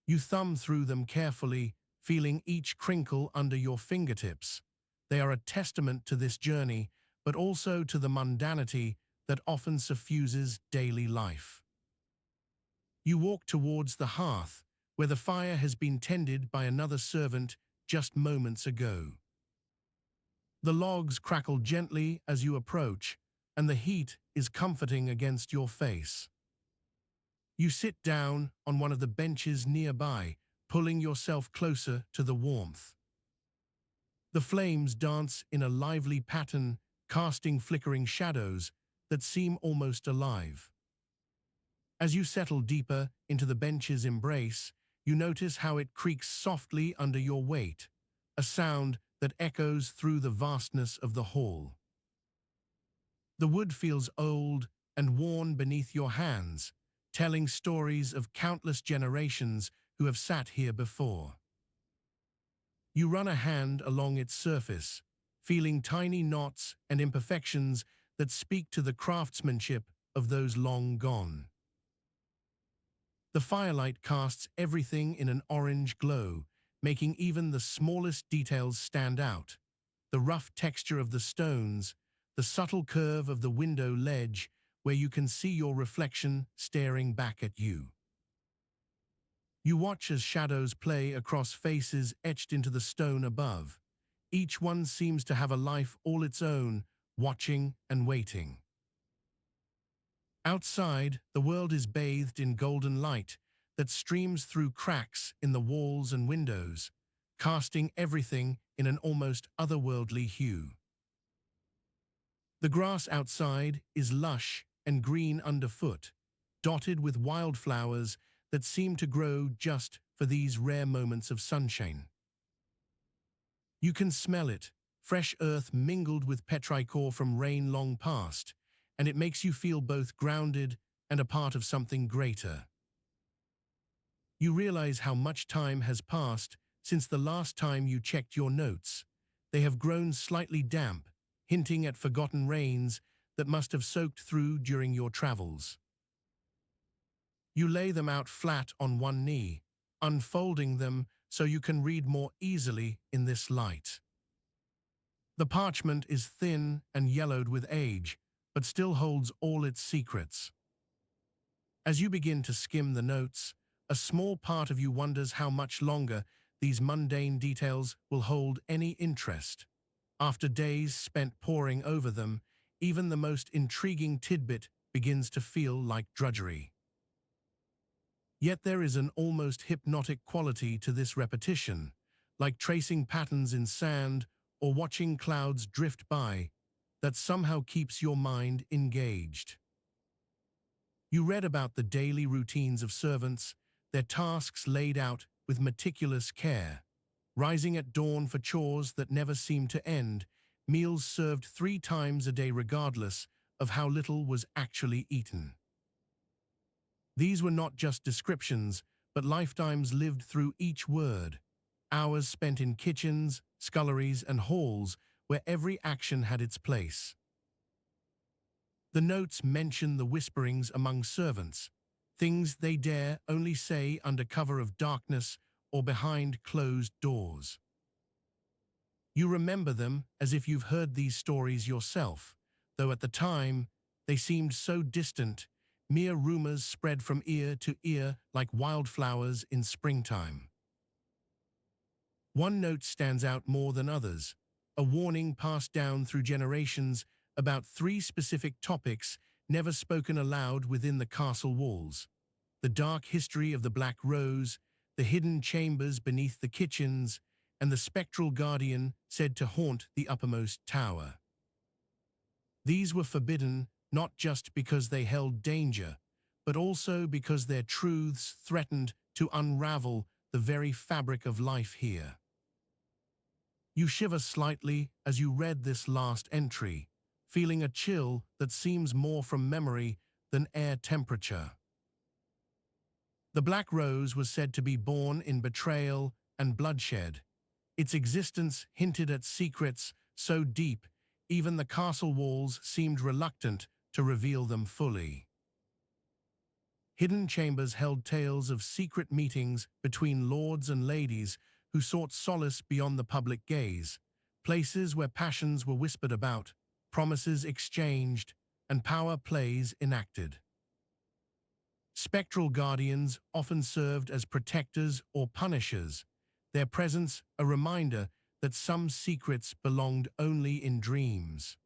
You thumb through them carefully, feeling each crinkle under your fingertips. They are a testament to this journey, but also to the mundanity that often suffuses daily life. You walk towards the hearth, where the fire has been tended by another servant just moments ago. The logs crackle gently as you approach, and the heat is comforting against your face. You sit down on one of the benches nearby, pulling yourself closer to the warmth. The flames dance in a lively pattern, casting flickering shadows that seem almost alive. As you settle deeper into the bench's embrace, you notice how it creaks softly under your weight, a sound that echoes through the vastness of the hall. The wood feels old and worn beneath your hands, telling stories of countless generations who have sat here before. You run a hand along its surface, feeling tiny knots and imperfections that speak to the craftsmanship of those long gone. The firelight casts everything in an orange glow, making even the smallest details stand out. The rough texture of the stones, the subtle curve of the window ledge where you can see your reflection staring back at you. You watch as shadows play across faces etched into the stone above. Each one seems to have a life all its own, watching and waiting. Outside, the world is bathed in golden light that streams through cracks in the walls and windows, casting everything in an almost otherworldly hue. The grass outside is lush and green underfoot, dotted with wildflowers that seem to grow just for these rare moments of sunshine. You can smell it, fresh earth mingled with petrichor from rain long past, and it makes you feel both grounded and a part of something greater. You realize how much time has passed since the last time you checked your notes. They have grown slightly damp, hinting at forgotten rains that must have soaked through during your travels. You lay them out flat on one knee, unfolding them so you can read more easily in this light. The parchment is thin and yellowed with age, but still holds all its secrets. As you begin to skim the notes, a small part of you wonders how much longer these mundane details will hold any interest. After days spent poring over them, even the most intriguing tidbit begins to feel like drudgery. Yet there is an almost hypnotic quality to this repetition, like tracing patterns in sand or watching clouds drift by, that somehow keeps your mind engaged. You read about the daily routines of servants, their tasks laid out with meticulous care, rising at dawn for chores that never seem to end, meals served 3 times a day regardless of how little was actually eaten. These were not just descriptions, but lifetimes lived through each word, hours spent in kitchens, sculleries, and halls where every action had its place. The notes mention the whisperings among servants, things they dare only say under cover of darkness or behind closed doors. You remember them as if you've heard these stories yourself, though at the time they seemed so distant, mere rumors spread from ear to ear like wildflowers in springtime. One note stands out more than others, a warning passed down through generations about 3 specific topics never spoken aloud within the castle walls: the dark history of the Black Rose, the hidden chambers beneath the kitchens, and the spectral guardian said to haunt the uppermost tower. These were forbidden not just because they held danger, but also because their truths threatened to unravel the very fabric of life here. You shiver slightly as you read this last entry, feeling a chill that seems more from memory than air temperature. The Black Rose was said to be born in betrayal and bloodshed. Its existence hinted at secrets so deep, even the castle walls seemed reluctant to reveal them fully. Hidden chambers held tales of secret meetings between lords and ladies who sought solace beyond the public gaze, places where passions were whispered about, promises exchanged, and power plays enacted. Spectral guardians often served as protectors or punishers, their presence a reminder that some secrets belonged only in dreams.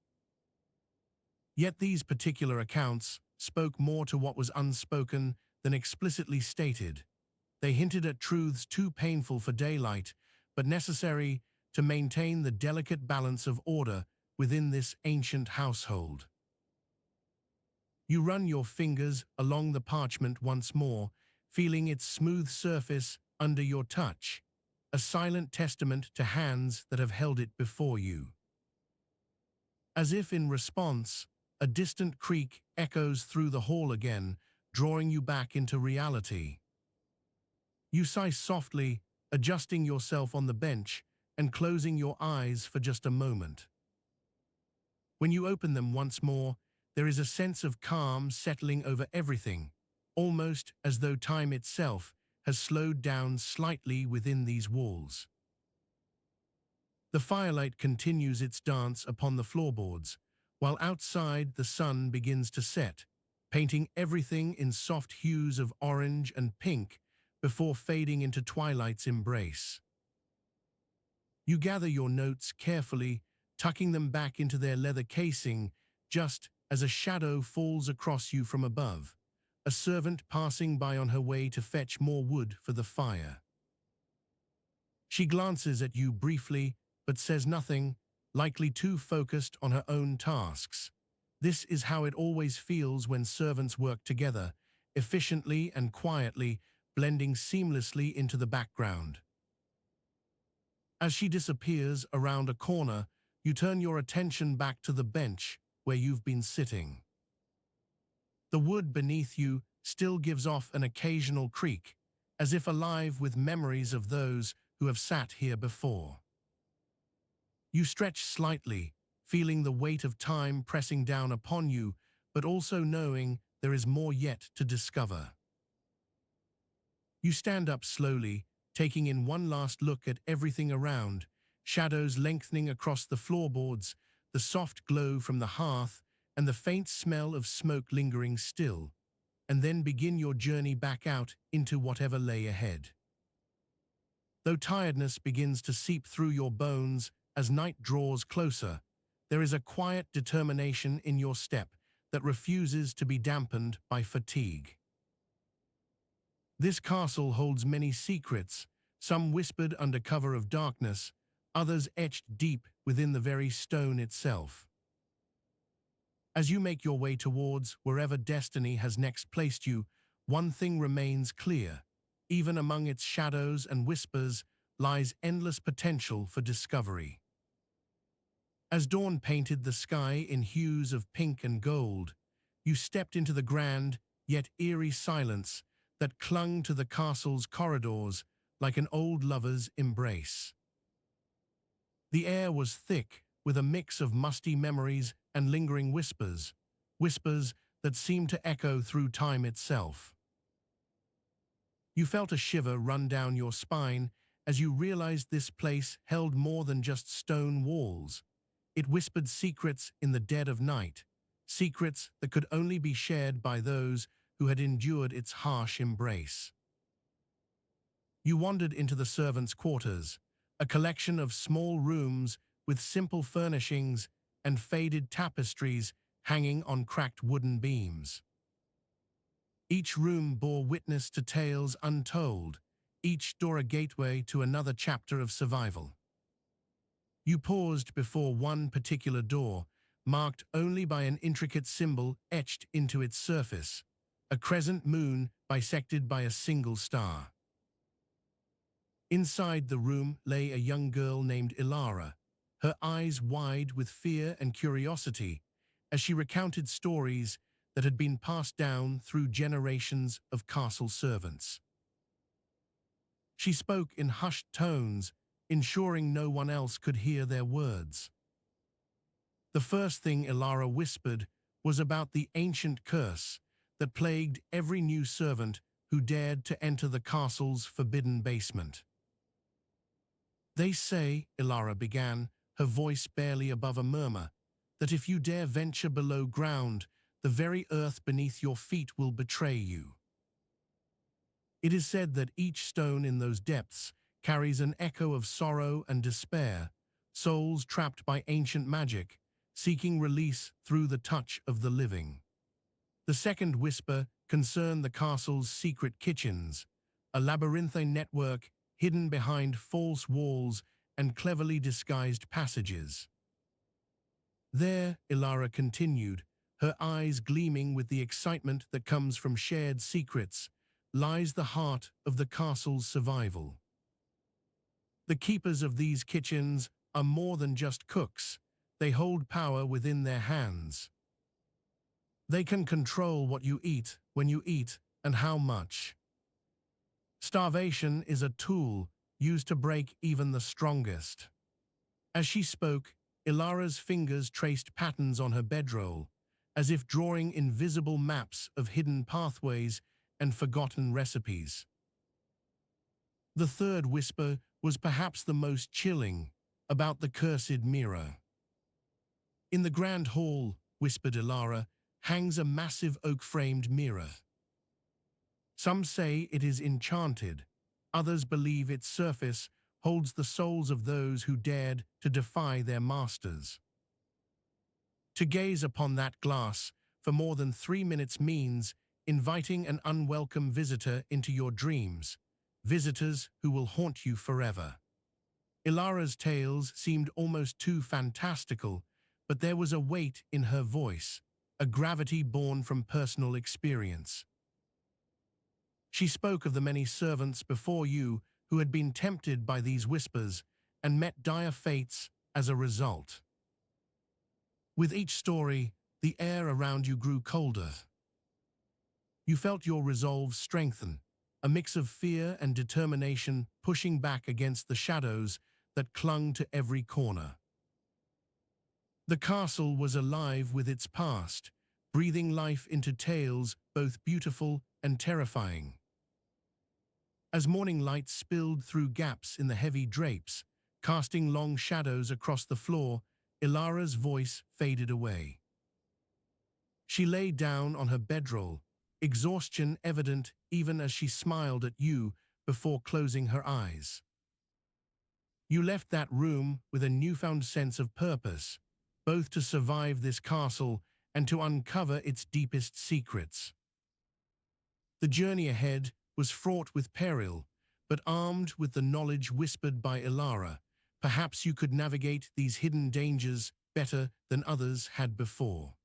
Yet these particular accounts spoke more to what was unspoken than explicitly stated. They hinted at truths too painful for daylight, but necessary to maintain the delicate balance of order within this ancient household. You run your fingers along the parchment once more, feeling its smooth surface under your touch, a silent testament to hands that have held it before you. As if in response, a distant creak echoes through the hall again, drawing you back into reality. You sigh softly, adjusting yourself on the bench and closing your eyes for just a moment. When you open them once more, there is a sense of calm settling over everything, almost as though time itself has slowed down slightly within these walls. The firelight continues its dance upon the floorboards, while outside the sun begins to set, painting everything in soft hues of orange and pink before fading into twilight's embrace. You gather your notes carefully, tucking them back into their leather casing just as a shadow falls across you from above, a servant passing by on her way to fetch more wood for the fire. She glances at you briefly, but says nothing, likely too focused on her own tasks. This is how it always feels when servants work together, efficiently and quietly, blending seamlessly into the background. As she disappears around a corner, you turn your attention back to the bench where you've been sitting. The wood beneath you still gives off an occasional creak, as if alive with memories of those who have sat here before. You stretch slightly, feeling the weight of time pressing down upon you, but also knowing there is more yet to discover. You stand up slowly, taking in one last look at everything around, shadows lengthening across the floorboards, the soft glow from the hearth, and the faint smell of smoke lingering still, and then begin your journey back out into whatever lay ahead. Though tiredness begins to seep through your bones as night draws closer, there is a quiet determination in your step that refuses to be dampened by fatigue. This castle holds many secrets, some whispered under cover of darkness, others etched deep within the very stone itself. As you make your way towards wherever destiny has next placed you, one thing remains clear. Even among its shadows and whispers lies endless potential for discovery. As dawn painted the sky in hues of pink and gold, you stepped into the grand, yet eerie silence that clung to the castle's corridors like an old lover's embrace. The air was thick with a mix of musty memories and lingering whispers, whispers that seemed to echo through time itself. You felt a shiver run down your spine as you realized this place held more than just stone walls. It whispered secrets in the dead of night, secrets that could only be shared by those who had endured its harsh embrace. You wandered into the servants' quarters, a collection of small rooms with simple furnishings and faded tapestries hanging on cracked wooden beams. Each room bore witness to tales untold, each door a gateway to another chapter of survival. You paused before one particular door, marked only by an intricate symbol etched into its surface, a crescent moon bisected by a single star. Inside the room lay a young girl named Ilara, her eyes wide with fear and curiosity, as she recounted stories that had been passed down through generations of castle servants. She spoke in hushed tones, ensuring no one else could hear their words. The first thing Ilara whispered was about the ancient curse that plagued every new servant who dared to enter the castle's forbidden basement. "They say," Ilara began, her voice barely above a murmur, "that if you dare venture below ground, the very earth beneath your feet will betray you. It is said that each stone in those depths carries an echo of sorrow and despair, souls trapped by ancient magic, seeking release through the touch of the living." The second whisper concerned the castle's secret kitchens, a labyrinthine network hidden behind false walls and cleverly disguised passages. "There," Ilara continued, her eyes gleaming with the excitement that comes from shared secrets, "lies the heart of the castle's survival. The keepers of these kitchens are more than just cooks. They hold power within their hands. They can control what you eat, when you eat, and how much. Starvation is a tool used to break even the strongest." As she spoke, Ilara's fingers traced patterns on her bedroll, as if drawing invisible maps of hidden pathways and forgotten recipes. The third whisper was perhaps the most chilling, about the cursed mirror. "In the grand hall," whispered Ilara, "hangs a massive oak-framed mirror. Some say it is enchanted, others believe its surface holds the souls of those who dared to defy their masters. To gaze upon that glass for more than 3 minutes means inviting an unwelcome visitor into your dreams, visitors who will haunt you forever." Ilara's tales seemed almost too fantastical, but there was a weight in her voice, a gravity born from personal experience. She spoke of the many servants before you who had been tempted by these whispers and met dire fates as a result. With each story, the air around you grew colder. You felt your resolve strengthen, a mix of fear and determination pushing back against the shadows that clung to every corner. The castle was alive with its past, breathing life into tales both beautiful and terrifying. As morning light spilled through gaps in the heavy drapes, casting long shadows across the floor, Ilara's voice faded away. She lay down on her bedroll, exhaustion evident even as she smiled at you before closing her eyes. You left that room with a newfound sense of purpose, both to survive this castle and to uncover its deepest secrets. The journey ahead was fraught with peril, but armed with the knowledge whispered by Ilara, perhaps you could navigate these hidden dangers better than others had before.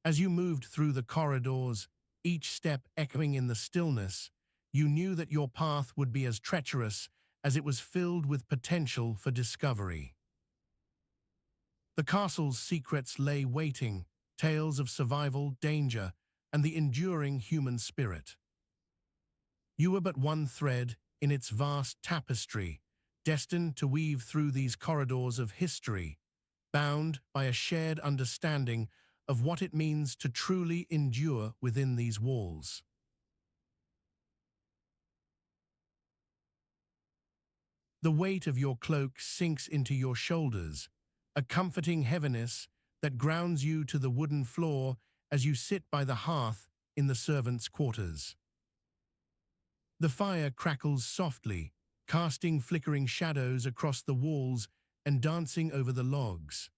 As you moved through the corridors, each step echoing in the stillness, you knew that your path would be as treacherous as it was filled with potential for discovery. The castle's secrets lay waiting, tales of survival, danger, and the enduring human spirit. You were but one thread in its vast tapestry, destined to weave through these corridors of history, bound by a shared understanding of what it means to truly endure within these walls. The weight of your cloak sinks into your shoulders, a comforting heaviness that grounds you to the wooden floor as you sit by the hearth in the servants' quarters. The fire crackles softly, casting flickering shadows across the walls and dancing over the logs.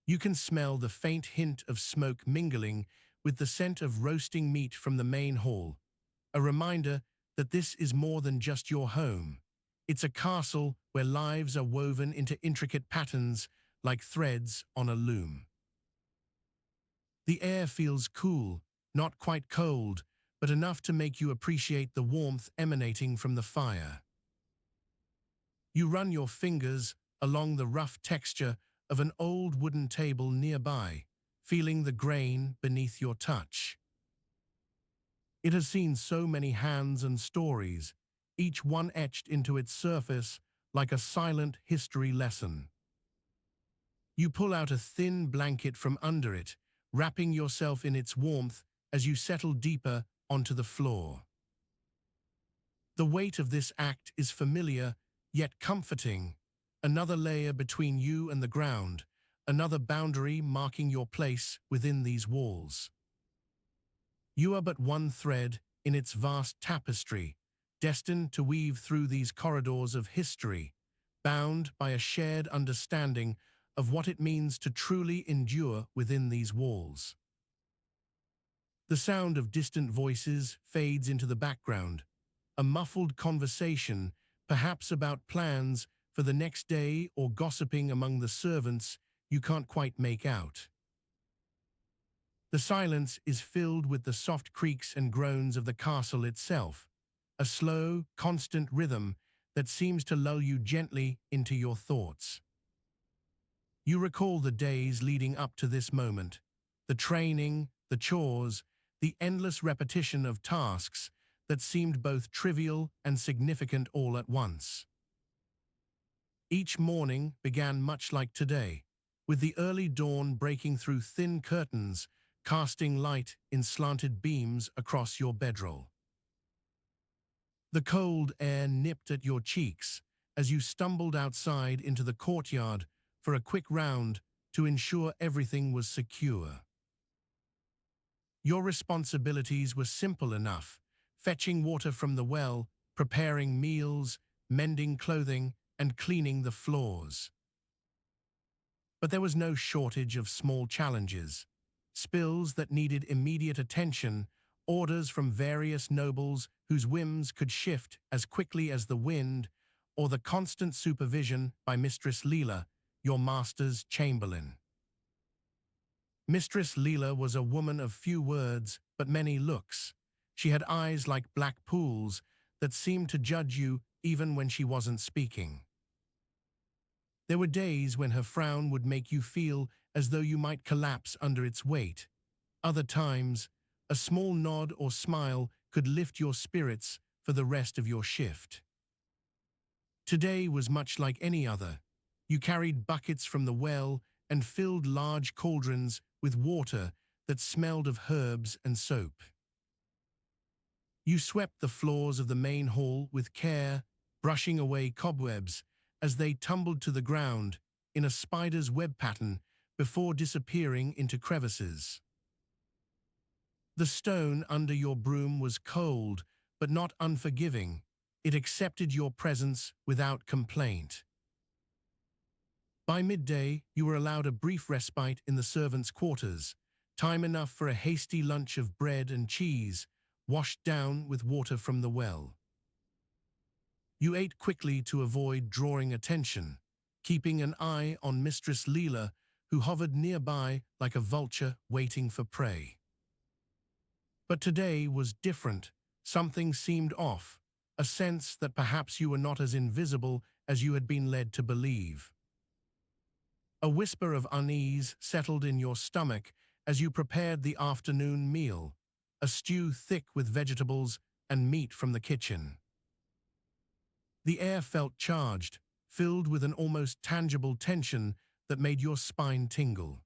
You can smell the faint hint of smoke mingling with the scent of roasting meat from the main hall, a reminder that this is more than just your home. It's a castle where lives are woven into intricate patterns like threads on a loom. The air feels cool, not quite cold, but enough to make you appreciate the warmth emanating from the fire. You run your fingers along the rough texture of an old wooden table nearby, feeling the grain beneath your touch. It has seen so many hands and stories, each one etched into its surface like a silent history lesson. You pull out a thin blanket from under it, wrapping yourself in its warmth as you settle deeper onto the floor. The weight of this act is familiar, yet comforting, another layer between you and the ground, another boundary marking your place within these walls. You are but one thread in its vast tapestry, destined to weave through these corridors of history, bound by a shared understanding of what it means to truly endure within these walls. The sound of distant voices fades into the background, a muffled conversation, perhaps about plans for the next day or gossiping among the servants you can't quite make out. The silence is filled with the soft creaks and groans of the castle itself, a slow, constant rhythm that seems to lull you gently into your thoughts. You recall the days leading up to this moment, the training, the chores, the endless repetition of tasks that seemed both trivial and significant all at once. Each morning began much like today, with the early dawn breaking through thin curtains, casting light in slanted beams across your bedroll. The cold air nipped at your cheeks as you stumbled outside into the courtyard for a quick round to ensure everything was secure. Your responsibilities were simple enough: fetching water from the well, preparing meals, mending clothing, and cleaning the floors. But there was no shortage of small challenges, spills that needed immediate attention, orders from various nobles whose whims could shift as quickly as the wind, or the constant supervision by Mistress Leela, your master's chamberlain. Mistress Leela was a woman of few words but many looks. She had eyes like black pools that seemed to judge you even when she wasn't speaking. There were days when her frown would make you feel as though you might collapse under its weight. Other times, A small nod or smile could lift your spirits for the rest of your shift. Today was much like any other. You carried buckets from the well and filled large cauldrons with water that smelled of herbs and soap. You swept the floors of the main hall with care, brushing away cobwebs as they tumbled to the ground in a spider's web pattern before disappearing into crevices. The stone under your broom was cold, but not unforgiving. It accepted your presence without complaint. By midday, you were allowed a brief respite in the servants' quarters, time enough for a hasty lunch of bread and cheese, washed down with water from the well. You ate quickly to avoid drawing attention, keeping an eye on Mistress Leela, who hovered nearby like a vulture waiting for prey. But today was different. Something seemed off, a sense that perhaps you were not as invisible as you had been led to believe. A whisper of unease settled in your stomach as you prepared the afternoon meal, a stew thick with vegetables and meat from the kitchen. The air felt charged, filled with an almost tangible tension that made your spine tingle.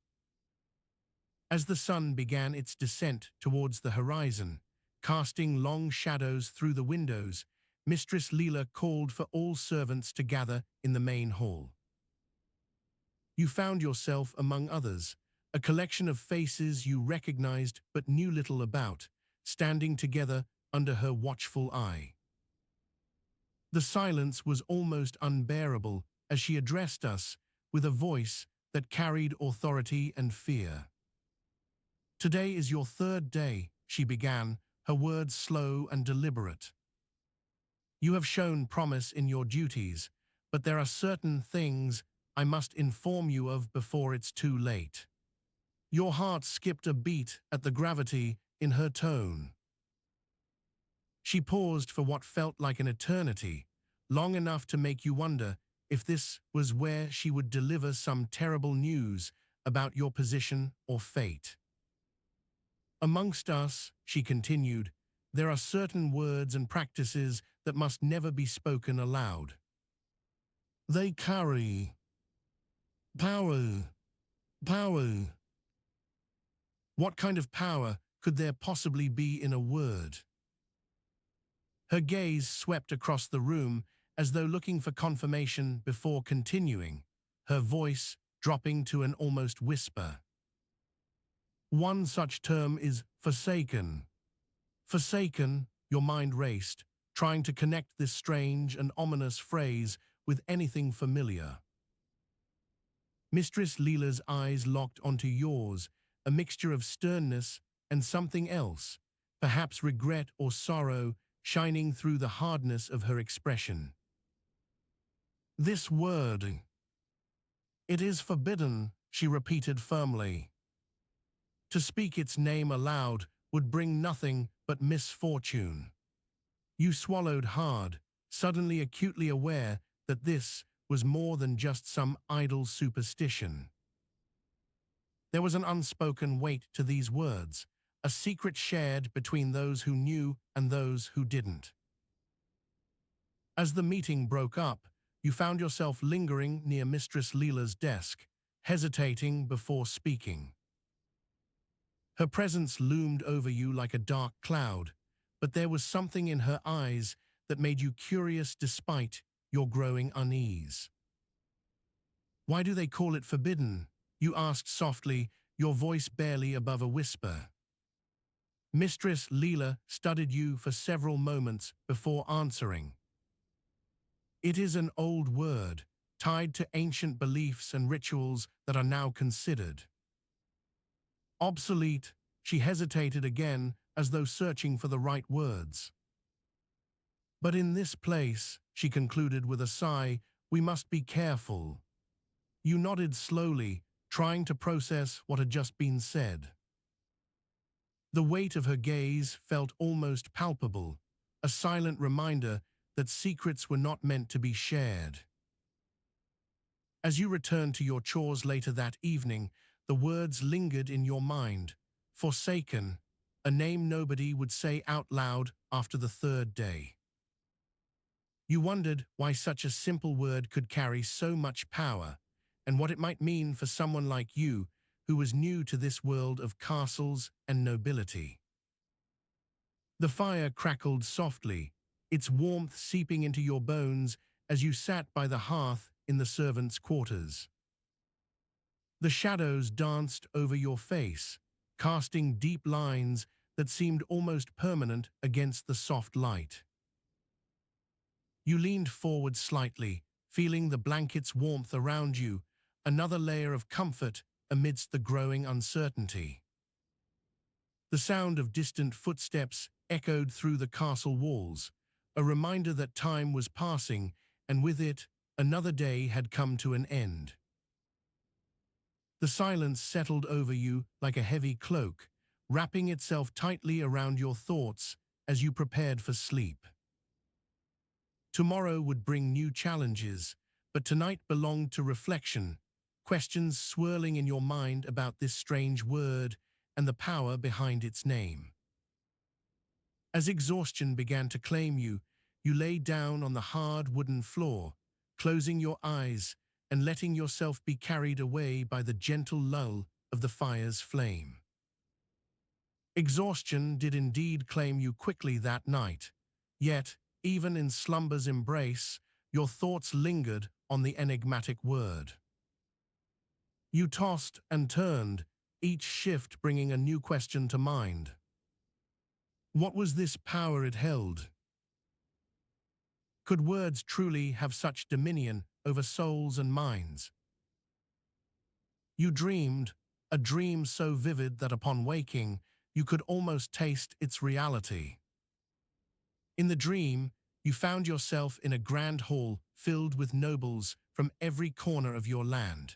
As the sun began its descent towards the horizon, casting long shadows through the windows, Mistress Leela called for all servants to gather in the main hall. You found yourself among others, a collection of faces you recognized but knew little about, standing together under her watchful eye. The silence was almost unbearable as she addressed us with a voice that carried authority and fear. "Today is your third day," she began, her words slow and deliberate. "You have shown promise in your duties, but there are certain things I must inform you of before it's too late." Your heart skipped a beat at the gravity in her tone. She paused for what felt like an eternity, long enough to make you wonder if this was where she would deliver some terrible news about your position or fate. "Amongst us," she continued, "there are certain words and practices that must never be spoken aloud. They carry power. Power. What kind of power could there possibly be in a word?" Her gaze swept across the room as though looking for confirmation before continuing, her voice dropping to an almost whisper. "One such term is forsaken." Forsaken, your mind raced, trying to connect this strange and ominous phrase with anything familiar. Mistress Leela's eyes locked onto yours, a mixture of sternness and something else, perhaps regret or sorrow, shining through the hardness of her expression. "This word. It is forbidden," she repeated firmly. "To speak its name aloud would bring nothing but misfortune." You swallowed hard, suddenly acutely aware that this was more than just some idle superstition. There was an unspoken weight to these words, a secret shared between those who knew and those who didn't. As the meeting broke up, you found yourself lingering near Mistress Leela's desk, hesitating before speaking. Her presence loomed over you like a dark cloud, but there was something in her eyes that made you curious despite your growing unease. "Why do they call it forbidden?" you asked softly, your voice barely above a whisper. Mistress Leela studied you for several moments before answering. "It is an old word, tied to ancient beliefs and rituals that are now considered obsolete." She hesitated again, as though searching for the right words. "But in this place," she concluded with a sigh, "we must be careful." You nodded slowly, trying to process what had just been said. The weight of her gaze felt almost palpable, a silent reminder that secrets were not meant to be shared. As you returned to your chores later that evening, the words lingered in your mind. Forsaken, a name nobody would say out loud after the third day. You wondered why such a simple word could carry so much power, and what it might mean for someone like you who was new to this world of castles and nobility. The fire crackled softly, its warmth seeping into your bones as you sat by the hearth in the servants' quarters. The shadows danced over your face, casting deep lines that seemed almost permanent against the soft light. You leaned forward slightly, feeling the blanket's warmth around you, another layer of comfort amidst the growing uncertainty. The sound of distant footsteps echoed through the castle walls, a reminder that time was passing, and with it, another day had come to an end. The silence settled over you like a heavy cloak, wrapping itself tightly around your thoughts as you prepared for sleep. Tomorrow would bring new challenges, but tonight belonged to reflection, questions swirling in your mind about this strange word and the power behind its name. As exhaustion began to claim you, you lay down on the hard wooden floor, closing your eyes and letting yourself be carried away by the gentle lull of the fire's flame. Exhaustion did indeed claim you quickly that night, yet, even in slumber's embrace, your thoughts lingered on the enigmatic word. You tossed and turned, each shift bringing a new question to mind. What was this power it held? Could words truly have such dominion over souls and minds? You dreamed, a dream so vivid that upon waking, you could almost taste its reality. In the dream, you found yourself in a grand hall filled with nobles from every corner of your land.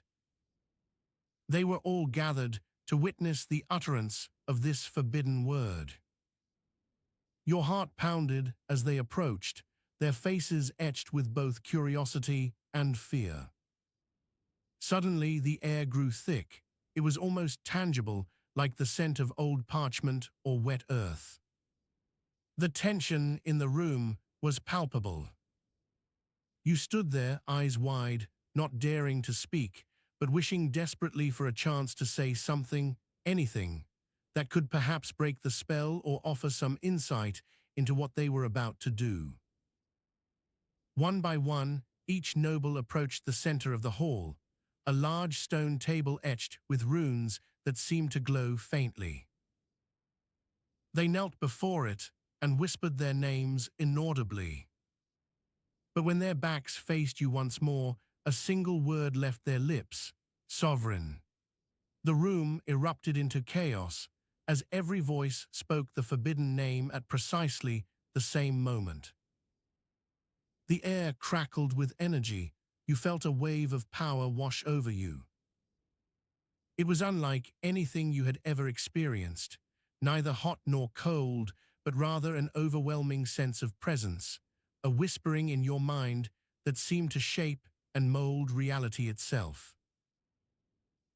They were all gathered to witness the utterance of this forbidden word. Your heart pounded as they approached, their faces etched with both curiosity and fear. Suddenly, the air grew thick. It was almost tangible, like the scent of old parchment or wet earth. The tension in the room was palpable. You stood there, eyes wide, not daring to speak, but wishing desperately for a chance to say something, anything, that could perhaps break the spell or offer some insight into what they were about to do. One by one, each noble approached the center of the hall, a large stone table etched with runes that seemed to glow faintly. They knelt before it and whispered their names inaudibly. But when their backs faced you once more, a single word left their lips: sovereign. The room erupted into chaos as every voice spoke the forbidden name at precisely the same moment. The air crackled with energy. You felt a wave of power wash over you. It was unlike anything you had ever experienced, neither hot nor cold, but rather an overwhelming sense of presence, a whispering in your mind that seemed to shape and mold reality itself.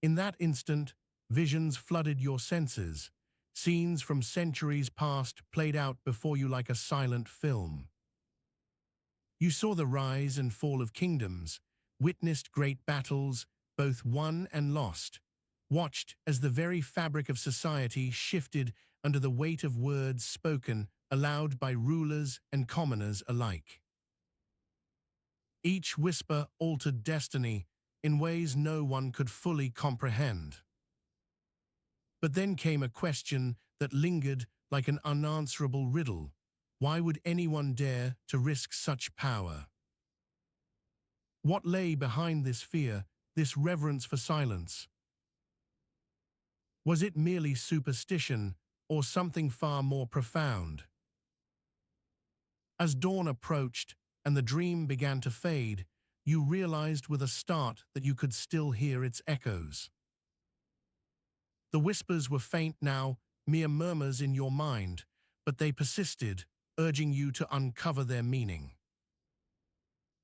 In that instant, visions flooded your senses, scenes from centuries past played out before you like a silent film. You saw the rise and fall of kingdoms, witnessed great battles, both won and lost, watched as the very fabric of society shifted under the weight of words spoken aloud by rulers and commoners alike. Each whisper altered destiny in ways no one could fully comprehend. But then came a question that lingered like an unanswerable riddle. Why would anyone dare to risk such power? What lay behind this fear, this reverence for silence? Was it merely superstition or something far more profound? As dawn approached and the dream began to fade, you realized with a start that you could still hear its echoes. The whispers were faint now, mere murmurs in your mind, but they persisted, urging you to uncover their meaning.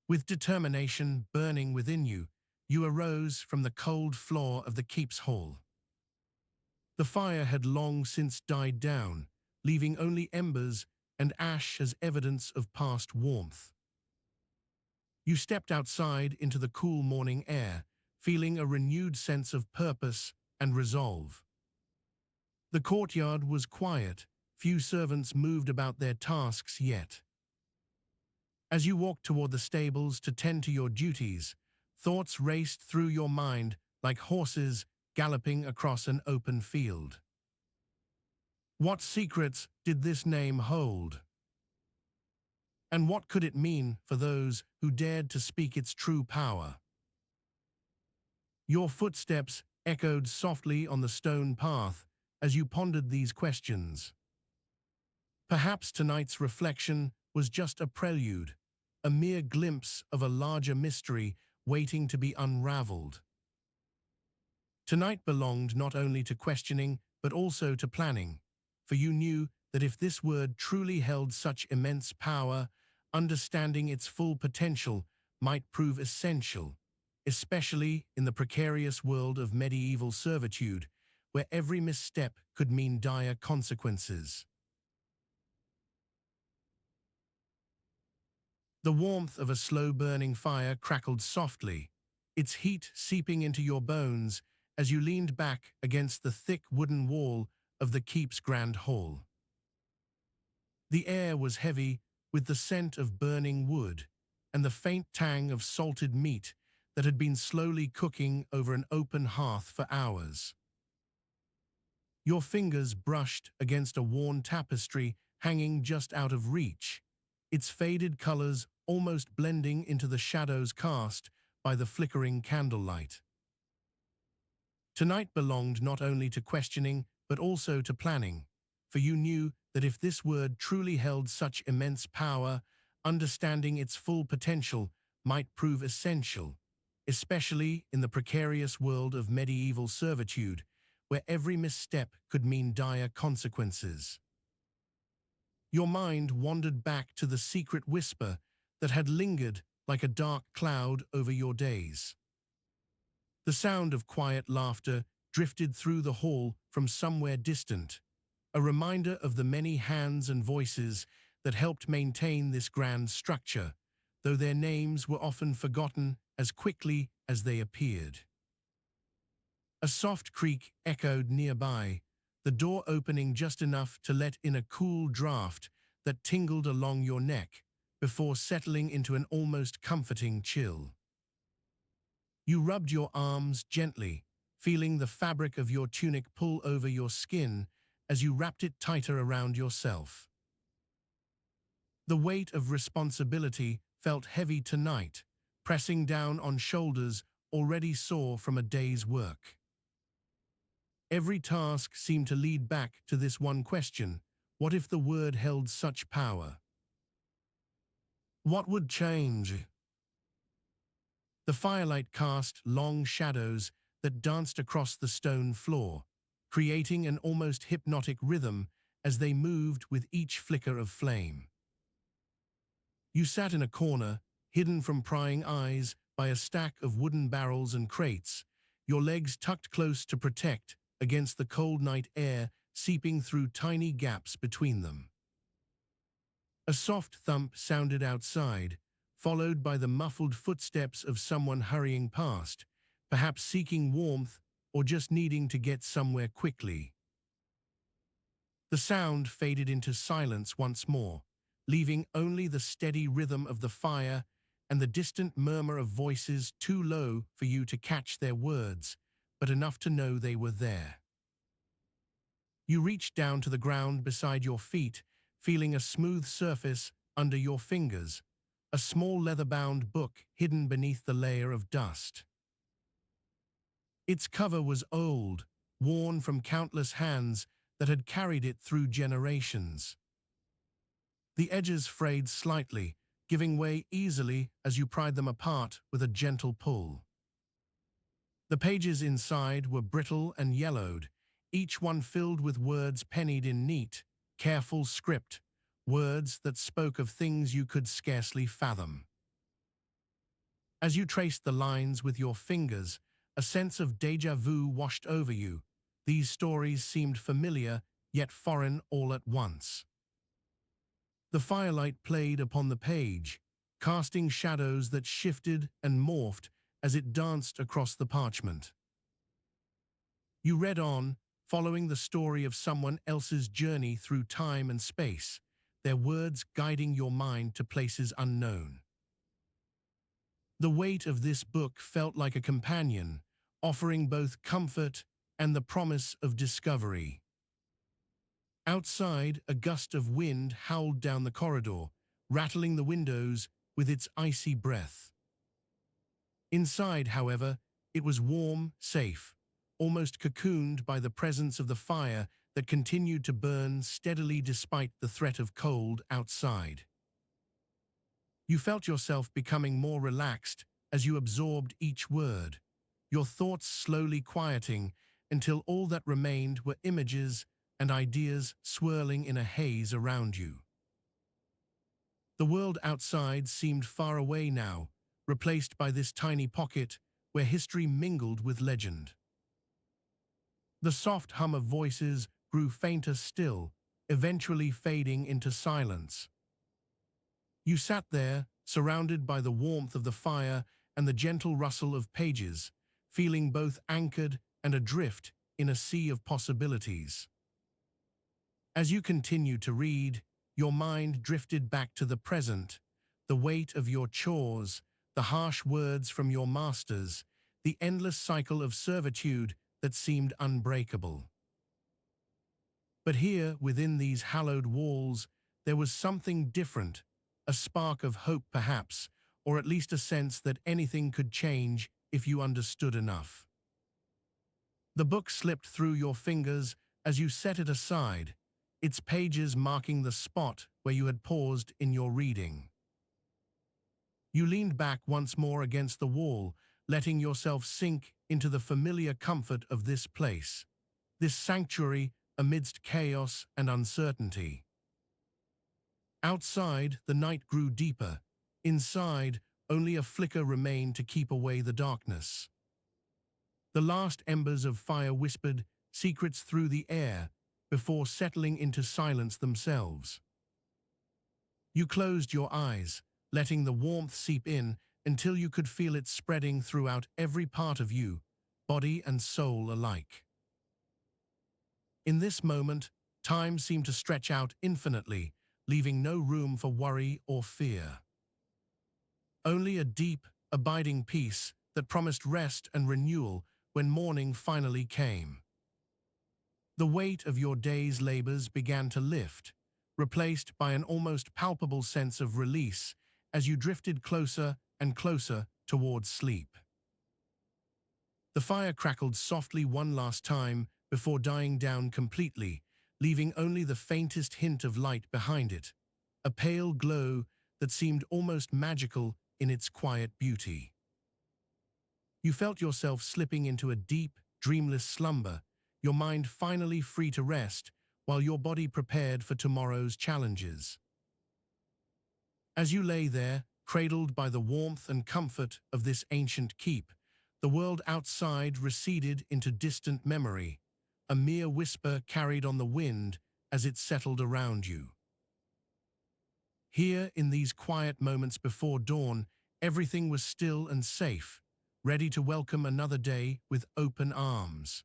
With determination burning within you, you arose from the cold floor of the keep's hall. The fire had long since died down, leaving only embers and ash as evidence of past warmth. You stepped outside into the cool morning air, feeling a renewed sense of purpose and resolve. The courtyard was quiet, few servants moved about their tasks yet. As you walked toward the stables to tend to your duties, thoughts raced through your mind like horses galloping across an open field. What secrets did this name hold? And what could it mean for those who dared to speak its true power? Your footsteps echoed softly on the stone path as you pondered these questions. Perhaps tonight's reflection was just a prelude, a mere glimpse of a larger mystery waiting to be unraveled. Tonight belonged not only to questioning, but also to planning, for you knew that if this word truly held such immense power, understanding its full potential might prove essential, especially in the precarious world of medieval servitude, where every misstep could mean dire consequences. The warmth of a slow-burning fire crackled softly, its heat seeping into your bones as you leaned back against the thick wooden wall of the keep's grand hall. The air was heavy with the scent of burning wood and the faint tang of salted meat that had been slowly cooking over an open hearth for hours. Your fingers brushed against a worn tapestry hanging just out of reach, its faded colors almost blending into the shadows cast by the flickering candlelight. Tonight belonged not only to questioning, but also to planning, for you knew that if this word truly held such immense power, understanding its full potential might prove essential, especially in the precarious world of medieval servitude, where every misstep could mean dire consequences. Your mind wandered back to the secret whisper that had lingered like a dark cloud over your days. The sound of quiet laughter drifted through the hall from somewhere distant, a reminder of the many hands and voices that helped maintain this grand structure, though their names were often forgotten as quickly as they appeared. A soft creak echoed nearby, the door opening just enough to let in a cool draft that tingled along your neck before settling into an almost comforting chill. You rubbed your arms gently, feeling the fabric of your tunic pull over your skin as you wrapped it tighter around yourself. The weight of responsibility felt heavy tonight, pressing down on shoulders already sore from a day's work. Every task seemed to lead back to this one question: what if the word held such power? What would change? The firelight cast long shadows that danced across the stone floor, creating an almost hypnotic rhythm as they moved with each flicker of flame. You sat in a corner, hidden from prying eyes by a stack of wooden barrels and crates, your legs tucked close to protect against the cold night air seeping through tiny gaps between them. A soft thump sounded outside, followed by the muffled footsteps of someone hurrying past, perhaps seeking warmth or just needing to get somewhere quickly. The sound faded into silence once more, leaving only the steady rhythm of the fire and the distant murmur of voices too low for you to catch their words, but enough to know they were there. You reached down to the ground beside your feet, feeling a smooth surface under your fingers, a small leather-bound book hidden beneath the layer of dust. Its cover was old, worn from countless hands that had carried it through generations. The edges frayed slightly, giving way easily as you pried them apart with a gentle pull. The pages inside were brittle and yellowed, each one filled with words pennied in neat, careful script, words that spoke of things you could scarcely fathom. As you traced the lines with your fingers, a sense of déjà vu washed over you, these stories seemed familiar, yet foreign all at once. The firelight played upon the page, casting shadows that shifted and morphed as it danced across the parchment. You read on, following the story of someone else's journey through time and space, their words guiding your mind to places unknown. The weight of this book felt like a companion, offering both comfort and the promise of discovery. Outside, a gust of wind howled down the corridor, rattling the windows with its icy breath. Inside, however, it was warm, safe, almost cocooned by the presence of the fire that continued to burn steadily despite the threat of cold outside. You felt yourself becoming more relaxed as you absorbed each word, your thoughts slowly quieting until all that remained were images and ideas swirling in a haze around you. The world outside seemed far away now, replaced by this tiny pocket where history mingled with legend. The soft hum of voices grew fainter still, eventually fading into silence. You sat there, surrounded by the warmth of the fire and the gentle rustle of pages, feeling both anchored and adrift in a sea of possibilities. As you continued to read, your mind drifted back to the present, the weight of your chores, the harsh words from your masters, the endless cycle of servitude that seemed unbreakable. But here, within these hallowed walls, there was something different, a spark of hope perhaps, or at least a sense that anything could change if you understood enough. The book slipped through your fingers as you set it aside, its pages marking the spot where you had paused in your reading. You leaned back once more against the wall, letting yourself sink into the familiar comfort of this place, this sanctuary amidst chaos and uncertainty. Outside, the night grew deeper. Inside, only a flicker remained to keep away the darkness. The last embers of fire whispered secrets through the air before settling into silence themselves. You closed your eyes, letting the warmth seep in until you could feel it spreading throughout every part of you, body and soul alike. In this moment, time seemed to stretch out infinitely, leaving no room for worry or fear. Only a deep, abiding peace that promised rest and renewal when morning finally came. The weight of your day's labors began to lift, replaced by an almost palpable sense of release as you drifted closer and closer towards sleep. The fire crackled softly one last time before dying down completely, leaving only the faintest hint of light behind it, a pale glow that seemed almost magical in its quiet beauty. You felt yourself slipping into a deep, dreamless slumber, your mind finally free to rest while your body prepared for tomorrow's challenges. As you lay there, cradled by the warmth and comfort of this ancient keep, the world outside receded into distant memory, a mere whisper carried on the wind as it settled around you. Here, in these quiet moments before dawn, everything was still and safe, ready to welcome another day with open arms.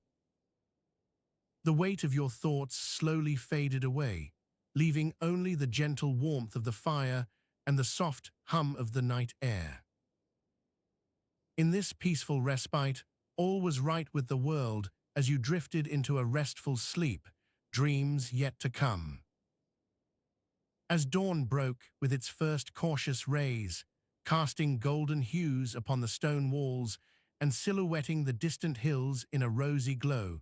The weight of your thoughts slowly faded away, leaving only the gentle warmth of the fire and the soft hum of the night air. In this peaceful respite, all was right with the world as you drifted into a restful sleep, dreams yet to come. As dawn broke with its first cautious rays, casting golden hues upon the stone walls and silhouetting the distant hills in a rosy glow,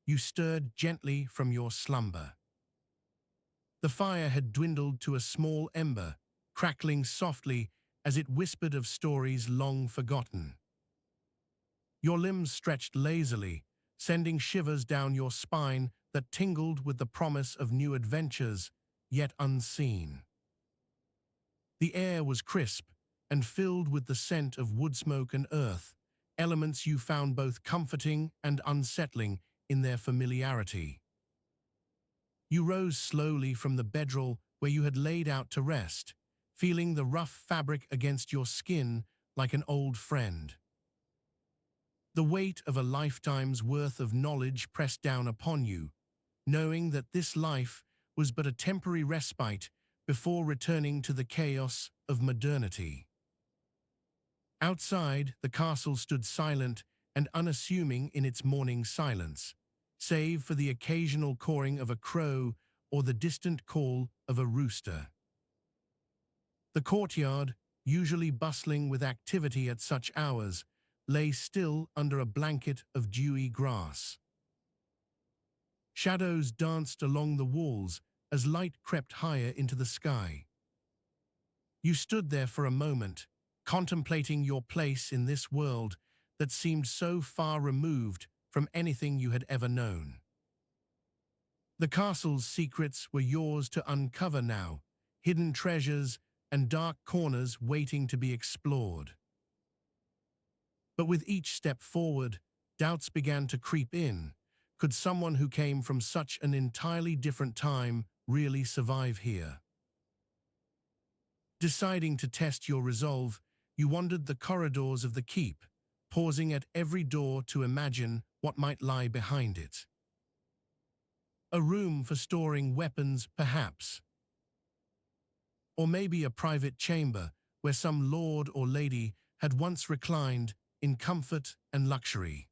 you stirred gently from your slumber. The fire had dwindled to a small ember, crackling softly as it whispered of stories long forgotten. Your limbs stretched lazily, sending shivers down your spine that tingled with the promise of new adventures, yet unseen. The air was crisp and filled with the scent of wood smoke and earth, elements you found both comforting and unsettling in their familiarity. You rose slowly from the bedroll where you had laid out to rest, feeling the rough fabric against your skin like an old friend. The weight of a lifetime's worth of knowledge pressed down upon you, knowing that this life was but a temporary respite before returning to the chaos of modernity. Outside, the castle stood silent and unassuming in its morning silence, save for the occasional cawing of a crow or the distant call of a rooster. The courtyard, usually bustling with activity at such hours, lay still under a blanket of dewy grass. Shadows danced along the walls as light crept higher into the sky. You stood there for a moment, contemplating your place in this world that seemed so far removed from anything you had ever known. The castle's secrets were yours to uncover now, hidden treasures and dark corners waiting to be explored. But with each step forward, doubts began to creep in. Could someone who came from such an entirely different time really survive here? Deciding to test your resolve, you wandered the corridors of the keep, pausing at every door to imagine what might lie behind it. A room for storing weapons, perhaps. Or maybe a private chamber where some lord or lady had once reclined in comfort and luxury.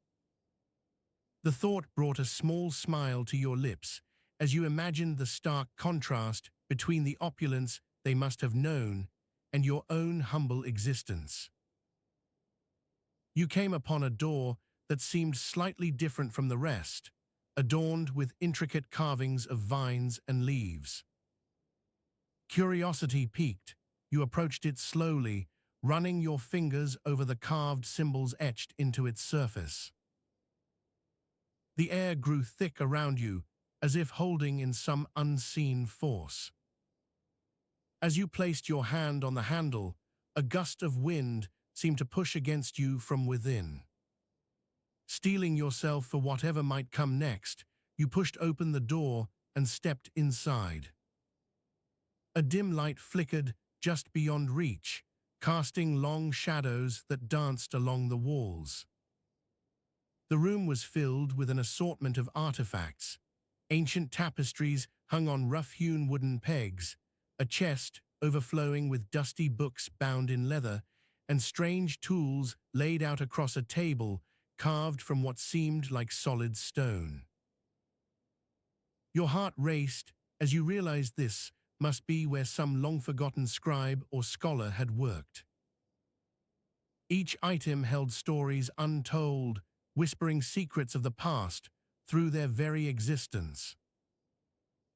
The thought brought a small smile to your lips as you imagined the stark contrast between the opulence they must have known and your own humble existence. You came upon a door that seemed slightly different from the rest, adorned with intricate carvings of vines and leaves. Curiosity piqued, you approached it slowly, running your fingers over the carved symbols etched into its surface. The air grew thick around you, as if holding in some unseen force. As you placed your hand on the handle, a gust of wind seemed to push against you from within. Steeling yourself for whatever might come next, you pushed open the door and stepped inside. A dim light flickered just beyond reach, casting long shadows that danced along the walls. The room was filled with an assortment of artifacts, ancient tapestries hung on rough-hewn wooden pegs, a chest overflowing with dusty books bound in leather, and strange tools laid out across a table carved from what seemed like solid stone. Your heart raced as you realized this must be where some long-forgotten scribe or scholar had worked. Each item held stories untold, whispering secrets of the past through their very existence.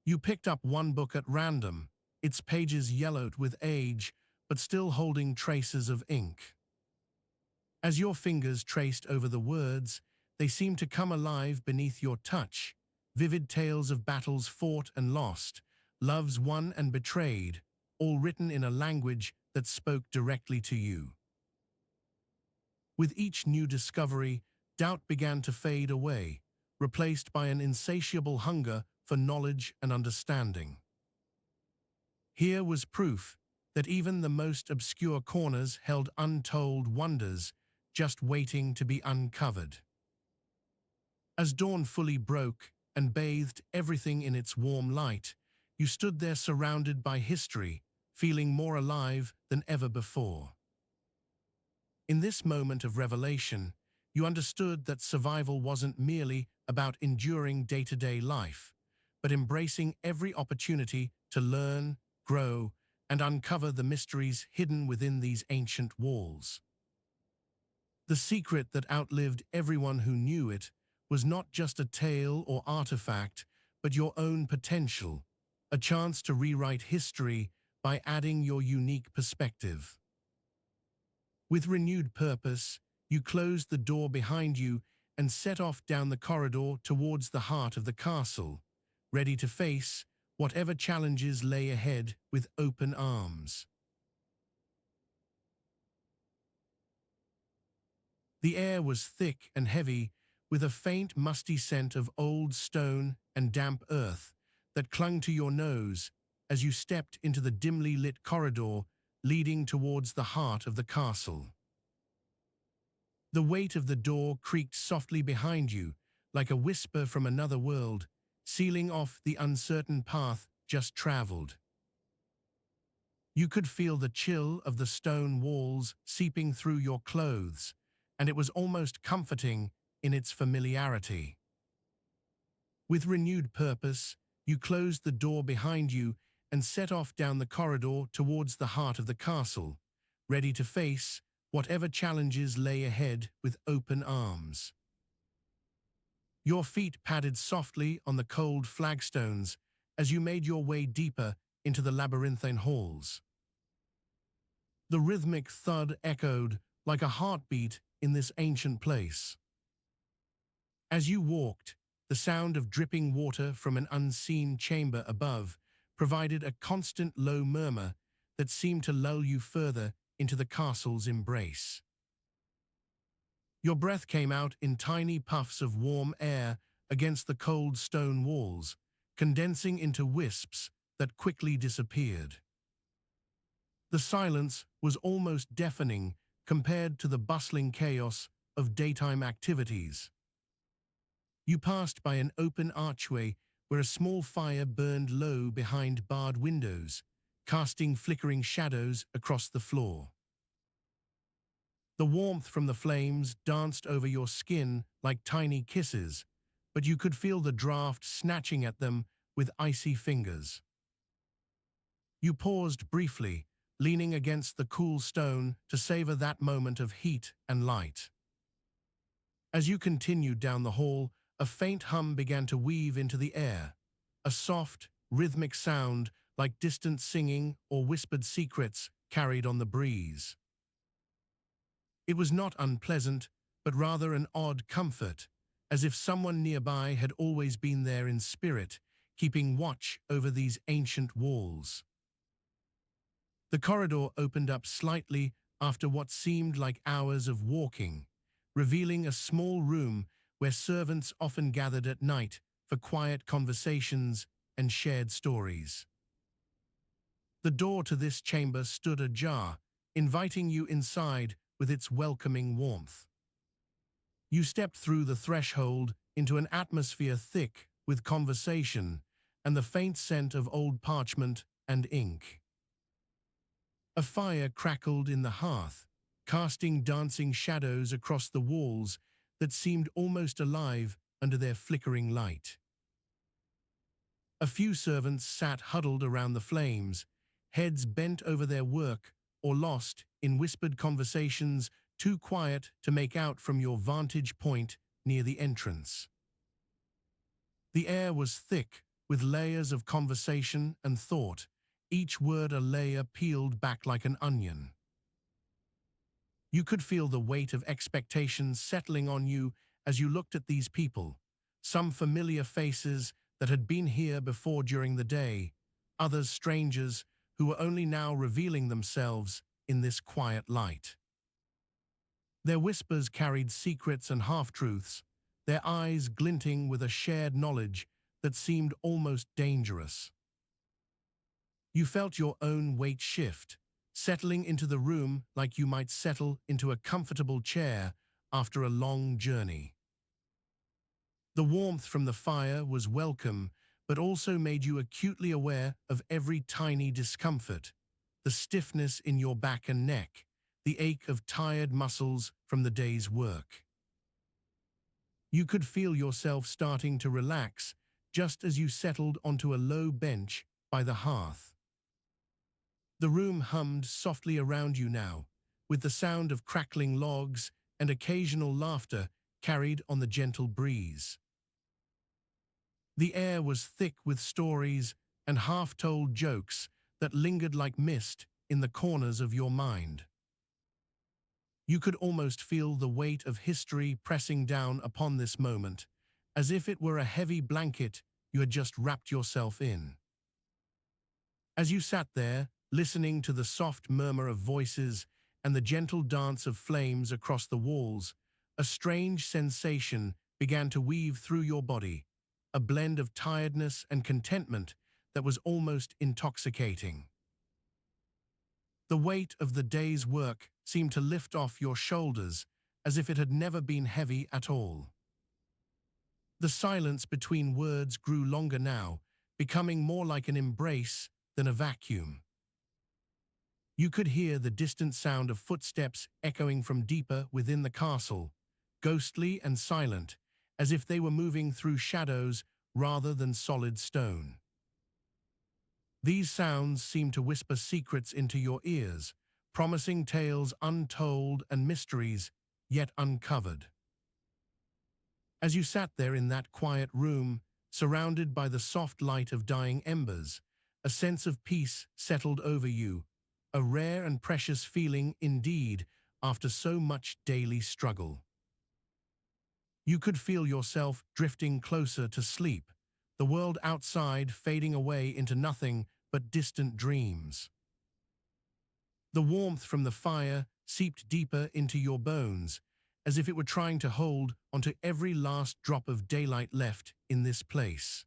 You picked up one book at random, its pages yellowed with age, but still holding traces of ink. As your fingers traced over the words, they seemed to come alive beneath your touch, vivid tales of battles fought and lost, loves won and betrayed, all written in a language that spoke directly to you. With each new discovery, doubt began to fade away, replaced by an insatiable hunger for knowledge and understanding. Here was proof that even the most obscure corners held untold wonders just waiting to be uncovered. As dawn fully broke and bathed everything in its warm light, you stood there surrounded by history, feeling more alive than ever before. In this moment of revelation, you understood that survival wasn't merely about enduring day-to-day life, but embracing every opportunity to learn, grow, and uncover the mysteries hidden within these ancient walls. The secret that outlived everyone who knew it was not just a tale or artifact, but your own potential, a chance to rewrite history by adding your unique perspective. With renewed purpose, you closed the door behind you and set off down the corridor towards the heart of the castle, ready to face whatever challenges lay ahead with open arms. The air was thick and heavy, with a faint, musty scent of old stone and damp earth that clung to your nose as you stepped into the dimly lit corridor leading towards the heart of the castle. The weight of the door creaked softly behind you, like a whisper from another world, sealing off the uncertain path just traveled. You could feel the chill of the stone walls seeping through your clothes, and it was almost comforting in its familiarity. With renewed purpose, you closed the door behind you and set off down the corridor towards the heart of the castle, ready to face whatever challenges lay ahead with open arms. Your feet padded softly on the cold flagstones as you made your way deeper into the labyrinthine halls. The rhythmic thud echoed like a heartbeat in this ancient place. As you walked, the sound of dripping water from an unseen chamber above provided a constant low murmur that seemed to lull you further into the castle's embrace. Your breath came out in tiny puffs of warm air against the cold stone walls, condensing into wisps that quickly disappeared. The silence was almost deafening compared to the bustling chaos of daytime activities. You passed by an open archway where a small fire burned low behind barred windows, casting flickering shadows across the floor. The warmth from the flames danced over your skin like tiny kisses, but you could feel the draft snatching at them with icy fingers. You paused briefly, leaning against the cool stone to savor that moment of heat and light. As you continued down the hall, a faint hum began to weave into the air, a soft, rhythmic sound like distant singing or whispered secrets carried on the breeze. It was not unpleasant, but rather an odd comfort, as if someone nearby had always been there in spirit, keeping watch over these ancient walls. The corridor opened up slightly after what seemed like hours of walking, revealing a small room where servants often gathered at night for quiet conversations and shared stories. The door to this chamber stood ajar, inviting you inside with its welcoming warmth. You stepped through the threshold into an atmosphere thick with conversation and the faint scent of old parchment and ink. A fire crackled in the hearth, casting dancing shadows across the walls that seemed almost alive under their flickering light. A few servants sat huddled around the flames, heads bent over their work or lost in whispered conversations too quiet to make out from your vantage point near the entrance. The air was thick with layers of conversation and thought, each word a layer peeled back like an onion. You could feel the weight of expectations settling on you as you looked at these people, some familiar faces that had been here before during the day, others strangers who were only now revealing themselves in this quiet light. Their whispers carried secrets and half-truths, their eyes glinting with a shared knowledge that seemed almost dangerous. You felt your own weight shift, settling into the room like you might settle into a comfortable chair after a long journey. The warmth from the fire was welcome, but also made you acutely aware of every tiny discomfort, the stiffness in your back and neck, the ache of tired muscles from the day's work. You could feel yourself starting to relax just as you settled onto a low bench by the hearth. The room hummed softly around you now, with the sound of crackling logs and occasional laughter carried on the gentle breeze. The air was thick with stories and half-told jokes that lingered like mist in the corners of your mind. You could almost feel the weight of history pressing down upon this moment, as if it were a heavy blanket you had just wrapped yourself in. As you sat there, listening to the soft murmur of voices and the gentle dance of flames across the walls, a strange sensation began to weave through your body, a blend of tiredness and contentment that was almost intoxicating. The weight of the day's work seemed to lift off your shoulders as if it had never been heavy at all. The silence between words grew longer now, becoming more like an embrace than a vacuum. You could hear the distant sound of footsteps echoing from deeper within the castle, ghostly and silent, as if they were moving through shadows rather than solid stone. These sounds seemed to whisper secrets into your ears, promising tales untold and mysteries yet uncovered. As you sat there in that quiet room, surrounded by the soft light of dying embers, a sense of peace settled over you, a rare and precious feeling indeed after so much daily struggle. You could feel yourself drifting closer to sleep, the world outside fading away into nothing but distant dreams. The warmth from the fire seeped deeper into your bones, as if it were trying to hold onto every last drop of daylight left in this place.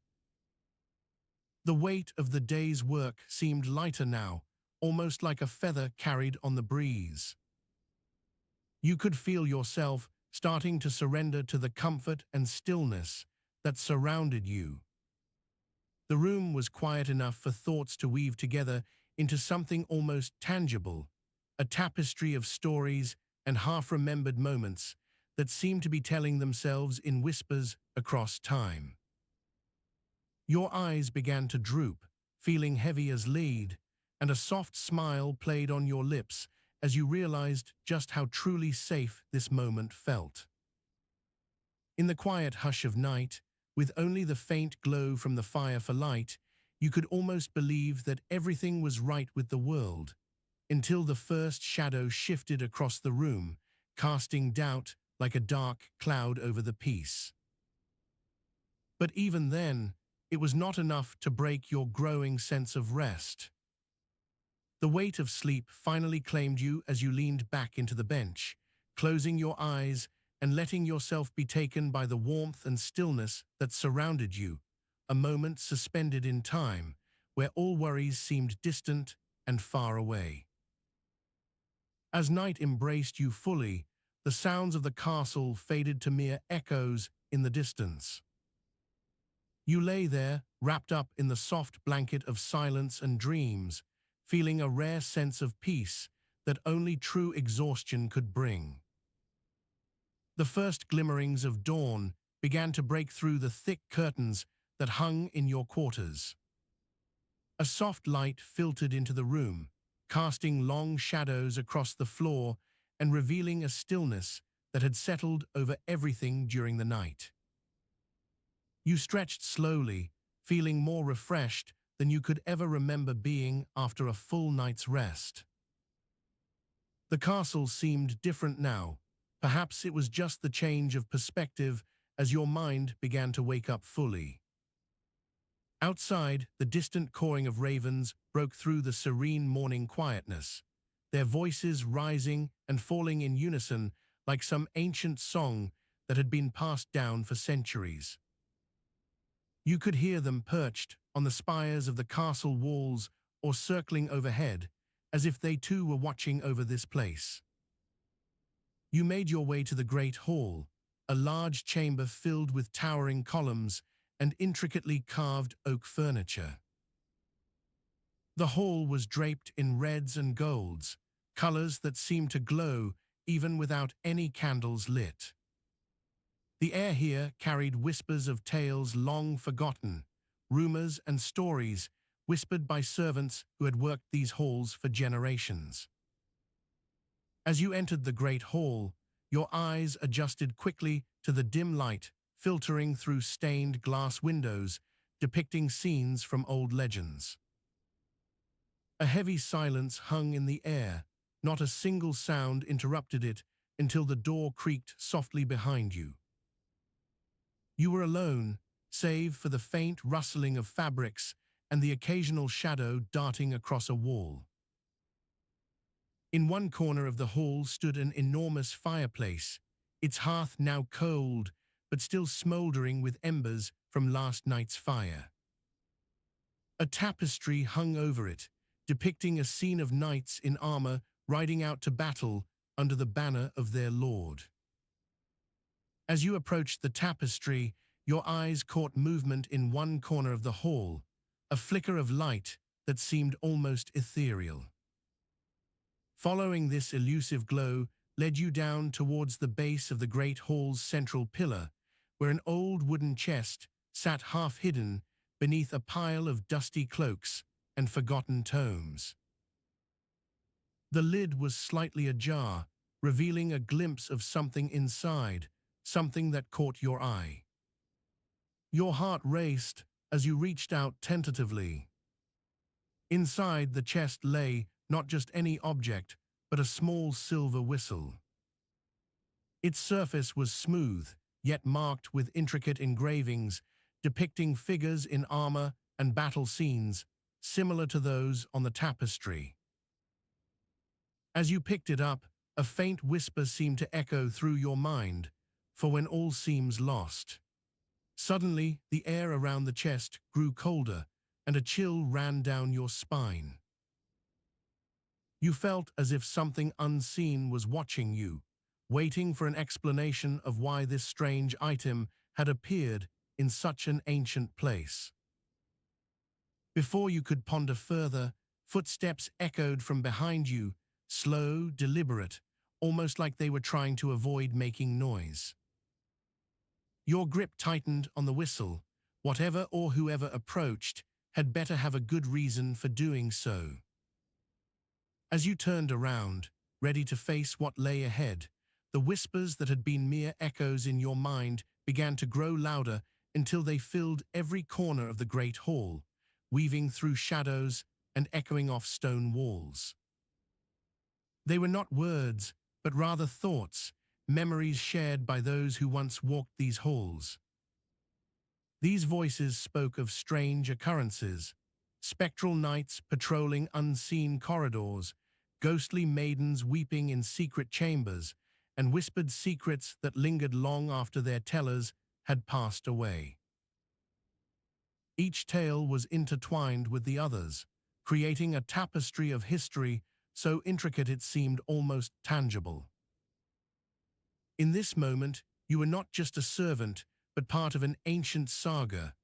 The weight of the day's work seemed lighter now, almost like a feather carried on the breeze. You could feel yourself starting to surrender to the comfort and stillness that surrounded you. The room was quiet enough for thoughts to weave together into something almost tangible, a tapestry of stories and half-remembered moments that seemed to be telling themselves in whispers across time. Your eyes began to droop, feeling heavy as lead, and a soft smile played on your lips as you realized just how truly safe this moment felt. In the quiet hush of night, with only the faint glow from the fire for light, you could almost believe that everything was right with the world, until the first shadow shifted across the room, casting doubt like a dark cloud over the peace. But even then, it was not enough to break your growing sense of rest. The weight of sleep finally claimed you as you leaned back into the bench, closing your eyes and letting yourself be taken by the warmth and stillness that surrounded you, a moment suspended in time, where all worries seemed distant and far away. As night embraced you fully, the sounds of the castle faded to mere echoes in the distance. You lay there, wrapped up in the soft blanket of silence and dreams, feeling a rare sense of peace that only true exhaustion could bring. The first glimmerings of dawn began to break through the thick curtains that hung in your quarters. A soft light filtered into the room, casting long shadows across the floor and revealing a stillness that had settled over everything during the night. You stretched slowly, feeling more refreshed than you could ever remember being after a full night's rest. The castle seemed different now. Perhaps it was just the change of perspective as your mind began to wake up fully. Outside, the distant cawing of ravens broke through the serene morning quietness, their voices rising and falling in unison like some ancient song that had been passed down for centuries. You could hear them perched on the spires of the castle walls or circling overhead, as if they too were watching over this place. You made your way to the great hall, a large chamber filled with towering columns and intricately carved oak furniture. The hall was draped in reds and golds, colors that seemed to glow even without any candles lit. The air here carried whispers of tales long forgotten, rumors and stories whispered by servants who had worked these halls for generations. As you entered the great hall, your eyes adjusted quickly to the dim light filtering through stained glass windows, depicting scenes from old legends. A heavy silence hung in the air, not a single sound interrupted it until the door creaked softly behind you. You were alone, save for the faint rustling of fabrics and the occasional shadow darting across a wall. In one corner of the hall stood an enormous fireplace, its hearth now cold but still smoldering with embers from last night's fire. A tapestry hung over it, depicting a scene of knights in armor riding out to battle under the banner of their lord. As you approached the tapestry, your eyes caught movement in one corner of the hall, a flicker of light that seemed almost ethereal. Following this elusive glow led you down towards the base of the great hall's central pillar, where an old wooden chest sat half-hidden beneath a pile of dusty cloaks and forgotten tomes. The lid was slightly ajar, revealing a glimpse of something inside, something that caught your eye. Your heart raced as you reached out tentatively. Inside the chest lay not just any object, but a small silver whistle. Its surface was smooth, yet marked with intricate engravings depicting figures in armor and battle scenes, similar to those on the tapestry. As you picked it up, a faint whisper seemed to echo through your mind, for when all seems lost. Suddenly, the air around the chest grew colder, and a chill ran down your spine. You felt as if something unseen was watching you, waiting for an explanation of why this strange item had appeared in such an ancient place. Before you could ponder further, footsteps echoed from behind you, slow, deliberate, almost like they were trying to avoid making noise. Your grip tightened on the whistle. Whatever or whoever approached had better have a good reason for doing so. As you turned around, ready to face what lay ahead, the whispers that had been mere echoes in your mind began to grow louder until they filled every corner of the great hall, weaving through shadows and echoing off stone walls. They were not words, but rather thoughts, memories shared by those who once walked these halls. These voices spoke of strange occurrences, spectral knights patrolling unseen corridors, ghostly maidens weeping in secret chambers, and whispered secrets that lingered long after their tellers had passed away. Each tale was intertwined with the others, creating a tapestry of history so intricate it seemed almost tangible. In this moment, you were not just a servant, but part of an ancient saga,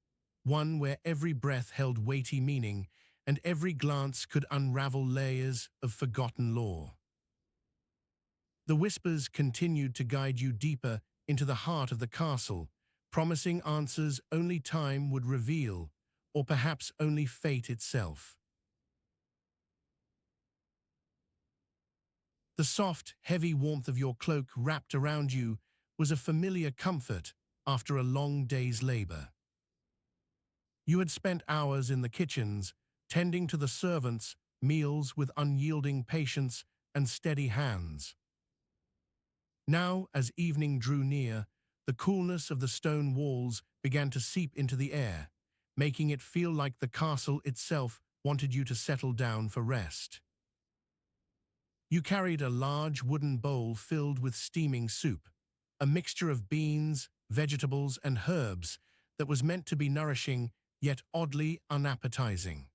one where every breath held weighty meaning and every glance could unravel layers of forgotten lore. The whispers continued to guide you deeper into the heart of the castle, promising answers only time would reveal, or perhaps only fate itself. The soft, heavy warmth of your cloak wrapped around you was a familiar comfort after a long day's labor. You had spent hours in the kitchens, tending to the servants' meals with unyielding patience and steady hands. Now, as evening drew near, the coolness of the stone walls began to seep into the air, making it feel like the castle itself wanted you to settle down for rest. You carried a large wooden bowl filled with steaming soup, a mixture of beans, vegetables, and herbs that was meant to be nourishing yet oddly unappetizing.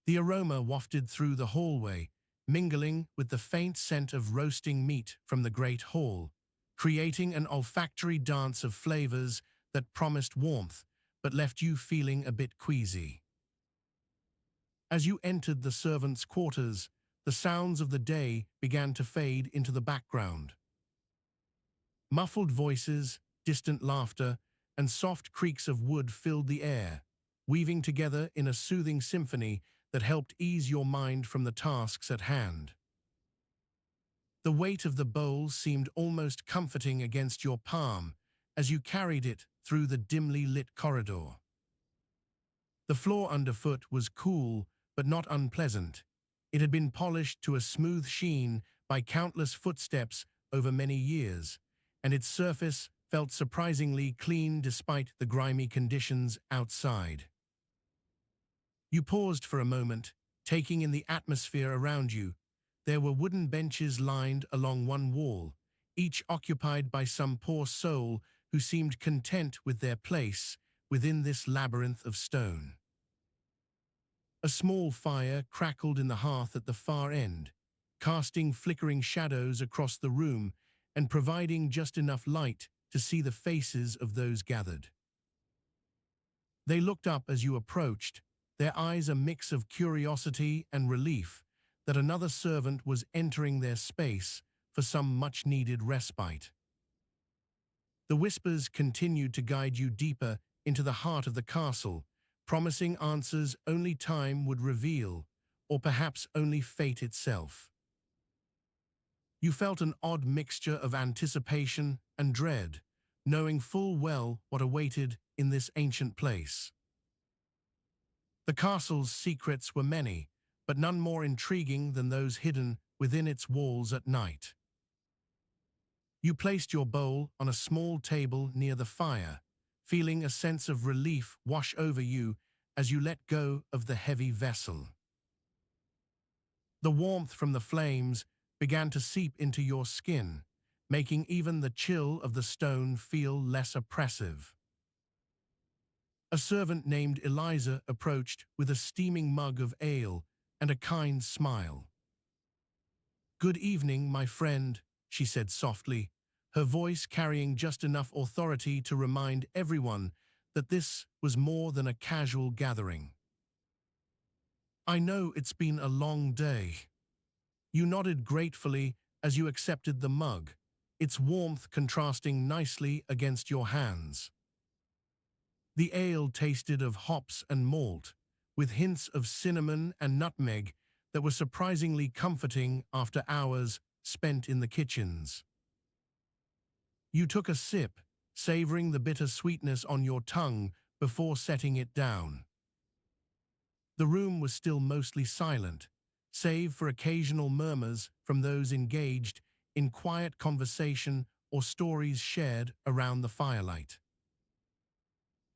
The aroma wafted through the hallway, mingling with the faint scent of roasting meat from the great hall, creating an olfactory dance of flavors that promised warmth but left you feeling a bit queasy. As you entered the servants' quarters, the sounds of the day began to fade into the background. Muffled voices, distant laughter, and soft creaks of wood filled the air, weaving together in a soothing symphony that helped ease your mind from the tasks at hand. The weight of the bowl seemed almost comforting against your palm as you carried it through the dimly lit corridor. The floor underfoot was cool but not unpleasant. It had been polished to a smooth sheen by countless footsteps over many years, and its surface felt surprisingly clean despite the grimy conditions outside. You paused for a moment, taking in the atmosphere around you. There were wooden benches lined along one wall, each occupied by some poor soul who seemed content with their place within this labyrinth of stone. A small fire crackled in the hearth at the far end, casting flickering shadows across the room and providing just enough light to see the faces of those gathered. They looked up as you approached, their eyes a mix of curiosity and relief that another servant was entering their space for some much-needed respite. The whispers continued to guide you deeper into the heart of the castle, promising answers only time would reveal, or perhaps only fate itself. You felt an odd mixture of anticipation and dread, knowing full well what awaited in this ancient place. The castle's secrets were many, but none more intriguing than those hidden within its walls at night. You placed your bowl on a small table near the fire, feeling a sense of relief wash over you as you let go of the heavy vessel. The warmth from the flames began to seep into your skin, making even the chill of the stone feel less oppressive. A servant named Eliza approached with a steaming mug of ale and a kind smile. "Good evening, my friend," she said softly, her voice carrying just enough authority to remind everyone that this was more than a casual gathering. "I know it's been a long day." You nodded gratefully as you accepted the mug, its warmth contrasting nicely against your hands. The ale tasted of hops and malt, with hints of cinnamon and nutmeg that were surprisingly comforting after hours spent in the kitchens. You took a sip, savoring the bitter sweetness on your tongue before setting it down. The room was still mostly silent, save for occasional murmurs from those engaged in quiet conversation or stories shared around the firelight.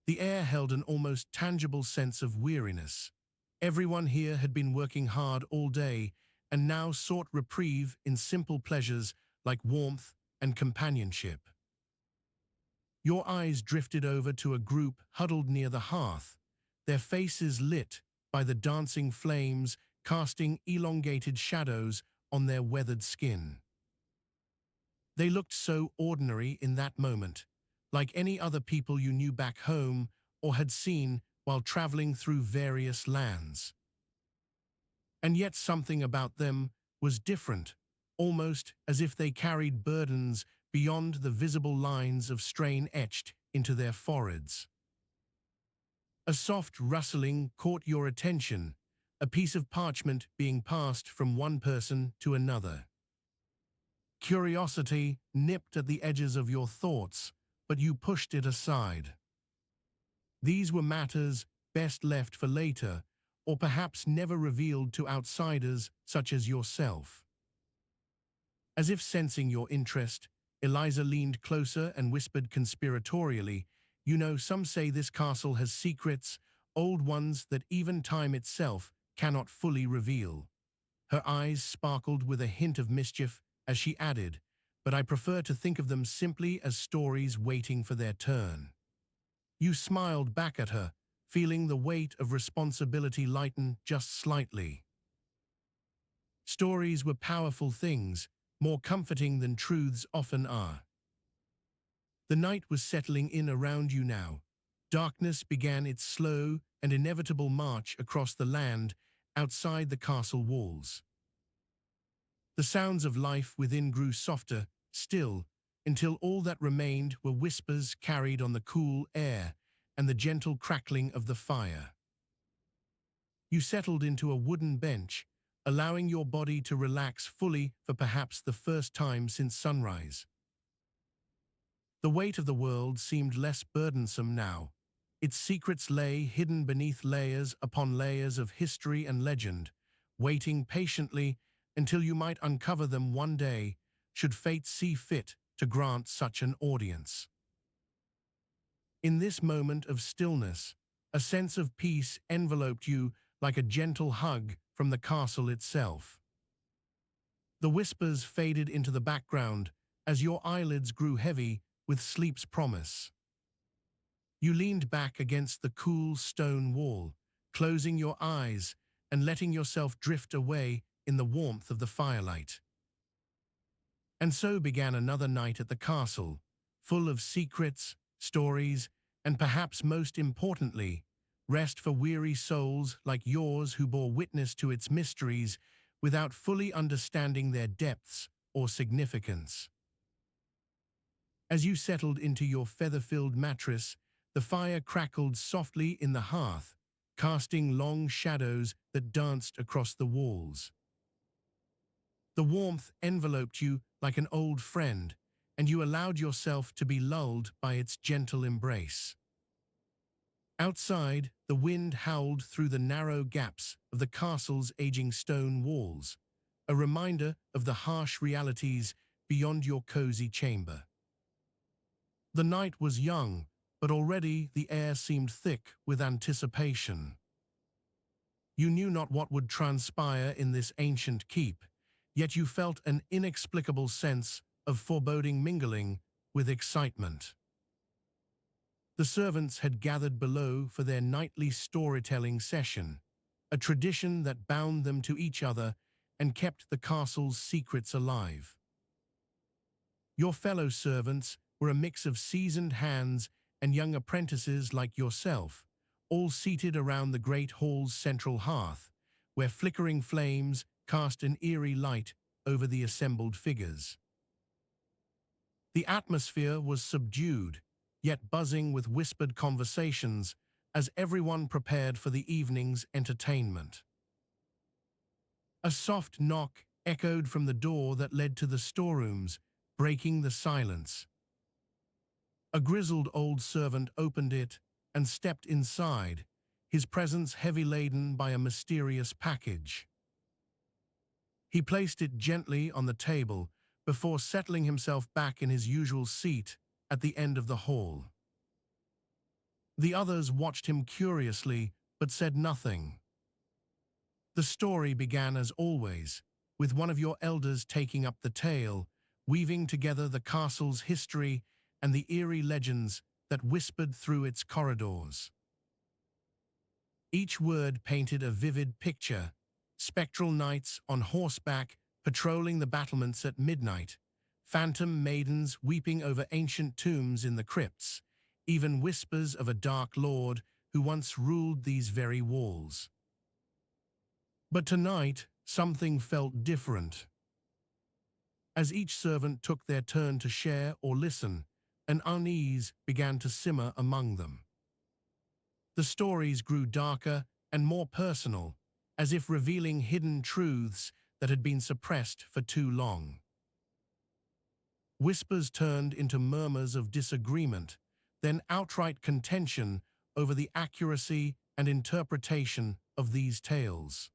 The air held an almost tangible sense of weariness. Everyone here had been working hard all day and now sought reprieve in simple pleasures like warmth and companionship. Your eyes drifted over to a group huddled near the hearth, their faces lit by the dancing flames casting elongated shadows on their weathered skin. They looked so ordinary in that moment, like any other people you knew back home or had seen while traveling through various lands. And yet something about them was different, almost as if they carried burdens beyond the visible lines of strain etched into their foreheads. A soft rustling caught your attention, a piece of parchment being passed from one person to another. Curiosity nipped at the edges of your thoughts, but you pushed it aside. These were matters best left for later, or perhaps never revealed to outsiders such as yourself. As if sensing your interest, Eliza leaned closer and whispered conspiratorially, "You know, some say this castle has secrets, old ones that even time itself cannot fully reveal." Her eyes sparkled with a hint of mischief as she added, "But I prefer to think of them simply as stories waiting for their turn." You smiled back at her, feeling the weight of responsibility lighten just slightly. Stories were powerful things, more comforting than truths often are. The night was settling in around you now. Darkness began its slow and inevitable march across the land outside the castle walls. The sounds of life within grew softer, still, until all that remained were whispers carried on the cool air and the gentle crackling of the fire. You settled into a wooden bench, allowing your body to relax fully for perhaps the first time since sunrise. The weight of the world seemed less burdensome now. Its secrets lay hidden beneath layers upon layers of history and legend, waiting patiently until you might uncover them one day, should fate see fit to grant such an audience. In this moment of stillness, a sense of peace enveloped you like a gentle hug from the castle itself. The whispers faded into the background, as your eyelids grew heavy with sleep's promise. You leaned back against the cool stone wall, closing your eyes and letting yourself drift away in the warmth of the firelight. And so began another night at the castle, full of secrets, stories, and perhaps most importantly, rest for weary souls like yours who bore witness to its mysteries without fully understanding their depths or significance. As you settled into your feather-filled mattress, the fire crackled softly in the hearth, casting long shadows that danced across the walls. The warmth enveloped you like an old friend, and you allowed yourself to be lulled by its gentle embrace. Outside, the wind howled through the narrow gaps of the castle's aging stone walls, a reminder of the harsh realities beyond your cozy chamber. The night was young, but already the air seemed thick with anticipation. You knew not what would transpire in this ancient keep, yet you felt an inexplicable sense of foreboding mingling with excitement. The servants had gathered below for their nightly storytelling session, a tradition that bound them to each other and kept the castle's secrets alive. Your fellow servants were a mix of seasoned hands and young apprentices like yourself, all seated around the great hall's central hearth, where flickering flames cast an eerie light over the assembled figures. The atmosphere was subdued, yet buzzing with whispered conversations as everyone prepared for the evening's entertainment. A soft knock echoed from the door that led to the storerooms, breaking the silence. A grizzled old servant opened it and stepped inside, his presence heavy-laden by a mysterious package. He placed it gently on the table before settling himself back in his usual seat at the end of the hall. The others watched him curiously but said nothing. The story began as always, with one of your elders taking up the tale, weaving together the castle's history and the eerie legends that whispered through its corridors. Each word painted a vivid picture: spectral knights on horseback patrolling the battlements at midnight, phantom maidens weeping over ancient tombs in the crypts, even whispers of a dark lord who once ruled these very walls. But tonight, something felt different. As each servant took their turn to share or listen, an unease began to simmer among them. The stories grew darker and more personal, as if revealing hidden truths that had been suppressed for too long. Whispers turned into murmurs of disagreement, then outright contention over the accuracy and interpretation of these tales.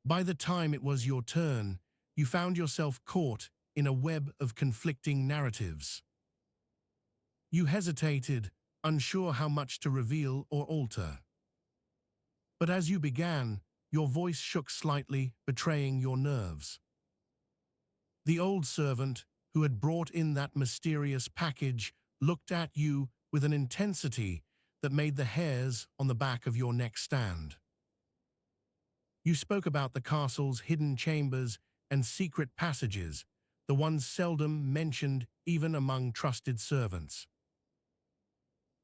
By the time it was your turn, you found yourself caught in a web of conflicting narratives. You hesitated, unsure how much to reveal or alter. But as you began, your voice shook slightly, betraying your nerves. The old servant, who had brought in that mysterious package, looked at you with an intensity that made the hairs on the back of your neck stand. You spoke about the castle's hidden chambers and secret passages, the ones seldom mentioned even among trusted servants.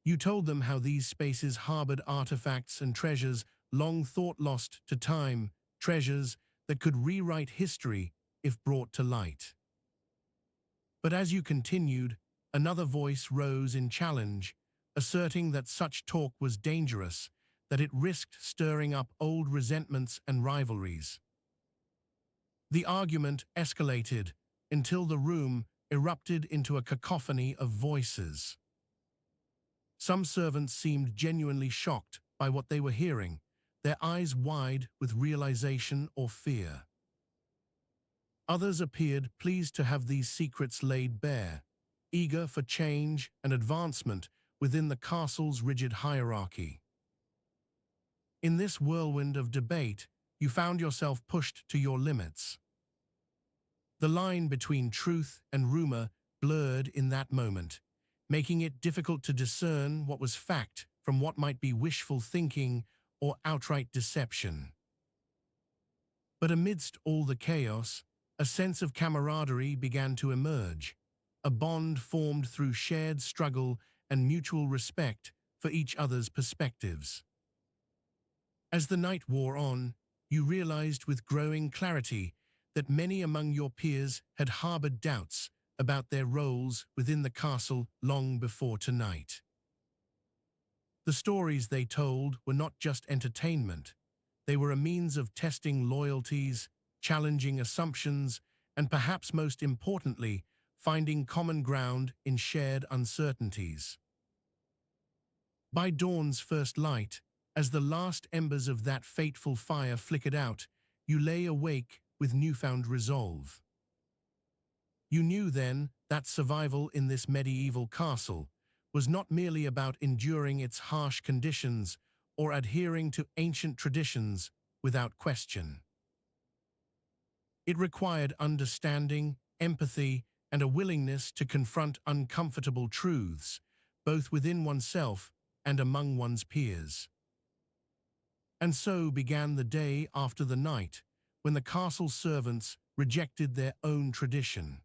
You told them how these spaces harbored artifacts and treasures long thought lost to time, treasures that could rewrite history if brought to light. But as you continued, another voice rose in challenge, asserting that such talk was dangerous, that it risked stirring up old resentments and rivalries. The argument escalated until the room erupted into a cacophony of voices. Some servants seemed genuinely shocked by what they were hearing, their eyes wide with realization or fear. Others appeared pleased to have these secrets laid bare, eager for change and advancement within the castle's rigid hierarchy. In this whirlwind of debate, you found yourself pushed to your limits. The line between truth and rumor blurred in that moment, making it difficult to discern what was fact from what might be wishful thinking or outright deception. But amidst all the chaos, a sense of camaraderie began to emerge, a bond formed through shared struggle and mutual respect for each other's perspectives. As the night wore on, you realized with growing clarity that many among your peers had harbored doubts about their roles within the castle long before tonight. The stories they told were not just entertainment. They were a means of testing loyalties, challenging assumptions, and perhaps most importantly, finding common ground in shared uncertainties. By dawn's first light, as the last embers of that fateful fire flickered out, you lay awake with newfound resolve. You knew then that survival in this medieval castle was not merely about enduring its harsh conditions or adhering to ancient traditions without question. It required understanding, empathy, and a willingness to confront uncomfortable truths, both within oneself and among one's peers. And so began the day after the night, when the castle servants rejected their own tradition.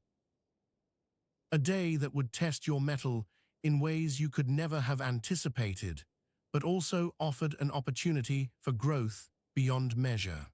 A day that would test your mettle in ways you could never have anticipated, but also offered an opportunity for growth beyond measure.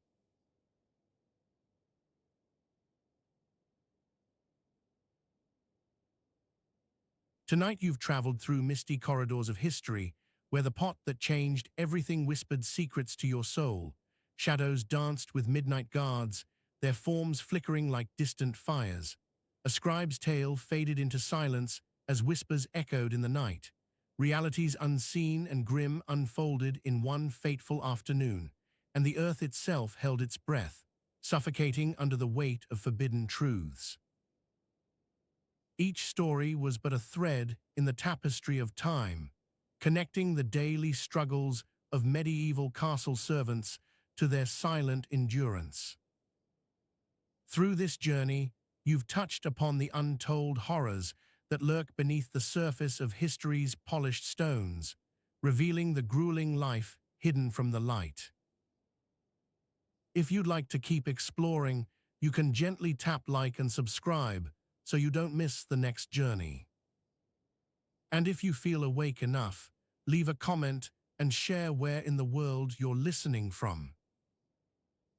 Tonight you've traveled through misty corridors of history, where the pot that changed everything whispered secrets to your soul. Shadows danced with midnight guards, their forms flickering like distant fires. A scribe's tale faded into silence as whispers echoed in the night. Realities unseen and grim unfolded in one fateful afternoon, and the earth itself held its breath, suffocating under the weight of forbidden truths. Each story was but a thread in the tapestry of time, connecting the daily struggles of medieval castle servants to their silent endurance. Through this journey, you've touched upon the untold horrors that lurk beneath the surface of history's polished stones, revealing the grueling life hidden from the light. If you'd like to keep exploring, you can gently tap like and subscribe so you don't miss the next journey. And if you feel awake enough, leave a comment and share where in the world you're listening from.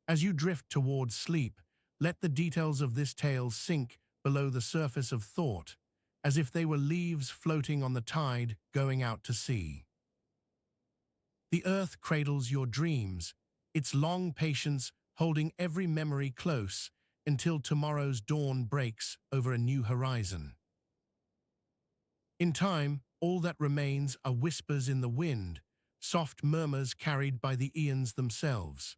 As you drift towards sleep, let the details of this tale sink below the surface of thought, as if they were leaves floating on the tide going out to sea. The earth cradles your dreams, its long patience holding every memory close until tomorrow's dawn breaks over a new horizon. In time, all that remains are whispers in the wind, soft murmurs carried by the eons themselves.